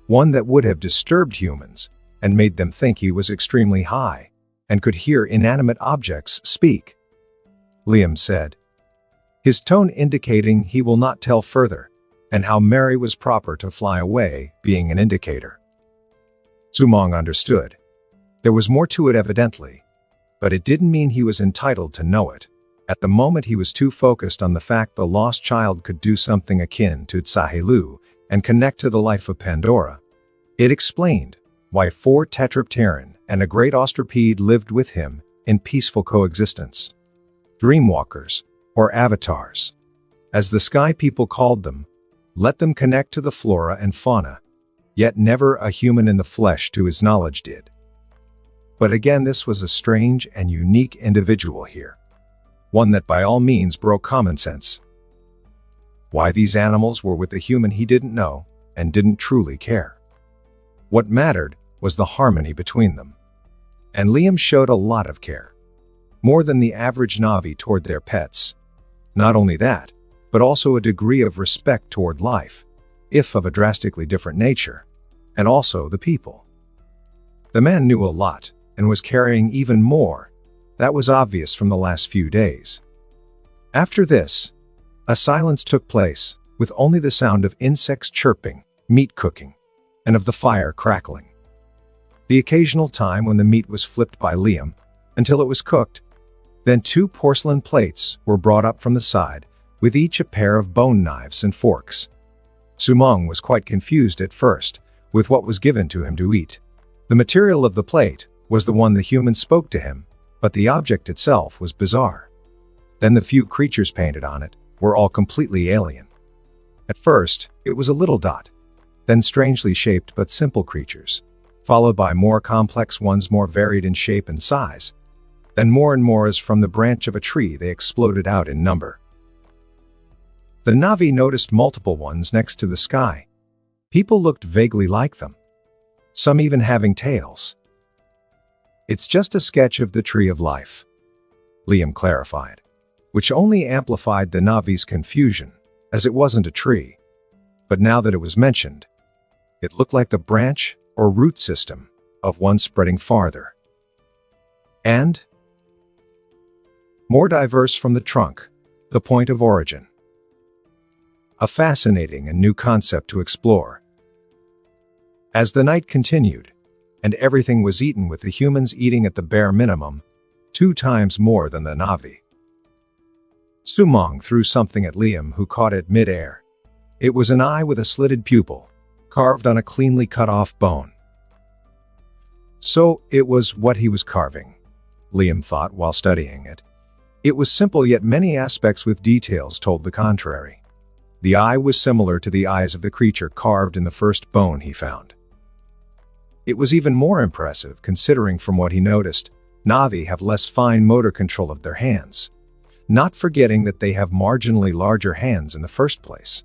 one that would have disturbed humans and made them think he was extremely high and could hear inanimate objects speak. Liam said, his tone indicating he will not tell further, and how Mary was proper to fly away being an indicator. Sumong understood. There was more to it evidently, but it didn't mean he was entitled to know it. At the moment he was too focused on the fact the lost child could do something akin to Tsahelu and connect to the life of Pandora. It explained why 4 tetrapteron and a great ostripede lived with him in peaceful coexistence. Dreamwalkers, or avatars, as the sky people called them, let them connect to the flora and fauna, yet never a human in the flesh to his knowledge did. But again, this was a strange and unique individual here, one that by all means broke common sense. Why these animals were with the human he didn't know and didn't truly care. What mattered was the harmony between them. And Liam showed a lot of care, more than the average Na'vi toward their pets. Not only that, but also a degree of respect toward life, if of a drastically different nature, and also the people. The man knew a lot, and was carrying even more. That was obvious from the last few days. After this, a silence took place, with only the sound of insects chirping, meat cooking, and of the fire crackling. The occasional time when the meat was flipped by Liam, until it was cooked. Then 2 porcelain plates were brought up from the side, with each a pair of bone knives and forks. Sumong was quite confused at first, with what was given to him to eat. The material of the plate was the one the human spoke to him, but the object itself was bizarre. Then the few creatures painted on it were all completely alien. At first, it was a little dot, then strangely shaped but simple creatures, followed by more complex ones more varied in shape and size. Then more and more as from the branch of a tree they exploded out in number. The Na'vi noticed multiple ones next to the sky. People looked vaguely like them, some even having tails. "It's just a sketch of the tree of life," Liam clarified, which only amplified the Na'vi's confusion, as it wasn't a tree. But now that it was mentioned, it looked like the branch or root system of one spreading farther. And more diverse from the trunk, the point of origin. A fascinating and new concept to explore. As the night continued, and everything was eaten with the humans eating at the bare minimum, 2 times more than the Na'vi. Sumong threw something at Liam, who caught it mid-air. It was an eye with a slitted pupil, carved on a cleanly cut-off bone. So it was what he was carving, Liam thought while studying it. It was simple, yet many aspects with details told the contrary. The eye was similar to the eyes of the creature carved in the first bone he found. It was even more impressive considering from what he noticed, Na'vi have less fine motor control of their hands, not forgetting that they have marginally larger hands in the first place.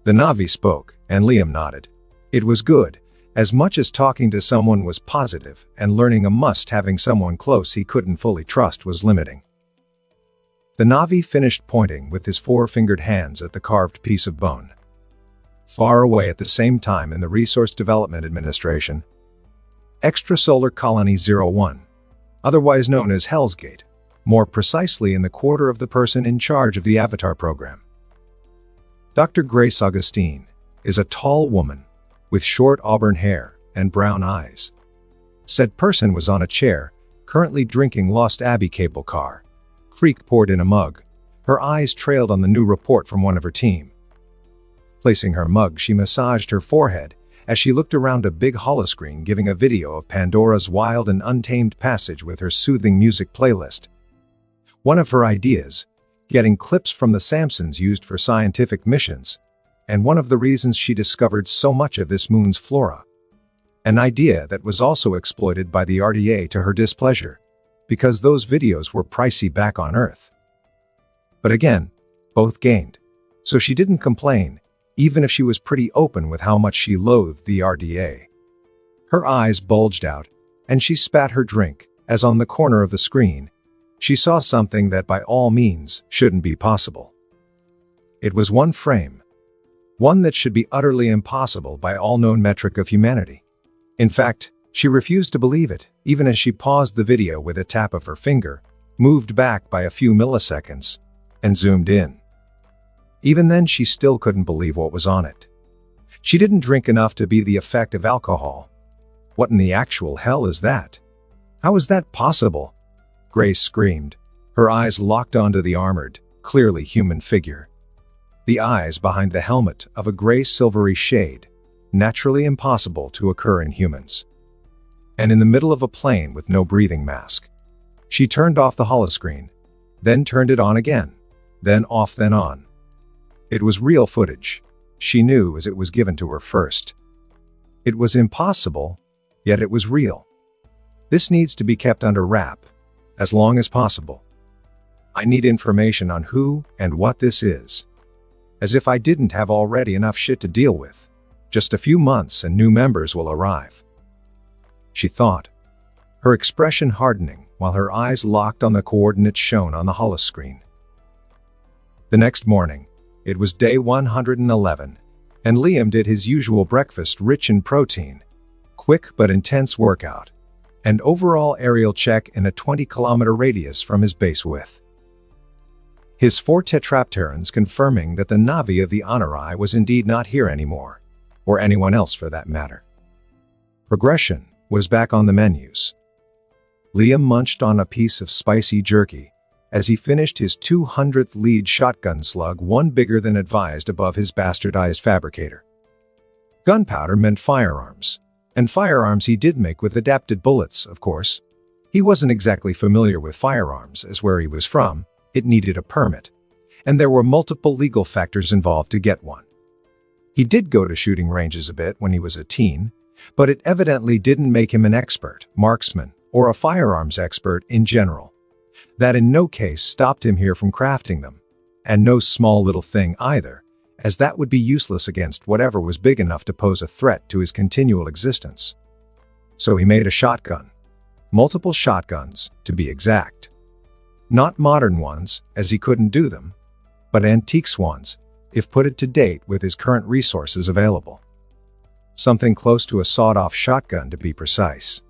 The Na'vi spoke, and Liam nodded. It was good, as much as talking to someone was positive, and learning a must, having someone close he couldn't fully trust was limiting. The Na'vi finished pointing with his 4-fingered hands at the carved piece of bone. Far away at the same time in the Resource Development Administration, Extrasolar Colony 01, otherwise known as Hell's Gate, more precisely in the quarter of the person in charge of the Avatar program. Dr. Grace Augustine is a tall woman with short auburn hair and brown eyes. Said person was on a chair, currently drinking Lost Abbey cable car. Creek poured in a mug. Her eyes trailed on the new report from one of her team. Placing her mug, she massaged her forehead as she looked around a big holoscreen giving a video of Pandora's wild and untamed passage with her soothing music playlist. One of her ideas, getting clips from the Samsons used for scientific missions, and one of the reasons she discovered so much of this moon's flora. An idea that was also exploited by the RDA to her displeasure, because those videos were pricey back on Earth. But again, both gained, so she didn't complain, even if she was pretty open with how much she loathed the RDA. Her eyes bulged out, and she spat her drink, as on the corner of the screen, she saw something that by all means shouldn't be possible. It was one frame, one that should be utterly impossible by all known metric of humanity. In fact, she refused to believe it, even as she paused the video with a tap of her finger, moved back by a few milliseconds, and zoomed in. Even then, she still couldn't believe what was on it. She didn't drink enough to be the effect of alcohol. What in the actual hell is that? How is that possible? Grace screamed, her eyes locked onto the armored, clearly human figure. The eyes behind the helmet of a gray-silvery shade, naturally impossible to occur in humans. And in the middle of a plane with no breathing mask. She turned off the holoscreen, then turned it on again, then off, then on. It was real footage. She knew as it was given to her first. It was impossible, yet it was real. This needs to be kept under wrap, as long as possible. I need information on who and what this is. As if I didn't have already enough shit to deal with. Just a few months and new members will arrive. She thought, her expression hardening while her eyes locked on the coordinates shown on the holoscreen. The next morning, it was day 111, and Liam did his usual breakfast rich in protein, quick but intense workout, and overall aerial check in a 20-kilometer radius from his base width. His 4 tetrapterons confirming that the Navi of the Honorai was indeed not here anymore, or anyone else for that matter. Progression was back on the menus. Liam munched on a piece of spicy jerky as he finished his 200th lead shotgun slug, one bigger than advised above his bastardized fabricator. Gunpowder meant firearms, and firearms he did make with adapted bullets, of course. He wasn't exactly familiar with firearms, as where he was from, it needed a permit, and there were multiple legal factors involved to get one. He did go to shooting ranges a bit when he was a teen, but it evidently didn't make him an expert, marksman, or a firearms expert in general. That in no case stopped him here from crafting them, and no small little thing either, as that would be useless against whatever was big enough to pose a threat to his continual existence. So he made a shotgun. Multiple shotguns, to be exact. Not modern ones, as he couldn't do them, but antiques ones, if put it to date with his current resources available. Something close to a sawed-off shotgun to be precise.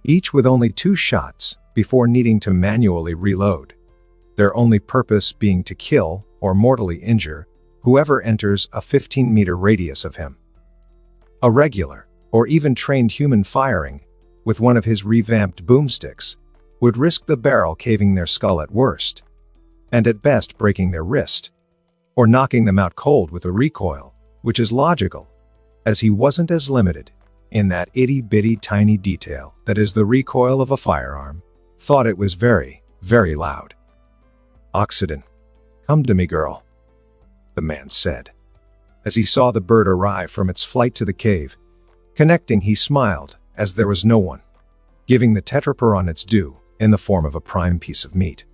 Each with only 2 shots before needing to manually reload, their only purpose being to kill or mortally injure whoever enters a 15-meter radius of him. A regular, or even trained human firing with one of his revamped boomsticks would risk the barrel caving their skull at worst, and at best breaking their wrist, or knocking them out cold with a recoil, which is logical, as he wasn't as limited in that itty-bitty tiny detail that is the recoil of a firearm, thought it was very, very loud. "Oxiden, come to me, girl," the man said. As he saw the bird arrive from its flight to the cave, connecting, he smiled, as there was no one, giving the tetraperon its due in the form of a prime piece of meat.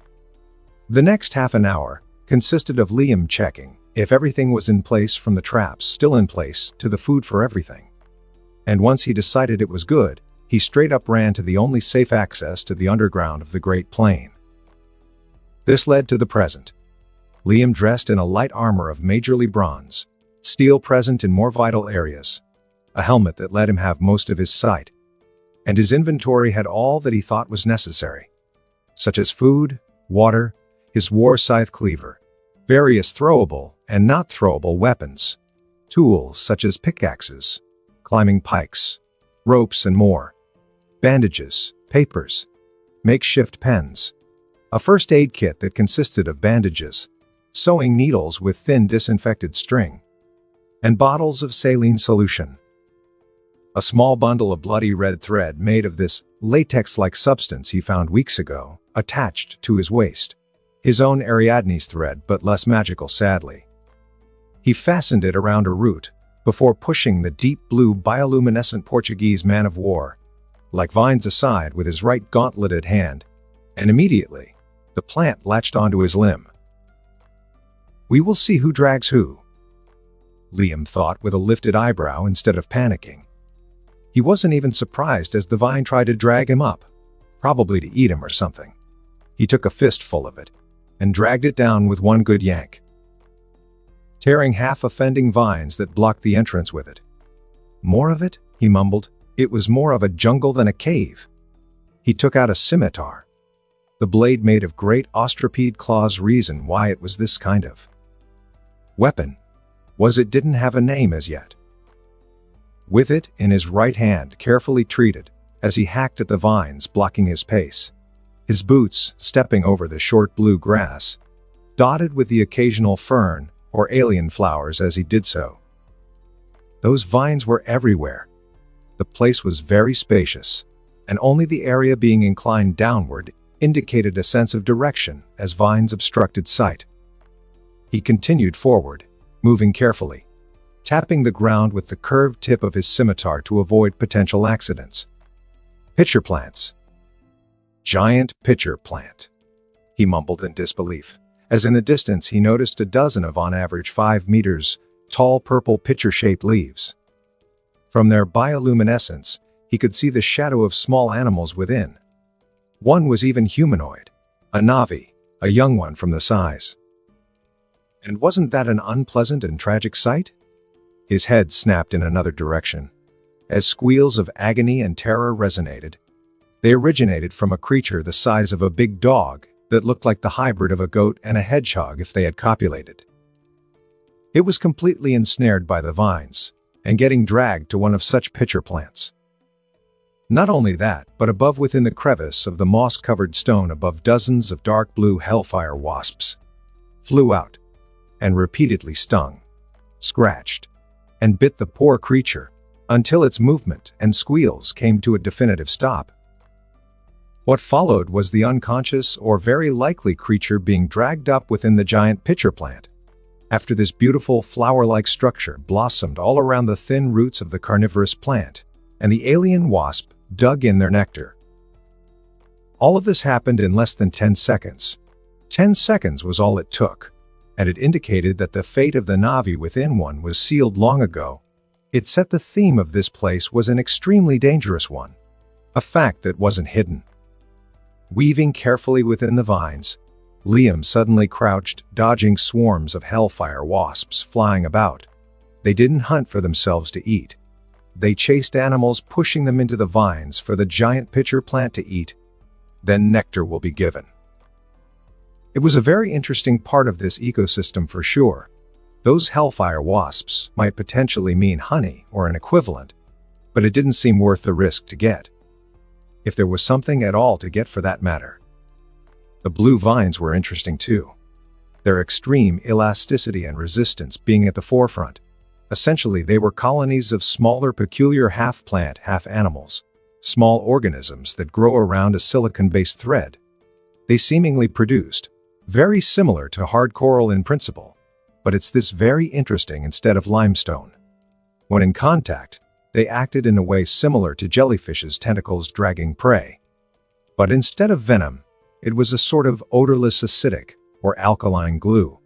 The next half an hour consisted of Liam checking if everything was in place, from the traps still in place to the food for everything. And once he decided it was good, he straight up ran to the only safe access to the underground of the Great Plain. This led to the present. Liam dressed in a light armor of majorly bronze, steel present in more vital areas, a helmet that let him have most of his sight, and his inventory had all that he thought was necessary, such as food, water, his war scythe cleaver, various throwable and not throwable weapons, tools such as pickaxes, climbing pikes, ropes and more, bandages, papers, makeshift pens, a first aid kit that consisted of bandages, sewing needles with thin disinfected string, and bottles of saline solution. A small bundle of bloody red thread made of this latex-like substance he found weeks ago, attached to his waist. His own Ariadne's thread, but less magical, sadly. He fastened it around a root, before pushing the deep blue bioluminescent Portuguese man-of-war, like vines aside with his right gauntleted hand, and immediately, the plant latched onto his limb. We will see who drags who, Liam thought with a lifted eyebrow instead of panicking. He wasn't even surprised as the vine tried to drag him up, probably to eat him or something. He took a fistful of it, and dragged it down with one good yank, tearing half-offending vines that blocked the entrance with it. More of it, he mumbled. It was more of a jungle than a cave. He took out a scimitar, the blade made of great ostropede claws. Reason why it was this kind of weapon was it didn't have a name as yet. With it in his right hand, carefully treated, as he hacked at the vines blocking his pace, his boots stepping over the short blue grass, dotted with the occasional fern or alien flowers as he did so. Those vines were everywhere. The place was very spacious, and only the area being inclined downward indicated a sense of direction as vines obstructed sight. He continued forward, moving carefully, tapping the ground with the curved tip of his scimitar to avoid potential accidents. Pitcher plants. Giant pitcher plant, he mumbled in disbelief, as in the distance he noticed a dozen of on average 5 meters tall purple pitcher-shaped leaves. From their bioluminescence, he could see the shadow of small animals within. One was even humanoid, a Navi, a young one from the size. And wasn't that an unpleasant and tragic sight? His head snapped in another direction, as squeals of agony and terror resonated. They originated from a creature the size of a big dog that looked like the hybrid of a goat and a hedgehog if they had copulated. It was completely ensnared by the vines, and getting dragged to one of such pitcher plants. Not only that, but above within the crevice of the moss-covered stone above dozens of dark blue hellfire wasps flew out, and repeatedly stung, scratched, and bit the poor creature, until its movement and squeals came to a definitive stop. What followed was the unconscious or very likely creature being dragged up within the giant pitcher plant, after this beautiful flower-like structure blossomed all around the thin roots of the carnivorous plant, and the alien wasp dug in their nectar. All of this happened in less than 10 seconds. 10 seconds was all it took, and it indicated that the fate of the Navi within one was sealed long ago. It set the theme of this place was an extremely dangerous one, a fact that wasn't hidden. Weaving carefully within the vines, Liam suddenly crouched, dodging swarms of hellfire wasps flying about. They didn't hunt for themselves to eat. They chased animals, pushing them into the vines for the giant pitcher plant to eat. Then nectar will be given. It was a very interesting part of this ecosystem for sure. Those hellfire wasps might potentially mean honey or an equivalent, but it didn't seem worth the risk to get. If there was something at all to get for that matter. The blue vines were interesting too, their extreme elasticity and resistance being at the forefront. Essentially, they were colonies of smaller, peculiar half-plant, half-animals, small organisms that grow around a silicon-based thread. They seemingly produced, very similar to hard coral in principle, but it's this very interesting instead of limestone. When in contact, they acted in a way similar to jellyfish's tentacles dragging prey. But instead of venom, it was a sort of odorless acidic or alkaline glue.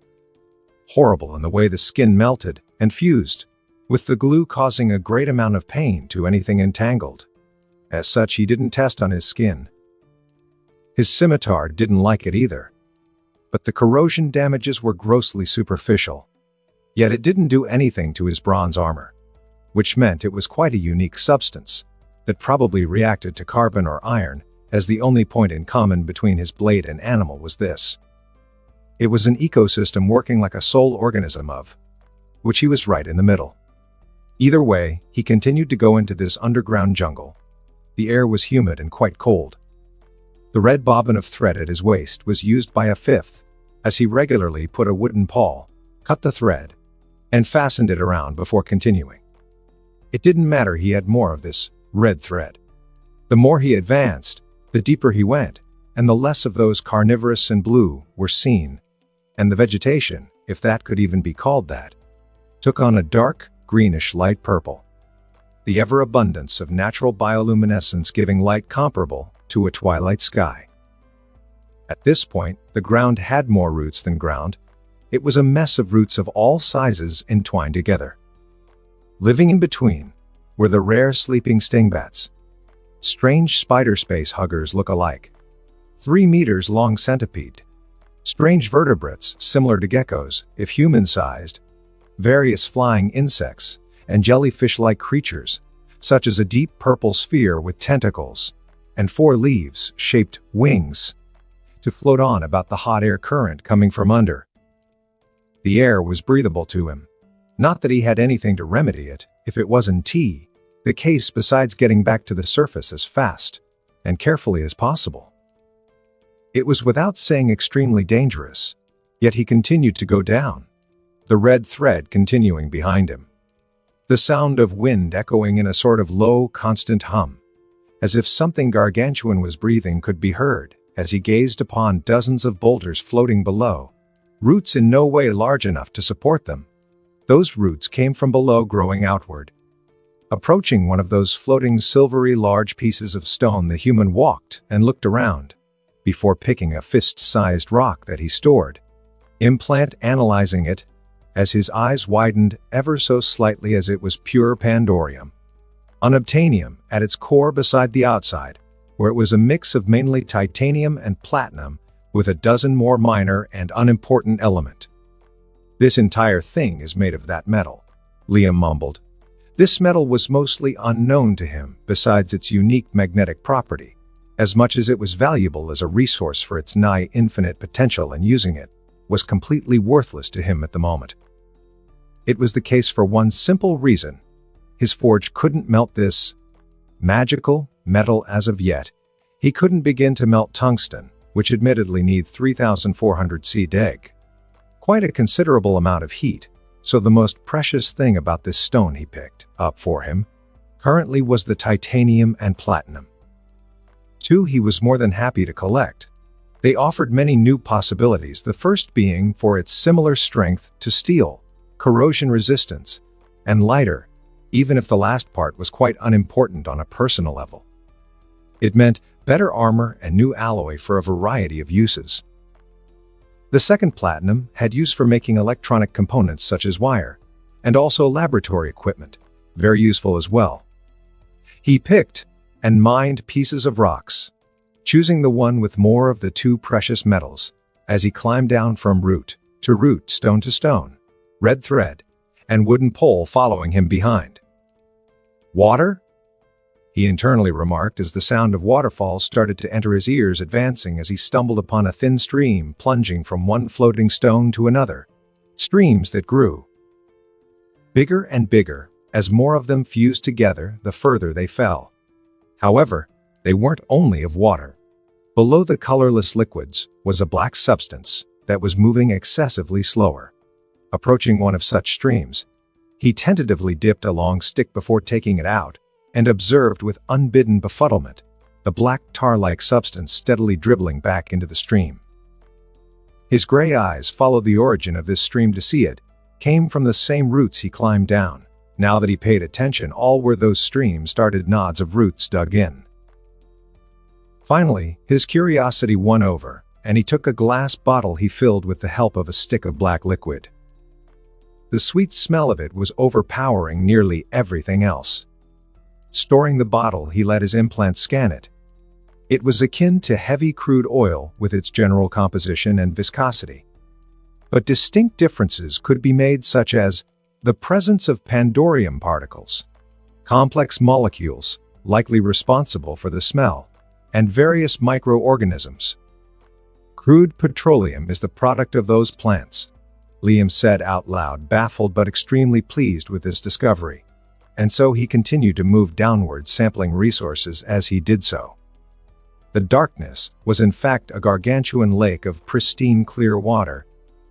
Horrible in the way the skin melted and fused, with the glue causing a great amount of pain to anything entangled. As such, he didn't test on his skin. His scimitar didn't like it either. But the corrosion damages were grossly superficial. Yet it didn't do anything to his bronze armor, which meant it was quite a unique substance that probably reacted to carbon or iron, as the only point in common between his blade and animal was this. It was an ecosystem working like a sole organism of which he was right in the middle. Either way, he continued to go into this underground jungle. The air was humid and quite cold. The red bobbin of thread at his waist was used by a fifth, as he regularly put a wooden pawl, cut the thread, and fastened it around before continuing. It didn't matter, he had more of this red thread. The more he advanced, the deeper he went, and the less of those carnivorous and blue were seen, and the vegetation, if that could even be called that, took on a dark, greenish light purple. The ever-abundance of natural bioluminescence giving light comparable to a twilight sky. At this point, the ground had more roots than ground. It was a mess of roots of all sizes entwined together. Living in between were the rare sleeping stingbats, strange spider space huggers look-alike, 3 meters long centipede, strange vertebrates similar to geckos, if human-sized, various flying insects, and jellyfish-like creatures, such as a deep purple sphere with tentacles and 4 leaves-shaped wings to float on about the hot air current coming from under. The air was breathable to him. Not that he had anything to remedy it, if it wasn't the case besides getting back to the surface as fast and carefully as possible. It was without saying extremely dangerous, yet he continued to go down, the red thread continuing behind him. The sound of wind echoing in a sort of low, constant hum, as if something gargantuan was breathing, could be heard, as he gazed upon dozens of boulders floating below, roots in no way large enough to support them. Those roots came from below, growing outward. Approaching one of those floating silvery large pieces of stone, the human walked and looked around, before picking a fist-sized rock that he stored. Implant analyzing it, as his eyes widened ever so slightly, as it was pure Pandorium. Unobtainium at its core beside the outside, where it was a mix of mainly titanium and platinum, with a dozen more minor and unimportant elements. "This entire thing is made of that metal," Liam mumbled. This metal was mostly unknown to him, besides its unique magnetic property, as much as it was valuable as a resource for its nigh infinite potential, and using it was completely worthless to him at the moment. It was the case for one simple reason. His forge couldn't melt this magical metal as of yet. He couldn't begin to melt tungsten, which admittedly needs 3,400 C-deg. Quite a considerable amount of heat, so the most precious thing about this stone he picked up for him currently was the titanium and platinum. Two he was more than happy to collect. They offered many new possibilities, the first being for its similar strength to steel, corrosion resistance, and lighter, even if the last part was quite unimportant on a personal level. It meant better armor and new alloy for a variety of uses. The second, platinum, had use for making electronic components such as wire, and also laboratory equipment, very useful as well. He picked and mined pieces of rocks, choosing the one with more of the two precious metals, as he climbed down from root to root, stone to stone, red thread and wooden pole following him behind. "Water?" he internally remarked as the sound of waterfalls started to enter his ears, advancing as he stumbled upon a thin stream plunging from one floating stone to another. Streams that grew bigger and bigger as more of them fused together the further they fell. However, they weren't only of water. Below the colorless liquids was a black substance that was moving excessively slower. Approaching one of such streams, he tentatively dipped a long stick before taking it out, and observed with unbidden befuddlement the black tar-like substance steadily dribbling back into the stream. His gray eyes followed the origin of this stream to see it came from the same roots he climbed down. Now that he paid attention, all where those streams started nods of roots dug in. Finally, his curiosity won over, and he took a glass bottle he filled with the help of a stick of black liquid. The sweet smell of it was overpowering nearly everything else. Storing the bottle, he let his implant scan it. It was akin to heavy crude oil with its general composition and viscosity. But distinct differences could be made, such as the presence of Pandorium particles, complex molecules likely responsible for the smell, and various microorganisms. "Crude petroleum is the product of those plants," Liam said out loud, baffled but extremely pleased with this discovery. And so he continued to move downward, sampling resources as he did so. The darkness was in fact a gargantuan lake of pristine clear water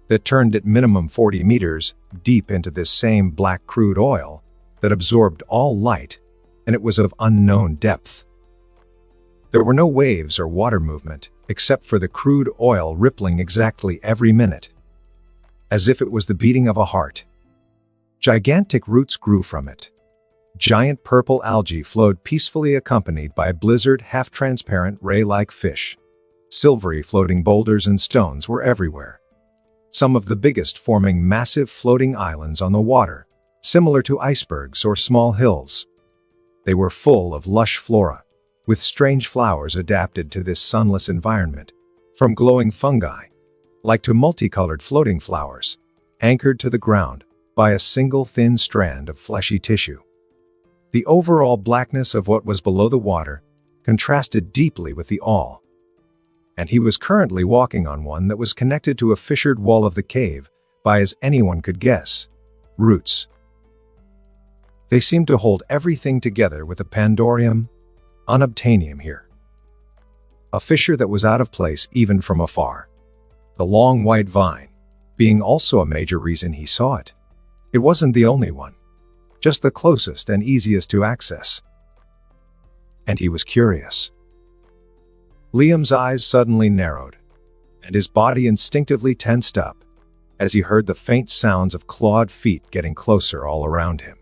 that turned at minimum 40 meters deep into this same black crude oil that absorbed all light, and it was of unknown depth. There were no waves or water movement, except for the crude oil rippling exactly every minute, as if it was the beating of a heart. Gigantic roots grew from it. Giant purple algae flowed peacefully, accompanied by blizzard half-transparent ray-like fish. Silvery floating boulders and stones were everywhere, some of the biggest forming massive floating islands on the water, similar to icebergs or small hills. They were full of lush flora, with strange flowers adapted to this sunless environment, from glowing fungi, like to multicolored floating flowers, anchored to the ground by a single thin strand of fleshy tissue. The overall blackness of what was below the water contrasted deeply with the all. And he was currently walking on one that was connected to a fissured wall of the cave by, as anyone could guess, roots. They seemed to hold everything together with a Pandorium, unobtainium here. A fissure that was out of place even from afar. The long white vine being also a major reason he saw it. It wasn't the only one, just the closest and easiest to access. And he was curious. Liam's eyes suddenly narrowed, and his body instinctively tensed up as he heard the faint sounds of clawed feet getting closer all around him.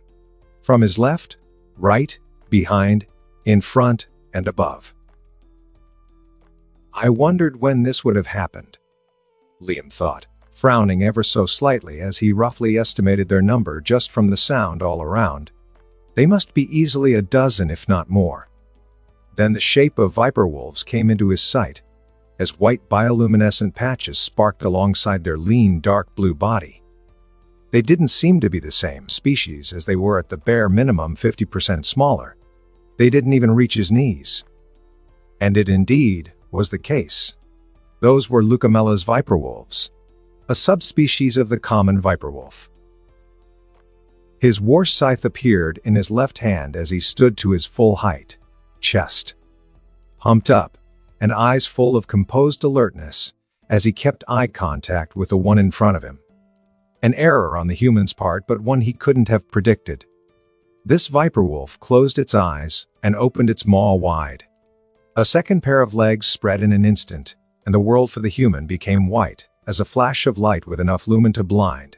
From his left, right, behind, in front, and above. I wondered when this would have happened, Liam thought, frowning ever so slightly as he roughly estimated their number just from the sound all around. They must be easily a dozen, if not more. Then the shape of viper wolves came into his sight, as white bioluminescent patches sparked alongside their lean, dark blue body. They didn't seem to be the same species, as they were at the bare minimum 50% smaller. They didn't even reach his knees. And it indeed was the case. Those were Leucomella's viper wolves, a subspecies of the common viper wolf. His war scythe appeared in his left hand as he stood to his full height, chest pumped up, and eyes full of composed alertness as he kept eye contact with the one in front of him. An error on the human's part, but one he couldn't have predicted. This viper wolf closed its eyes and opened its maw wide. A second pair of legs spread in an instant, and the world for the human became white as a flash of light with enough lumen to blind.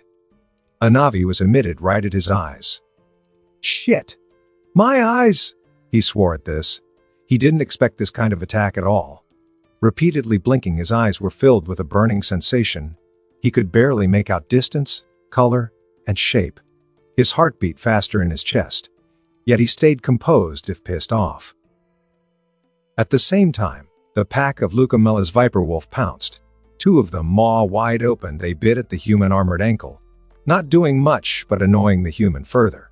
A Navi was emitted right at his eyes. Shit! My eyes! He swore at this. He didn't expect this kind of attack at all. Repeatedly blinking, his eyes were filled with a burning sensation. He could barely make out distance, color, and shape. His heart beat faster in his chest, yet he stayed composed if pissed off. At the same time, the pack of Leucomella's viper wolf pounced. Two of them, maw wide open, they bit at the human armored ankle, not doing much but annoying the human further.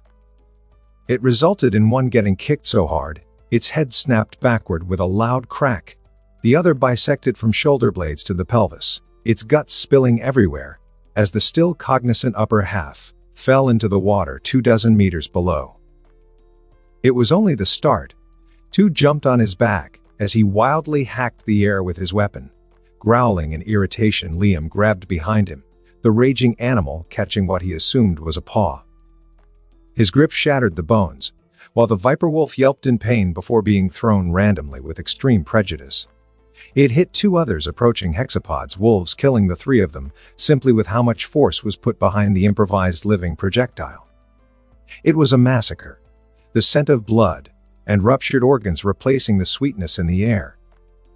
It resulted in one getting kicked so hard, its head snapped backward with a loud crack. The other bisected from shoulder blades to the pelvis, its guts spilling everywhere, as the still cognizant upper half fell into the water 24 meters below. It was only the start. Two jumped on his back as he wildly hacked the air with his weapon. Growling in irritation, Liam grabbed behind him, the raging animal catching what he assumed was a paw. His grip shattered the bones, while the viper wolf yelped in pain before being thrown randomly with extreme prejudice. It hit two others approaching hexapods, wolves, killing the three of them simply with how much force was put behind the improvised living projectile. It was a massacre, the scent of blood and ruptured organs replacing the sweetness in the air.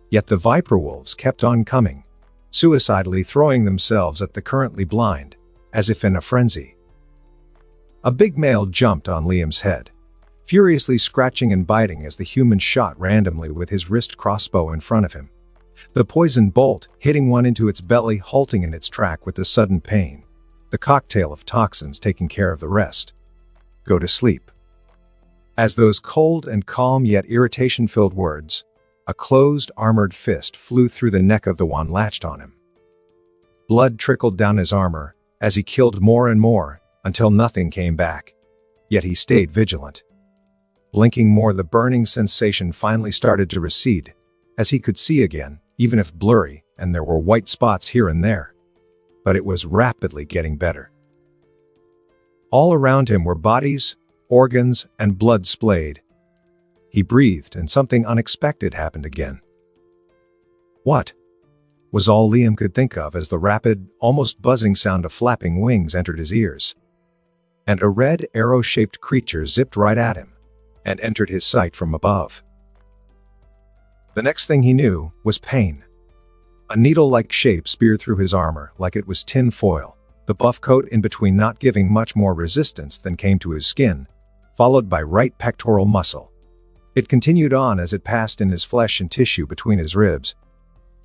Yet the viper wolves kept on coming, suicidally throwing themselves at the currently blind, as if in a frenzy. A big male jumped on Liam's head, furiously scratching and biting as the human shot randomly with his wrist crossbow in front of him. The poisoned bolt hitting one into its belly, halting in its track with the sudden pain. The cocktail of toxins taking care of the rest. Go to sleep. As those cold and calm yet irritation-filled words, a closed, armored fist flew through the neck of the one latched on him. Blood trickled down his armor as he killed more and more until nothing came back. Yet he stayed vigilant. Blinking more, the burning sensation finally started to recede, as he could see again, even if blurry, and there were white spots here and there. But it was rapidly getting better. All around him were bodies, organs, and blood splayed. He breathed, and something unexpected happened again. What? Was all Liam could think of as the rapid, almost buzzing sound of flapping wings entered his ears. And a red, arrow-shaped creature zipped right at him and entered his sight from above. The next thing he knew was pain. A needle-like shape speared through his armor like it was tin foil, the buff coat in between not giving much more resistance than came to his skin, followed by right pectoral muscle. It continued on as it passed in his flesh and tissue between his ribs,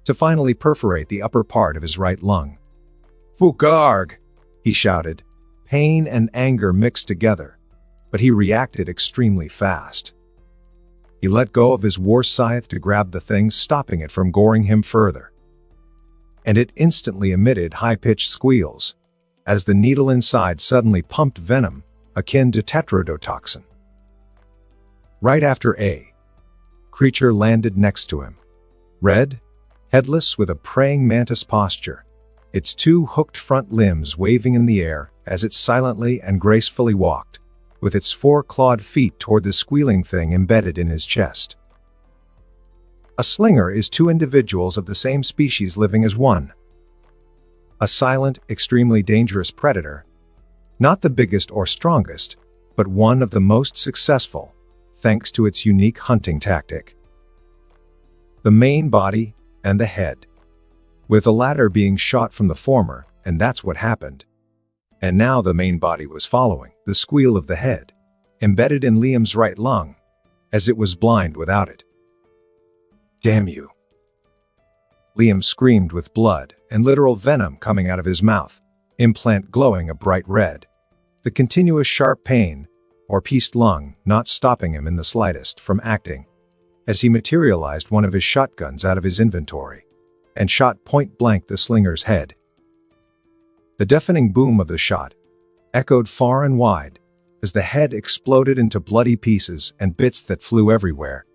to finally perforate the upper part of his right lung. "Fukarg!" he shouted, pain and anger mixed together, but he reacted extremely fast. He let go of his war scythe to grab the thing, stopping it from goring him further. And it instantly emitted high-pitched squeals, as the needle inside suddenly pumped venom, akin to tetrodotoxin. Right after a creature landed next to him. Red, headless with a praying mantis posture, its two hooked front limbs waving in the air as it silently and gracefully walked, with its 4 clawed feet toward the squealing thing embedded in his chest. A slinger is two individuals of the same species living as one. A silent, extremely dangerous predator, not the biggest or strongest, but one of the most successful, thanks to its unique hunting tactic. The main body and the head, with the latter being shot from the former, and that's what happened. And now the main body was following, the squeal of the head, embedded in Liam's right lung, as it was blind without it. "Damn you!" Liam screamed with blood and literal venom coming out of his mouth, implant glowing a bright red. The continuous sharp pain, or pieced lung, not stopping him in the slightest from acting, as he materialized one of his shotguns out of his inventory and shot point-blank the slinger's head. The deafening boom of the shot echoed far and wide as the head exploded into bloody pieces and bits that flew everywhere.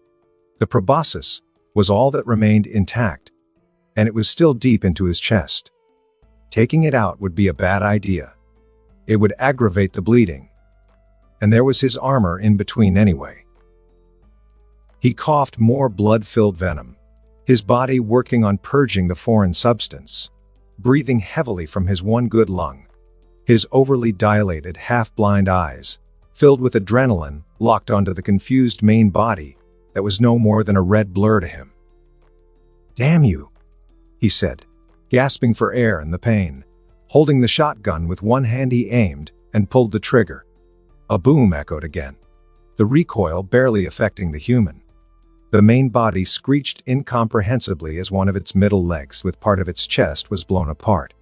The proboscis was all that remained intact, and it was still deep into his chest. Taking it out would be a bad idea. It would aggravate the bleeding. And there was his armor in between anyway. He coughed more blood-filled venom, his body working on purging the foreign substance, breathing heavily from his one good lung, his overly dilated, half-blind eyes, filled with adrenaline, locked onto the confused main body that was no more than a red blur to him. "Damn you," he said, gasping for air in the pain. Holding the shotgun with one hand, he aimed and pulled the trigger. A boom echoed again, the recoil barely affecting the human. The main body screeched incomprehensibly as one of its middle legs with part of its chest was blown apart.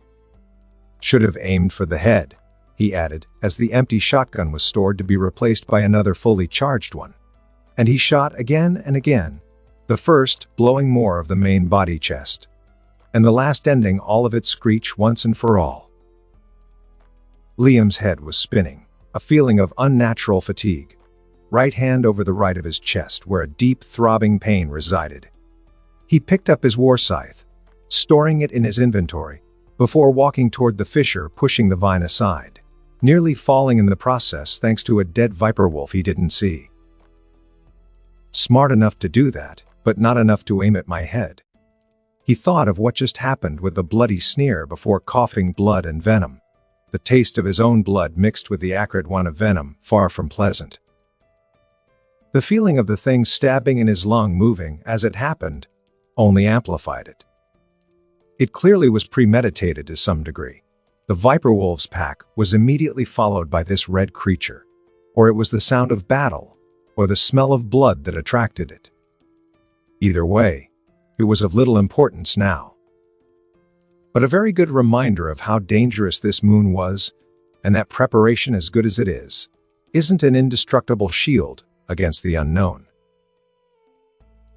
"Should have aimed for the head," he added, as the empty shotgun was stored to be replaced by another fully charged one. And he shot again and again, the first blowing more of the main body chest, and the last ending all of its screech once and for all. Liam's head was spinning, a feeling of unnatural fatigue, right hand over the right of his chest where a deep throbbing pain resided. He picked up his war scythe, storing it in his inventory, before walking toward the fissure, pushing the vine aside, nearly falling in the process thanks to a dead viper wolf he didn't see. Smart enough to do that, but not enough to aim at my head. He thought of what just happened with a bloody sneer before coughing blood and venom. The taste of his own blood mixed with the acrid one of venom, far from pleasant. The feeling of the thing stabbing in his lung moving as it happened only amplified it. It clearly was premeditated to some degree. The viper wolf's pack was immediately followed by this red creature, or it was the sound of battle, or the smell of blood that attracted it. Either way, it was of little importance now. But a very good reminder of how dangerous this moon was, and that preparation, as good as it is, isn't an indestructible shield against the unknown.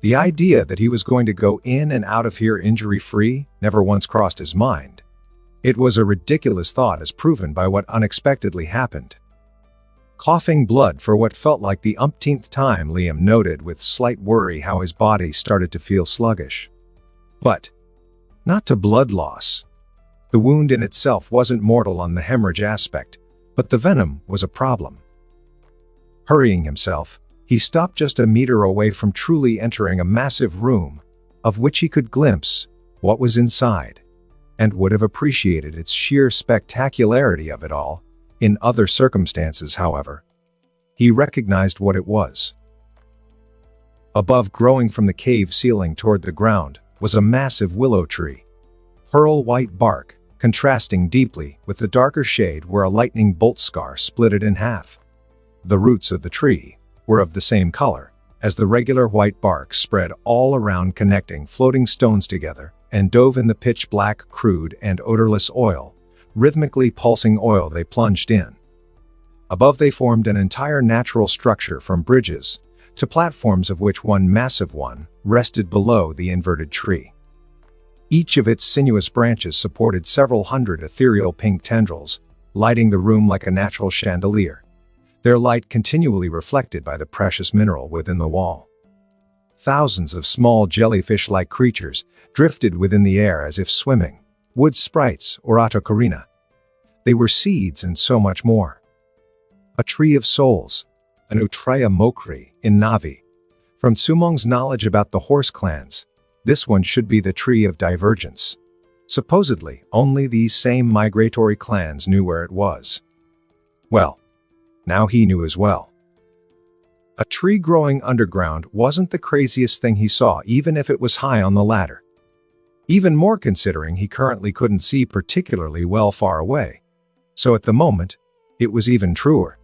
The idea that he was going to go in and out of here injury-free never once crossed his mind. It was a ridiculous thought as proven by what unexpectedly happened. Coughing blood for what felt like the umpteenth time, Liam noted with slight worry how his body started to feel sluggish. But not to blood loss. The wound in itself wasn't mortal on the hemorrhage aspect, but the venom was a problem. Hurrying himself, he stopped just a meter away from truly entering a massive room, of which he could glimpse what was inside, and would have appreciated its sheer spectacularity of it all. In other circumstances, however, he recognized what it was. Above, growing from the cave ceiling toward the ground, was a massive willow tree. Pearl-white bark, contrasting deeply with the darker shade where a lightning bolt scar split it in half. The roots of the tree were of the same color as the regular white bark, spread all around, connecting floating stones together, and dove in the pitch-black, crude, and odorless oil, rhythmically pulsing oil they plunged in. Above, they formed an entire natural structure from bridges to platforms, of which one massive one rested below the inverted tree. Each of its sinuous branches supported several hundred ethereal pink tendrils, lighting the room like a natural chandelier, their light continually reflected by the precious mineral within the wall. Thousands of small jellyfish-like creatures drifted within the air as if swimming, wood sprites or autocarina. They were seeds and so much more. A tree of souls, an Utraya Mokri in Navi, From Sumong's knowledge about the horse clans, this one should be the tree of divergence. Supposedly, only these same migratory clans knew where it was. Well, now he knew as well. A tree growing underground wasn't the craziest thing he saw, even if it was high on the ladder. Even more considering he currently couldn't see particularly well far away. So at the moment, it was even truer.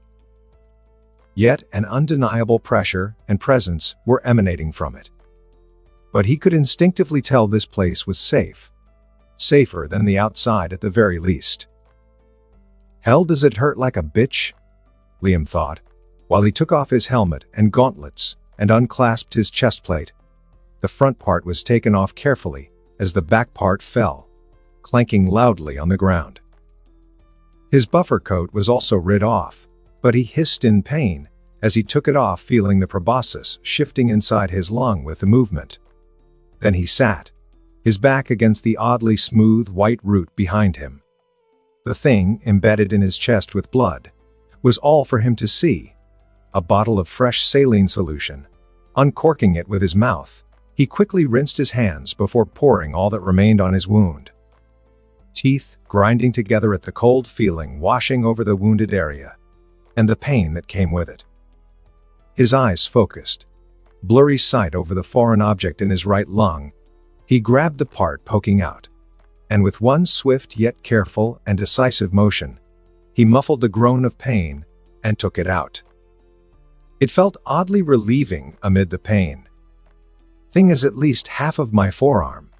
Yet an undeniable pressure and presence were emanating from it. But he could instinctively tell this place was safe. Safer than the outside at the very least. Hell, does it hurt like a bitch? Liam thought, while he took off his helmet and gauntlets and unclasped his chest plate. The front part was taken off carefully as the back part fell, clanking loudly on the ground. His buffer coat was also rid off, but he hissed in pain as he took it off, feeling the proboscis shifting inside his lung with the movement. Then he sat, his back against the oddly smooth white root behind him. The thing, embedded in his chest with blood, was all for him to see. A bottle of fresh saline solution. Uncorking it with his mouth, he quickly rinsed his hands before pouring all that remained on his wound. Teeth grinding together at the cold feeling washing over the wounded area, and the pain that came with it. His eyes focused, blurry sight over the foreign object in his right lung. He grabbed the part poking out, and with one swift yet careful and decisive motion, he muffled a groan of pain and took it out. It felt oddly relieving amid the pain. "Thing is at least half of my forearm,"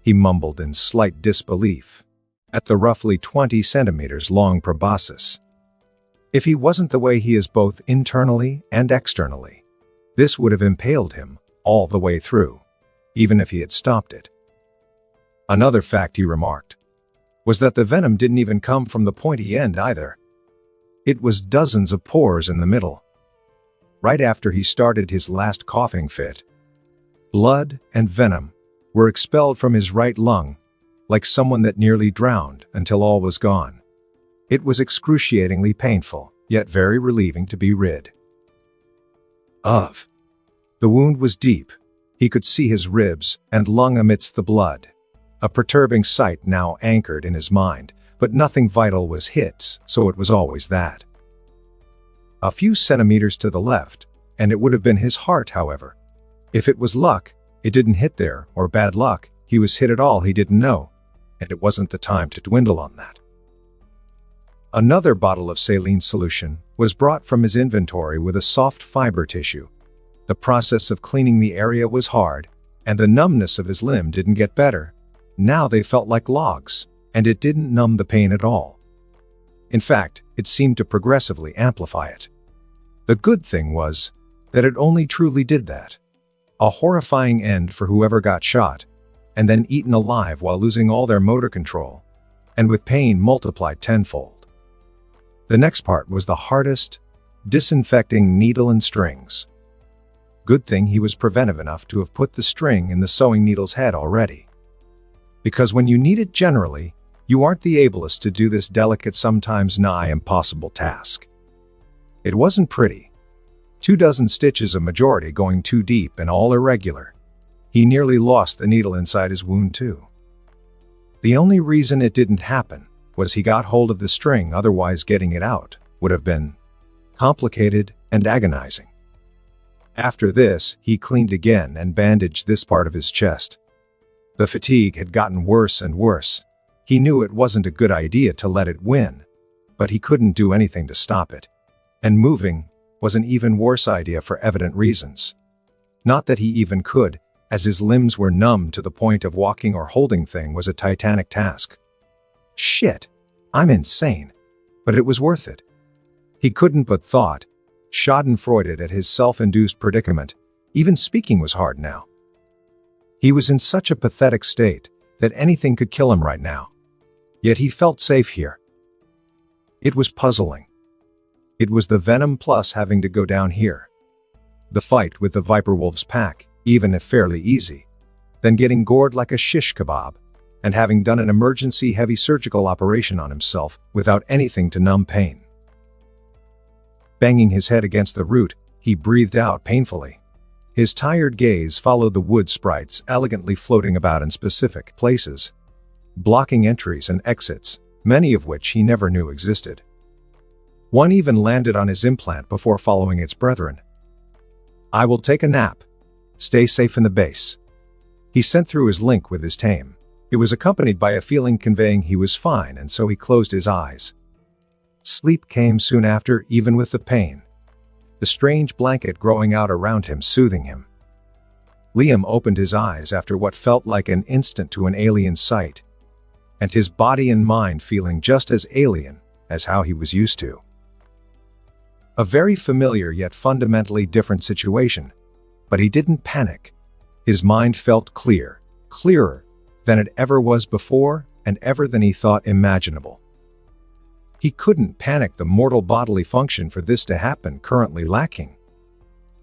he mumbled in slight disbelief at the roughly 20 centimeters long proboscis. If he wasn't the way he is both internally and externally, this would have impaled him all the way through, even if he had stopped it. Another fact, he remarked, was that the venom didn't even come from the pointy end either. It was dozens of pores in the middle. Right after he started his last coughing fit, blood and venom were expelled from his right lung, like someone that nearly drowned until all was gone. It was excruciatingly painful, yet very relieving to be rid of. The wound was deep. He could see his ribs and lung amidst the blood. A perturbing sight now anchored in his mind, but nothing vital was hit, so it was always that. A few centimeters to the left, and it would have been his heart, however. If it was luck, it didn't hit there, or bad luck, he was hit at all, he didn't know, and it wasn't the time to dwindle on that. Another bottle of saline solution was brought from his inventory with a soft fiber tissue. The process of cleaning the area was hard, and the numbness of his limb didn't get better. Now they felt like logs, and it didn't numb the pain at all. In fact, it seemed to progressively amplify it. The good thing was that it only truly did that. A horrifying end for whoever got shot, and then eaten alive while losing all their motor control, and with pain multiplied tenfold. The next part was the hardest, disinfecting needle and strings. Good thing he was preventive enough to have put the string in the sewing needle's head already. Because when you need it generally, you aren't the ablest to do this delicate, sometimes nigh impossible task. It wasn't pretty. 24 stitches, a majority going too deep and all irregular. He nearly lost the needle inside his wound too. The only reason it didn't happen was he got hold of the string, otherwise getting it out would have been complicated and agonizing. After this, he cleaned again and bandaged this part of his chest. The fatigue had gotten worse and worse. He knew it wasn't a good idea to let it win, but he couldn't do anything to stop it. And moving was an even worse idea for evident reasons. Not that he even could, as his limbs were numb to the point of walking or holding thing was a titanic task. Shit, I'm insane. But it was worth it. He couldn't but thought, schadenfreude at his self-induced predicament. Even speaking was hard now. He was in such a pathetic state that anything could kill him right now. Yet he felt safe here. It was puzzling. It was the venom plus having to go down here. The fight with the Viper Wolves pack, even if fairly easy. Then getting gored like a shish kebab, and having done an emergency heavy surgical operation on himself without anything to numb pain. Banging his head against the root, he breathed out painfully. His tired gaze followed the wood sprites elegantly floating about in specific places, blocking entries and exits, many of which he never knew existed. One even landed on his implant before following its brethren. "I will take a nap. Stay safe in the base." He sent through his link with his tame. It was accompanied by a feeling conveying he was fine, and so he closed his eyes. Sleep came soon after, even with the pain, the strange blanket growing out around him soothing him. Liam opened his eyes after what felt like an instant to an alien sight, and his body and mind feeling just as alien as how he was used to. A very familiar yet fundamentally different situation, but he didn't panic. His mind felt clear, clearer than it ever was before and ever than he thought imaginable. He couldn't panic the mortal bodily function for this to happen currently lacking.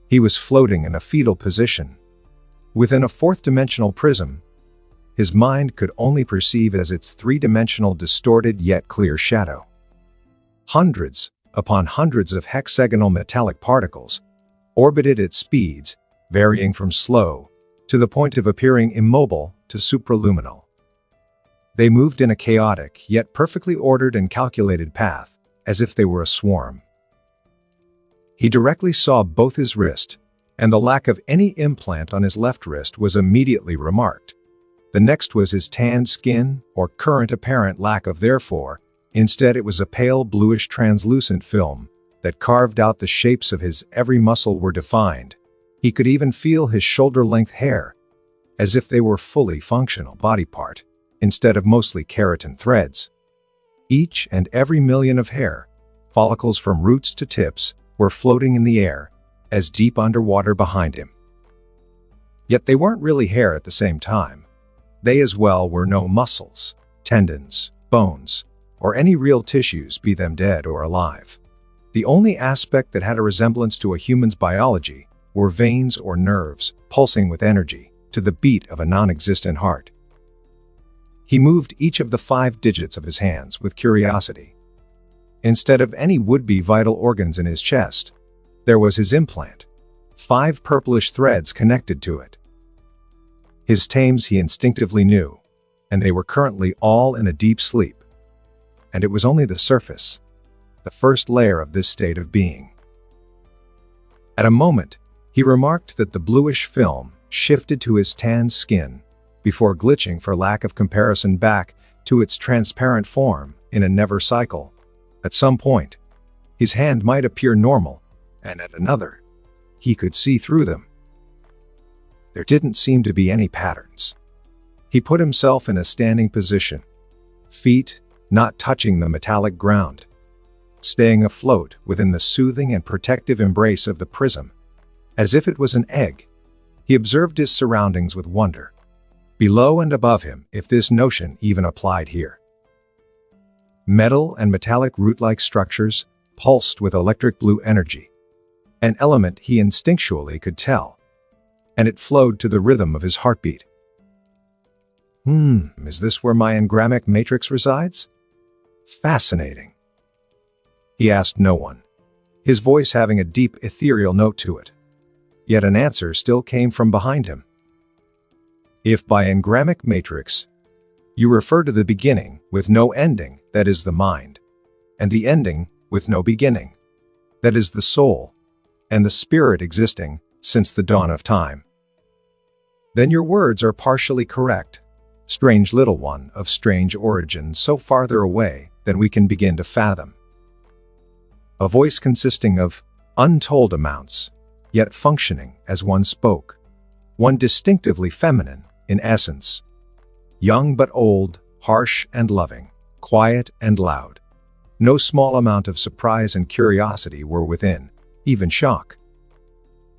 He was floating in a fetal position, within a fourth-dimensional prism his mind could only perceive as its three-dimensional distorted yet clear shadow. Hundreds upon hundreds of hexagonal metallic particles orbited at speeds varying from slow to the point of appearing immobile to supraluminal. They moved in a chaotic yet perfectly ordered and calculated path, as if they were a swarm. He directly saw both his wrist, and the lack of any implant on his left wrist was immediately remarked. The next was his tanned skin, or current apparent lack of therefore. Instead it was a pale bluish translucent film that carved out the shapes of his every muscle were defined. He could even feel his shoulder-length hair, as if they were fully functional body part, instead of mostly keratin threads. Each and every million of hair, follicles from roots to tips, were floating in the air, as deep underwater behind him. Yet they weren't really hair at the same time. They as well were no muscles, tendons, bones, or any real tissues, be them dead or alive. The only aspect that had a resemblance to a human's biology were veins or nerves pulsing with energy to the beat of a non-existent heart. He moved each of the 5 digits of his hands with curiosity. Instead of any would-be vital organs in his chest, there was his implant, 5 purplish threads connected to it. His tames he instinctively knew, and they were currently all in a deep sleep. And it was only the surface, the first layer of this state of being. At a moment, he remarked that the bluish film shifted to his tanned skin, before glitching for lack of comparison back to its transparent form in a never cycle. At some point, his hand might appear normal, and at another, he could see through them. There didn't seem to be any patterns. He put himself in a standing position, feet not touching the metallic ground, staying afloat within the soothing and protective embrace of the prism. As if it was an egg, he observed his surroundings with wonder. Below and above him, if this notion even applied here. Metal and metallic root-like structures pulsed with electric blue energy, an element he instinctually could tell, and it flowed to the rhythm of his heartbeat. Is this where my engramic matrix resides? Fascinating. He asked no one, his voice having a deep ethereal note to it. Yet an answer still came from behind him. If by engramic matrix you refer to the beginning with no ending, that is the mind, and the ending with no beginning, that is the soul, and the spirit existing since the dawn of time, then your words are partially correct. Strange little one of strange origin, so farther away than we can begin to fathom. A voice consisting of untold amounts, yet functioning as one spoke, one distinctively feminine in essence, young but old, harsh and loving, quiet and loud. No small amount of surprise and curiosity were within, even shock.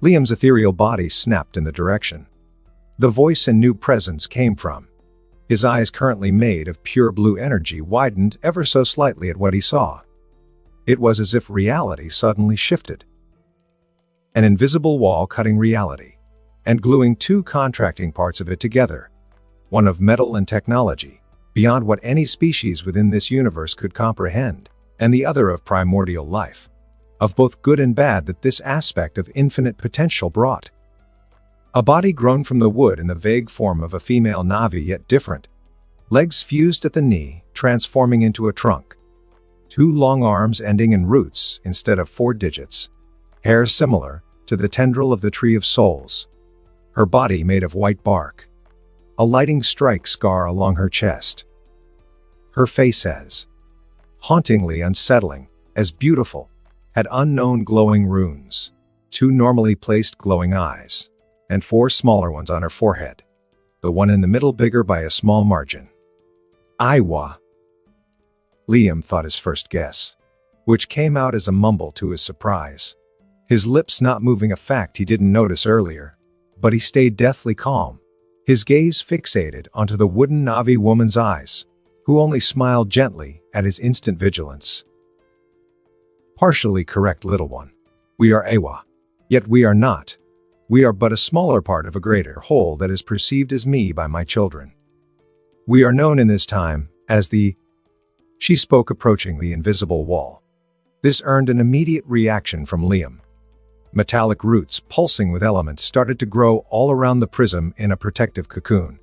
Liam's ethereal body snapped in the direction the voice and new presence came from. His eyes, currently made of pure blue energy, widened ever so slightly at what he saw. It was as if reality suddenly shifted. An invisible wall cutting reality, and gluing 2 contracting parts of it together, one of metal and technology, beyond what any species within this universe could comprehend, and the other of primordial life, of both good and bad that this aspect of infinite potential brought. A body grown from the wood in the vague form of a female Navi, yet different. Legs fused at the knee, transforming into a trunk. 2 long arms ending in roots instead of 4 digits. Hair similar to the tendril of the Tree of Souls. Her body made of white bark. A lightning strike scar along her chest. Her face as hauntingly unsettling, as beautiful, had unknown glowing runes, 2 normally placed glowing eyes, and 4 smaller ones on her forehead, the one in the middle bigger by a small margin. Iwa. Liam thought his first guess, which came out as a mumble to his surprise. His lips not moving, a fact he didn't notice earlier, but he stayed deathly calm, his gaze fixated onto the wooden Navi woman's eyes, who only smiled gently at his instant vigilance. Partially correct, little one. We are Awa. Yet we are not. We are but a smaller part of a greater whole that is perceived as me by my children. We are known in this time as the... She spoke, approaching the invisible wall. This earned an immediate reaction from Liam. Metallic roots pulsing with elements started to grow all around the prism in a protective cocoon.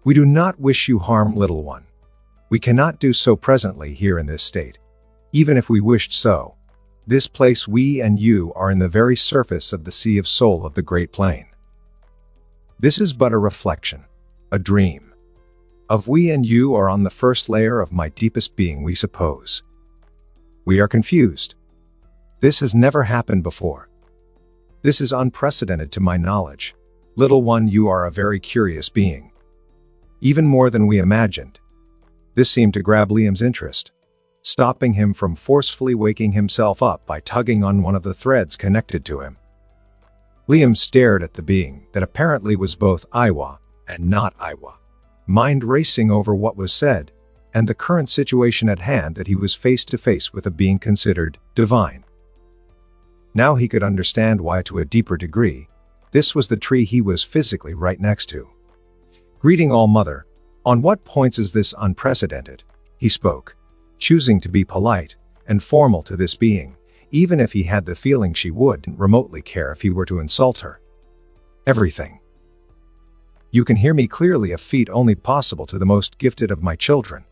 We do not wish you harm, little one. We cannot do so presently here in this state. Even if we wished so, this place we and you are in the very surface of the sea of soul of the Great Plain. This is but a reflection, a dream. Of we and you are on the first layer of my deepest being, we suppose. We are confused. This has never happened before. This is unprecedented to my knowledge. Little one, you are a very curious being. Even more than we imagined. This seemed to grab Liam's interest, stopping him from forcefully waking himself up by tugging on one of the threads connected to him. Liam stared at the being that apparently was both Iwa and not Iwa, mind racing over what was said and the current situation at hand, that he was face to face with a being considered divine. Now he could understand why, to a deeper degree, this was the tree he was physically right next to. Greeting, All Mother. On what points is this unprecedented? He spoke, choosing to be polite and formal to this being, even if he had the feeling she wouldn't remotely care if he were to insult her. Everything. You can hear me clearly, a feat only possible to the most gifted of my children.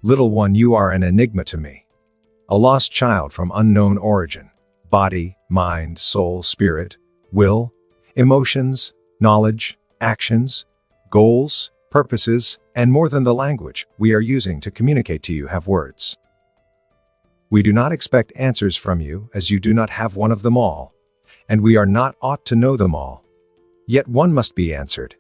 Little one, you are an enigma to me. A lost child from unknown origin. Body, mind, soul, spirit, will, emotions, knowledge, actions, goals, purposes, and more than the language we are using to communicate to you have words. We do not expect answers from you, as you do not have one of them all, and we are not ought to know them all. Yet one must be answered.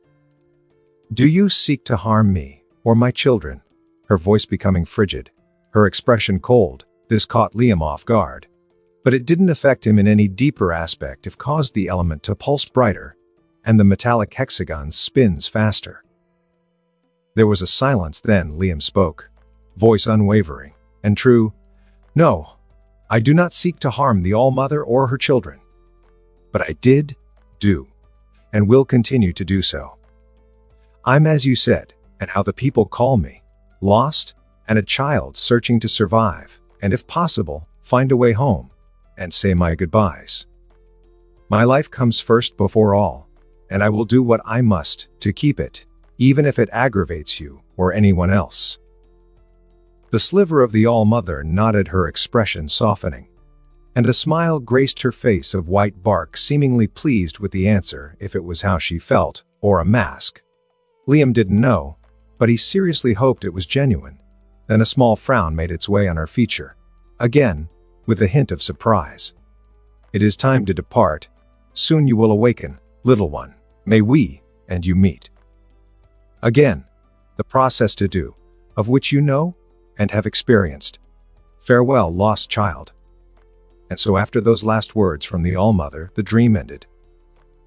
Do you seek to harm me, or my children? Her voice becoming frigid, her expression cold. This caught Liam off guard. But it didn't affect him in any deeper aspect. It caused the element to pulse brighter, and the metallic hexagons spins faster. There was a silence, then Liam spoke, voice unwavering and true. No, I do not seek to harm the All-Mother or her children. But I did, do, and will continue to do so. I'm as you said, and how the people call me, lost, and a child searching to survive, and if possible, find a way home, and say my goodbyes. My life comes first before all, and I will do what I must to keep it, even if it aggravates you or anyone else. The sliver of the All-Mother nodded, her expression softening, and a smile graced her face of white bark, seemingly pleased with the answer, if it was how she felt, or a mask. Liam didn't know, but he seriously hoped it was genuine. Then a small frown made its way on her feature, again, with a hint of surprise. It is time to depart. Soon you will awaken, little one. May we and you meet. Again, the process to do, of which you know and have experienced. Farewell, lost child. And so after those last words from the All-Mother, the dream ended.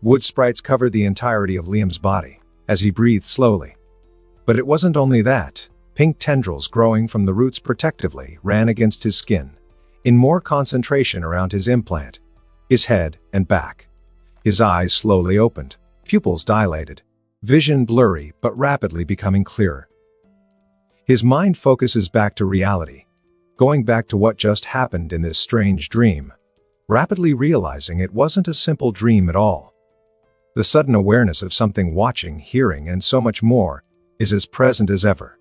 Wood sprites covered the entirety of Liam's body, as he breathed slowly. But it wasn't only that. Pink tendrils growing from the roots protectively ran against his skin, in more concentration around his implant, his head and back. His eyes slowly opened, pupils dilated, vision blurry but rapidly becoming clearer. His mind focuses back to reality, going back to what just happened in this strange dream, rapidly realizing it wasn't a simple dream at all. The sudden awareness of something watching, hearing, and so much more is as present as ever.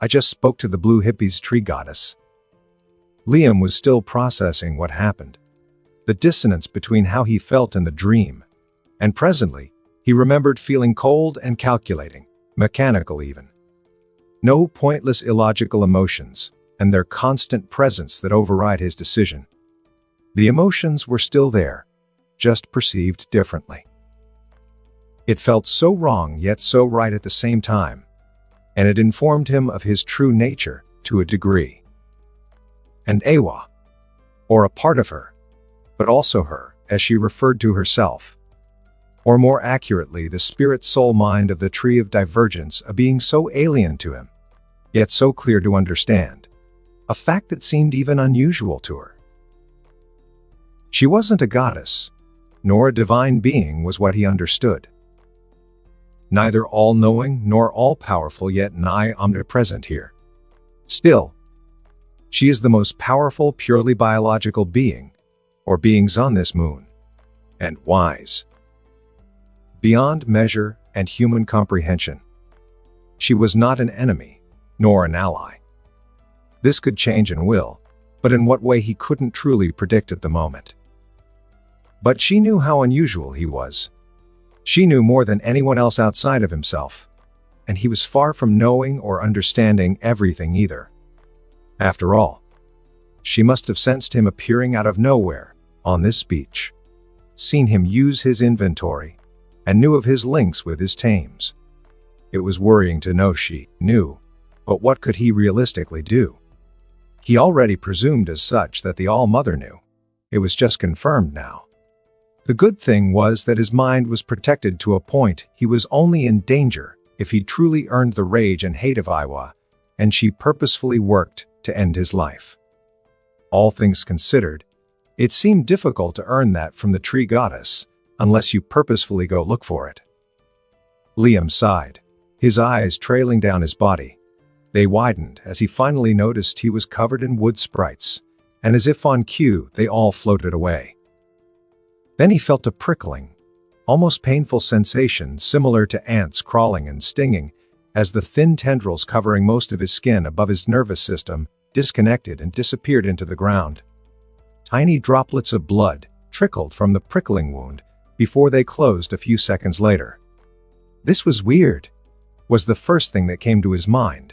I just spoke to the blue hippie's tree goddess. Liam was still processing what happened, the dissonance between how he felt in the dream, and presently, he remembered feeling cold and calculating, mechanical even. No pointless illogical emotions, and their constant presence that override his decision. The emotions were still there, just perceived differently. It felt so wrong yet so right at the same time, and it informed him of his true nature to a degree. And Awa, or a part of her, but also her, as she referred to herself, or more accurately the spirit soul mind of the tree of divergence, a being so alien to him, yet so clear to understand, a fact that seemed even unusual to her. She wasn't a goddess, nor a divine being was what he understood. Neither all-knowing nor all-powerful, yet nigh omnipresent here. Still, she is the most powerful purely biological being, or beings on this moon, and wise. Beyond measure and human comprehension. She was not an enemy, nor an ally. This could change and will, but in what way he couldn't truly predict at the moment. But she knew how unusual he was. She knew more than anyone else outside of himself, and he was far from knowing or understanding everything either. After all, she must have sensed him appearing out of nowhere on this beach, seen him use his inventory, and knew of his links with his tames. It was worrying to know she knew, but what could he realistically do? He already presumed as such that the All-Mother knew. It was just confirmed now. The good thing was that his mind was protected to a point. He was only in danger if he truly earned the rage and hate of Iwa, and she purposefully worked to end his life. All things considered, it seemed difficult to earn that from the tree goddess, unless you purposefully go look for it. Liam sighed, his eyes trailing down his body. They widened as he finally noticed he was covered in wood sprites, and as if on cue, they all floated away. Then he felt a prickling, almost painful sensation similar to ants crawling and stinging, as the thin tendrils covering most of his skin above his nervous system disconnected and disappeared into the ground. Tiny droplets of blood trickled from the prickling wound before they closed a few seconds later. This was weird, was the first thing that came to his mind.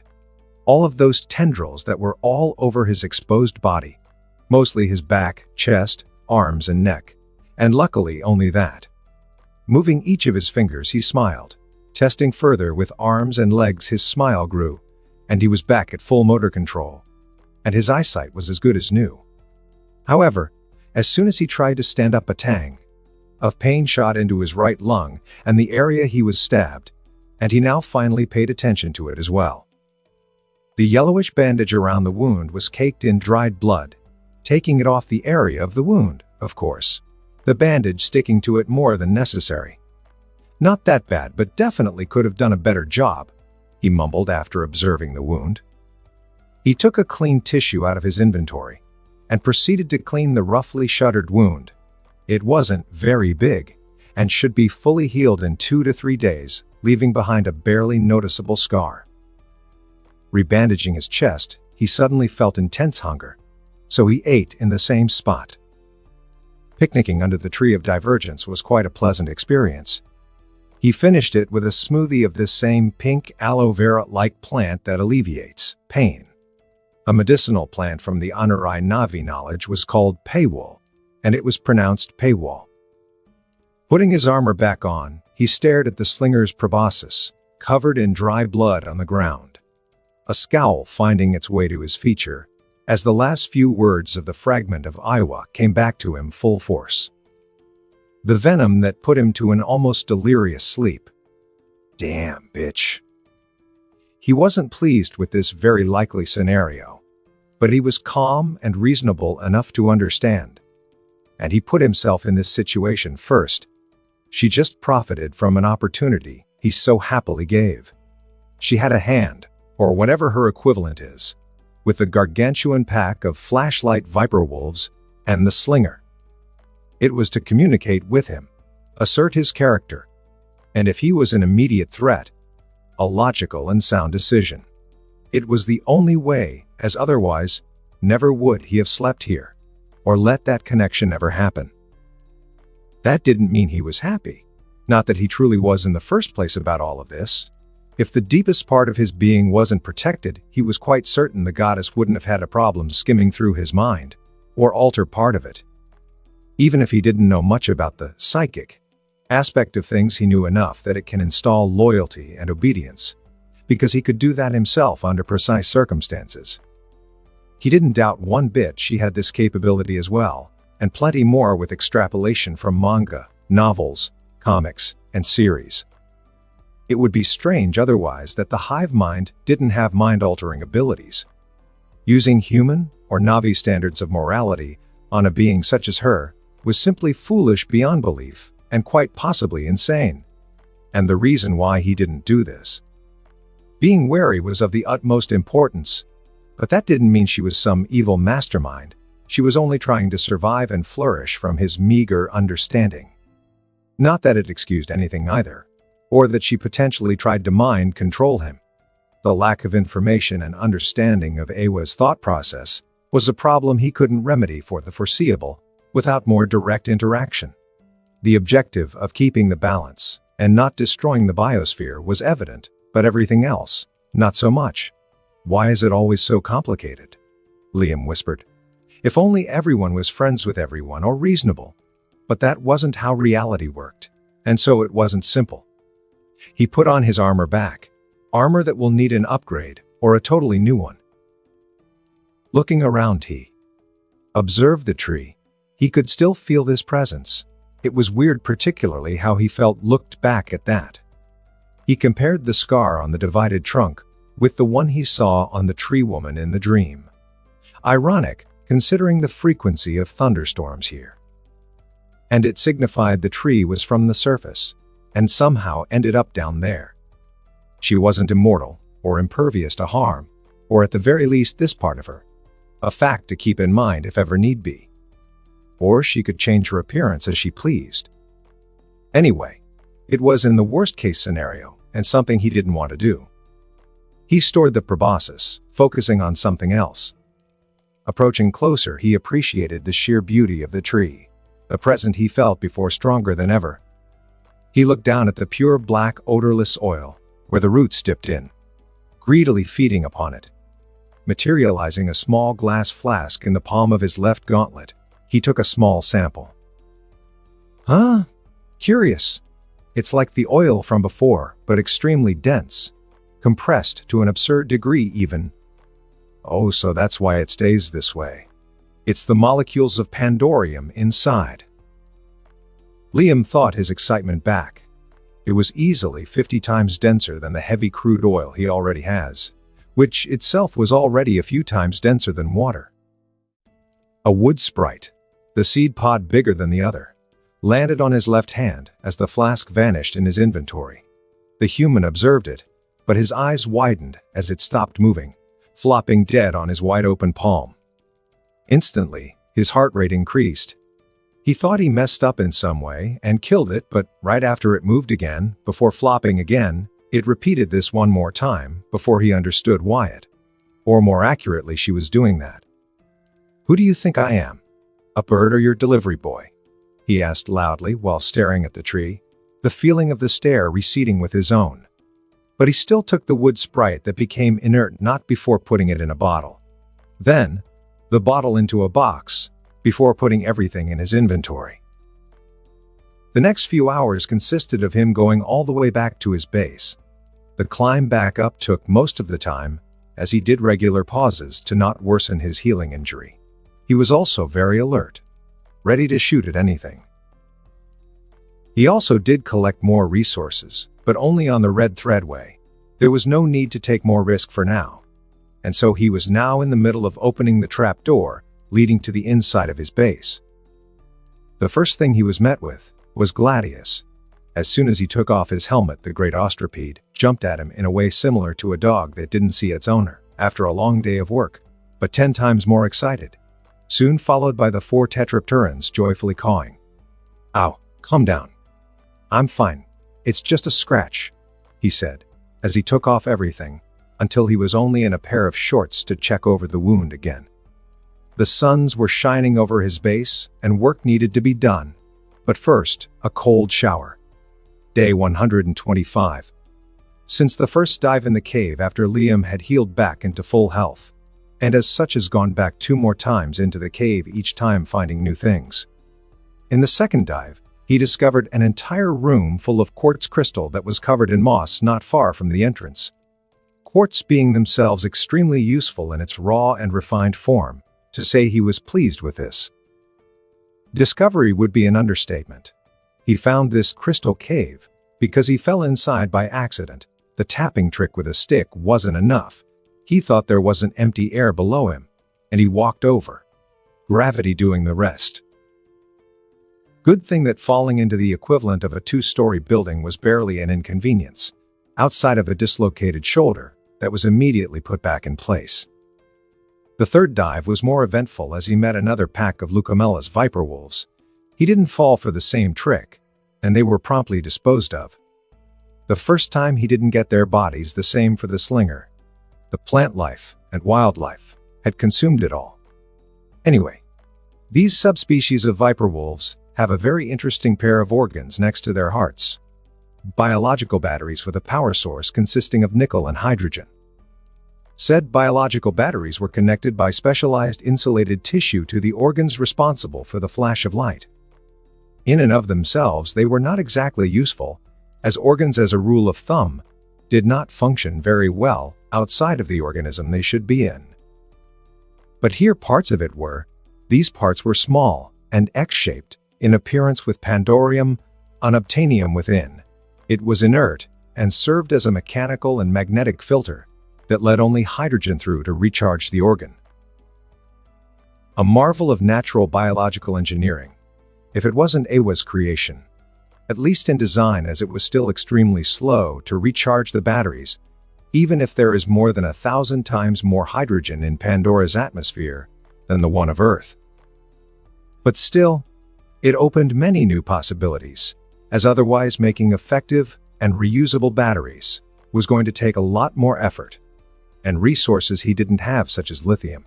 All of those tendrils that were all over his exposed body, mostly his back, chest, arms, and neck. And luckily only that. Moving each of his fingers, he smiled. Testing further with arms and legs, his smile grew, and he was back at full motor control. And his eyesight was as good as new. However, as soon as he tried to stand up, a tang of pain shot into his right lung and the area he was stabbed, and he now finally paid attention to it as well. The yellowish bandage around the wound was caked in dried blood, taking it off the area of the wound, of course. The bandage sticking to it more than necessary. Not that bad, but definitely could have done a better job, he mumbled after observing the wound. He took a clean tissue out of his inventory and proceeded to clean the roughly shuttered wound. It wasn't very big and should be fully healed in 2 to 3 days, leaving behind a barely noticeable scar. Rebandaging his chest, he suddenly felt intense hunger, so he ate in the same spot. Picnicking under the tree of divergence was quite a pleasant experience. He finished it with a smoothie of this same pink aloe vera-like plant that alleviates pain. A medicinal plant from the Anurai Navi knowledge was called paywall, and it was pronounced paywall. Putting his armor back on, he stared at the slinger's proboscis, covered in dry blood on the ground. A scowl finding its way to his feature, as the last few words of the fragment of Iowa came back to him full force. The venom that put him to an almost delirious sleep. Damn, bitch. He wasn't pleased with this very likely scenario, but he was calm and reasonable enough to understand. And he put himself in this situation first. She just profited from an opportunity he so happily gave. She had a hand, or whatever her equivalent is, with the gargantuan pack of flashlight viper wolves and the slinger. It was to communicate with him, assert his character, and if he was an immediate threat, a logical and sound decision. It was the only way, as otherwise, never would he have slept here, or let that connection ever happen. That didn't mean he was happy. Not that he truly was in the first place about all of this. If the deepest part of his being wasn't protected, he was quite certain the goddess wouldn't have had a problem skimming through his mind, or alter part of it. Even if he didn't know much about the psychic aspect of things, he knew enough that it can install loyalty and obedience, because he could do that himself under precise circumstances. He didn't doubt one bit she had this capability as well, and plenty more with extrapolation from manga, novels, comics, and series. It would be strange otherwise that the hive mind didn't have mind-altering abilities. Using human or Na'vi standards of morality on a being such as her was simply foolish beyond belief and quite possibly insane. And the reason why he didn't do this. Being wary was of the utmost importance, but that didn't mean she was some evil mastermind. She was only trying to survive and flourish from his meager understanding. Not that it excused anything either, or that she potentially tried to mind control him. The lack of information and understanding of Awa's thought process was a problem he couldn't remedy for the foreseeable without more direct interaction. The objective of keeping the balance and not destroying the biosphere was evident, but everything else, not so much. Why is it always so complicated? Liam whispered. If only everyone was friends with everyone or reasonable. But that wasn't how reality worked, and so it wasn't simple. He put on his armor back, armor that will need an upgrade or a totally new one. Looking around, he observed the tree. He could still feel this presence. It was weird, particularly how he looked back at that. He compared the scar on the divided trunk with the one he saw on the tree woman in the dream. Ironic, considering the frequency of thunderstorms here. And it signified the tree was from the surface, and somehow ended up down there. She wasn't immortal, or impervious to harm, or at the very least this part of her. A fact to keep in mind if ever need be. Or she could change her appearance as she pleased. Anyway, it was in the worst-case scenario, and something he didn't want to do. He stored the proboscis, focusing on something else. Approaching closer, he appreciated the sheer beauty of the tree. The present he felt before stronger than ever. He looked down at the pure black odorless oil, where the roots dipped in, greedily feeding upon it. Materializing a small glass flask in the palm of his left gauntlet, he took a small sample. Huh? Curious. It's like the oil from before, but extremely dense. Compressed to an absurd degree even. Oh, so that's why it stays this way. It's the molecules of Pandorium inside. Liam thought his excitement back. It was easily 50 times denser than the heavy crude oil he already has, which itself was already a few times denser than water. A wood sprite, the seed pod bigger than the other, landed on his left hand as the flask vanished in his inventory. The human observed it, but his eyes widened as it stopped moving, flopping dead on his wide-open palm. Instantly, his heart rate increased. He thought he messed up in some way and killed it, but right after it moved again, before flopping again, it repeated this one more time before he understood why it. Or more accurately, she was doing that. Who do you think I am? A bird or your delivery boy? He asked loudly while staring at the tree, the feeling of the stare receding with his own. But he still took the wood sprite that became inert not before putting it in a bottle. Then, the bottle into a box, before putting everything in his inventory. The next few hours consisted of him going all the way back to his base. The climb back up took most of the time, as he did regular pauses to not worsen his healing injury. He was also very alert, ready to shoot at anything. He also did collect more resources, but only on the red thread way. There was no need to take more risk for now. And so he was now in the middle of opening the trap door leading to the inside of his base. The first thing he was met with was Gladius. As soon as he took off his helmet, the great ostropede jumped at him in a way similar to a dog that didn't see its owner after a long day of work, but 10 times more excited. Soon followed by the 4 tetrapterans joyfully cawing. Ow, calm down. "I'm fine. It's just a scratch," he said, as he took off everything, until he was only in a pair of shorts to check over the wound again. The suns were shining over his base, and work needed to be done. But first, a cold shower. Day 125. Since the first dive in the cave after Liam had healed back into full health, and as such has gone back 2 more times into the cave, each time finding new things. In the second dive, he discovered an entire room full of quartz crystal that was covered in moss not far from the entrance. Quartz being themselves extremely useful in its raw and refined form, to say he was pleased with this discovery would be an understatement. He found this crystal cave because he fell inside by accident. The tapping trick with a stick wasn't enough. He thought there was an empty air below him, and he walked over. Gravity doing the rest. Good thing that falling into the equivalent of a 2-story building was barely an inconvenience, outside of a dislocated shoulder that was immediately put back in place. The third dive was more eventful as he met another pack of Lucamella's viper wolves. He didn't fall for the same trick, and they were promptly disposed of. The first time he didn't get their bodies, the same for the slinger. The plant life and wildlife had consumed it all. Anyway, these subspecies of viper wolves have a very interesting pair of organs next to their hearts. Biological batteries with a power source consisting of nickel and hydrogen. Said biological batteries were connected by specialized insulated tissue to the organs responsible for the flash of light. In and of themselves, they were not exactly useful, as organs as a rule of thumb did not function very well outside of the organism they should be in. But here parts of it were. These parts were small and X-shaped in appearance with pandorium, unobtainium within. It was inert and served as a mechanical and magnetic filter that let only hydrogen through to recharge the organ. A marvel of natural biological engineering, if it wasn't Awa's creation. At least in design, as it was still extremely slow to recharge the batteries, even if there is more than 1,000 times more hydrogen in Pandora's atmosphere than the one of Earth. But still, it opened many new possibilities, as otherwise making effective and reusable batteries was going to take a lot more effort and resources he didn't have, such as lithium.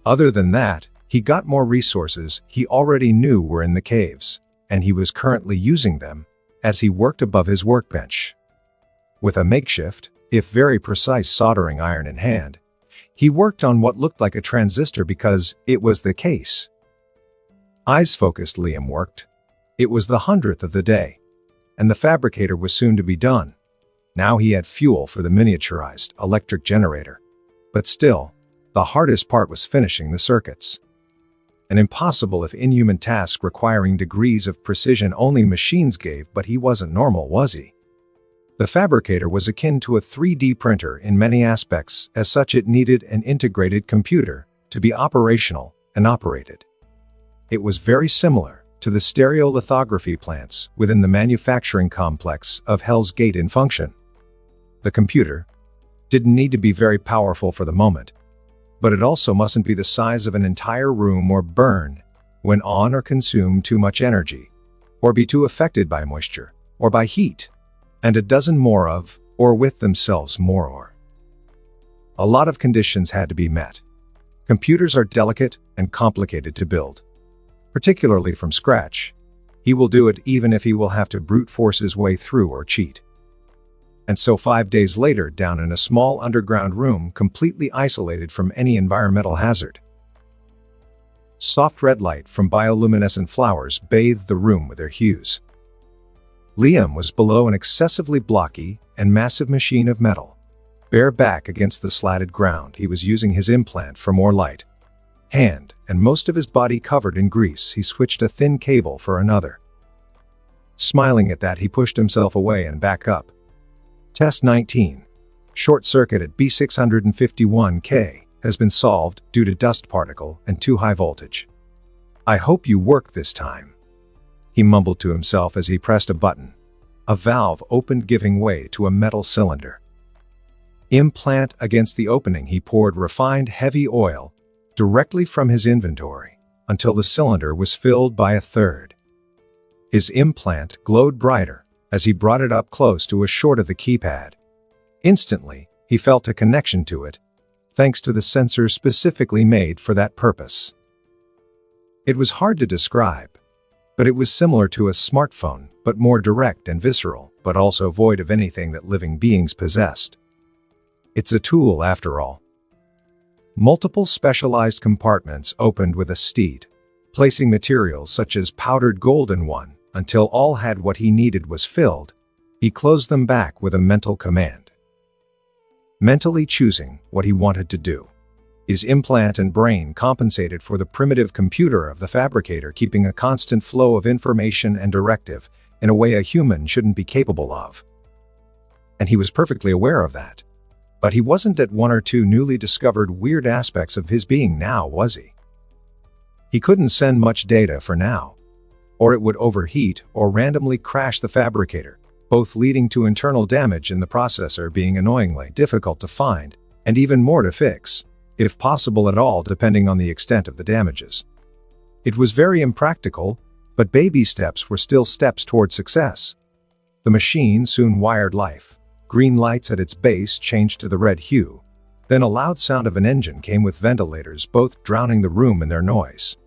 Other than that, he got more resources he already knew were in the caves, and he was currently using them as he worked above his workbench. With a makeshift, if very precise soldering iron in hand, he worked on what looked like a transistor because it was the case. Eyes-focused, Liam worked. It was the 100th of the day, and the fabricator was soon to be done. Now he had fuel for the miniaturized electric generator. But still, the hardest part was finishing the circuits. An impossible if inhuman task requiring degrees of precision only machines gave, but he wasn't normal, was he? The fabricator was akin to a 3D printer in many aspects. As such, it needed an integrated computer to be operational and operated. It was very similar to the stereolithography plants within the manufacturing complex of Hell's Gate in function. The computer didn't need to be very powerful for the moment, but it also mustn't be the size of an entire room or burn when on or consume too much energy, or be too affected by moisture, or by heat, and a dozen more of, or with themselves more or. A lot of conditions had to be met. Computers are delicate and complicated to build, particularly from scratch. He will do it even if he will have to brute force his way through or cheat. And so 5 days later, down in a small underground room completely isolated from any environmental hazard. Soft red light from bioluminescent flowers bathed the room with their hues. Liam was below an excessively blocky and massive machine of metal. Bare back against the slatted ground, he was using his implant for more light. Hand and most of his body covered in grease, he switched a thin cable for another. Smiling at that, he pushed himself away and back up. Test 19. Short circuit at B651K has been solved due to dust particle and too high voltage. I hope you work this time, he mumbled to himself as he pressed a button. A valve opened, giving way to a metal cylinder. Implant against the opening, he poured refined heavy oil directly from his inventory until the cylinder was filled by a third. His implant glowed brighter as he brought it up close to a short of the keypad. Instantly, he felt a connection to it, thanks to the sensor specifically made for that purpose. It was hard to describe, but it was similar to a smartphone, but more direct and visceral, but also void of anything that living beings possessed. It's a tool after all. Multiple specialized compartments opened with a steed, placing materials such as powdered gold in one, until all had what he needed was filled. He closed them back with a mental command, mentally choosing what he wanted to do. His implant and brain compensated for the primitive computer of the fabricator, keeping a constant flow of information and directive in a way a human shouldn't be capable of. And he was perfectly aware of that. But he wasn't at one or two newly discovered weird aspects of his being now, was he? He couldn't send much data for now, or it would overheat or randomly crash the fabricator, both leading to internal damage in the processor being annoyingly difficult to find, and even more to fix, if possible at all, depending on the extent of the damages. It was very impractical, but baby steps were still steps toward success. The machine soon wired life. Green lights at its base changed to the red hue. Then a loud sound of an engine came with ventilators, both drowning the room in their noise.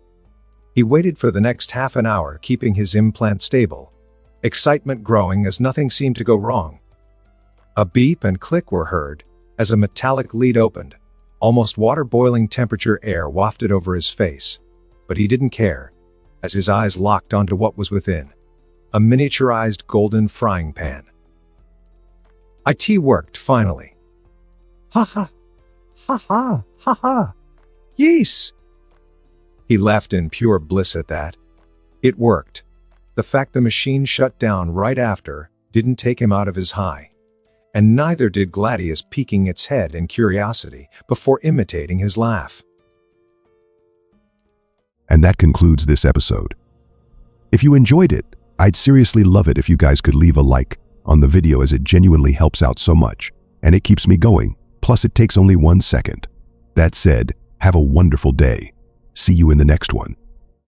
He waited for the next half an hour, keeping his implant stable, excitement growing as nothing seemed to go wrong. A beep and click were heard as a metallic lid opened. Almost water-boiling temperature air wafted over his face, but he didn't care, as his eyes locked onto what was within. A miniaturized golden frying pan. IT worked, finally. Ha ha! Ha ha! Ha ha! Yes! He laughed in pure bliss at that. It worked. The fact the machine shut down right after didn't take him out of his high. And neither did Gladius peeking its head in curiosity before imitating his laugh. And that concludes this episode. If you enjoyed it, I'd seriously love it if you guys could leave a like on the video, as it genuinely helps out so much, and it keeps me going, plus it takes only 1 second. That said, have a wonderful day. See you in the next one.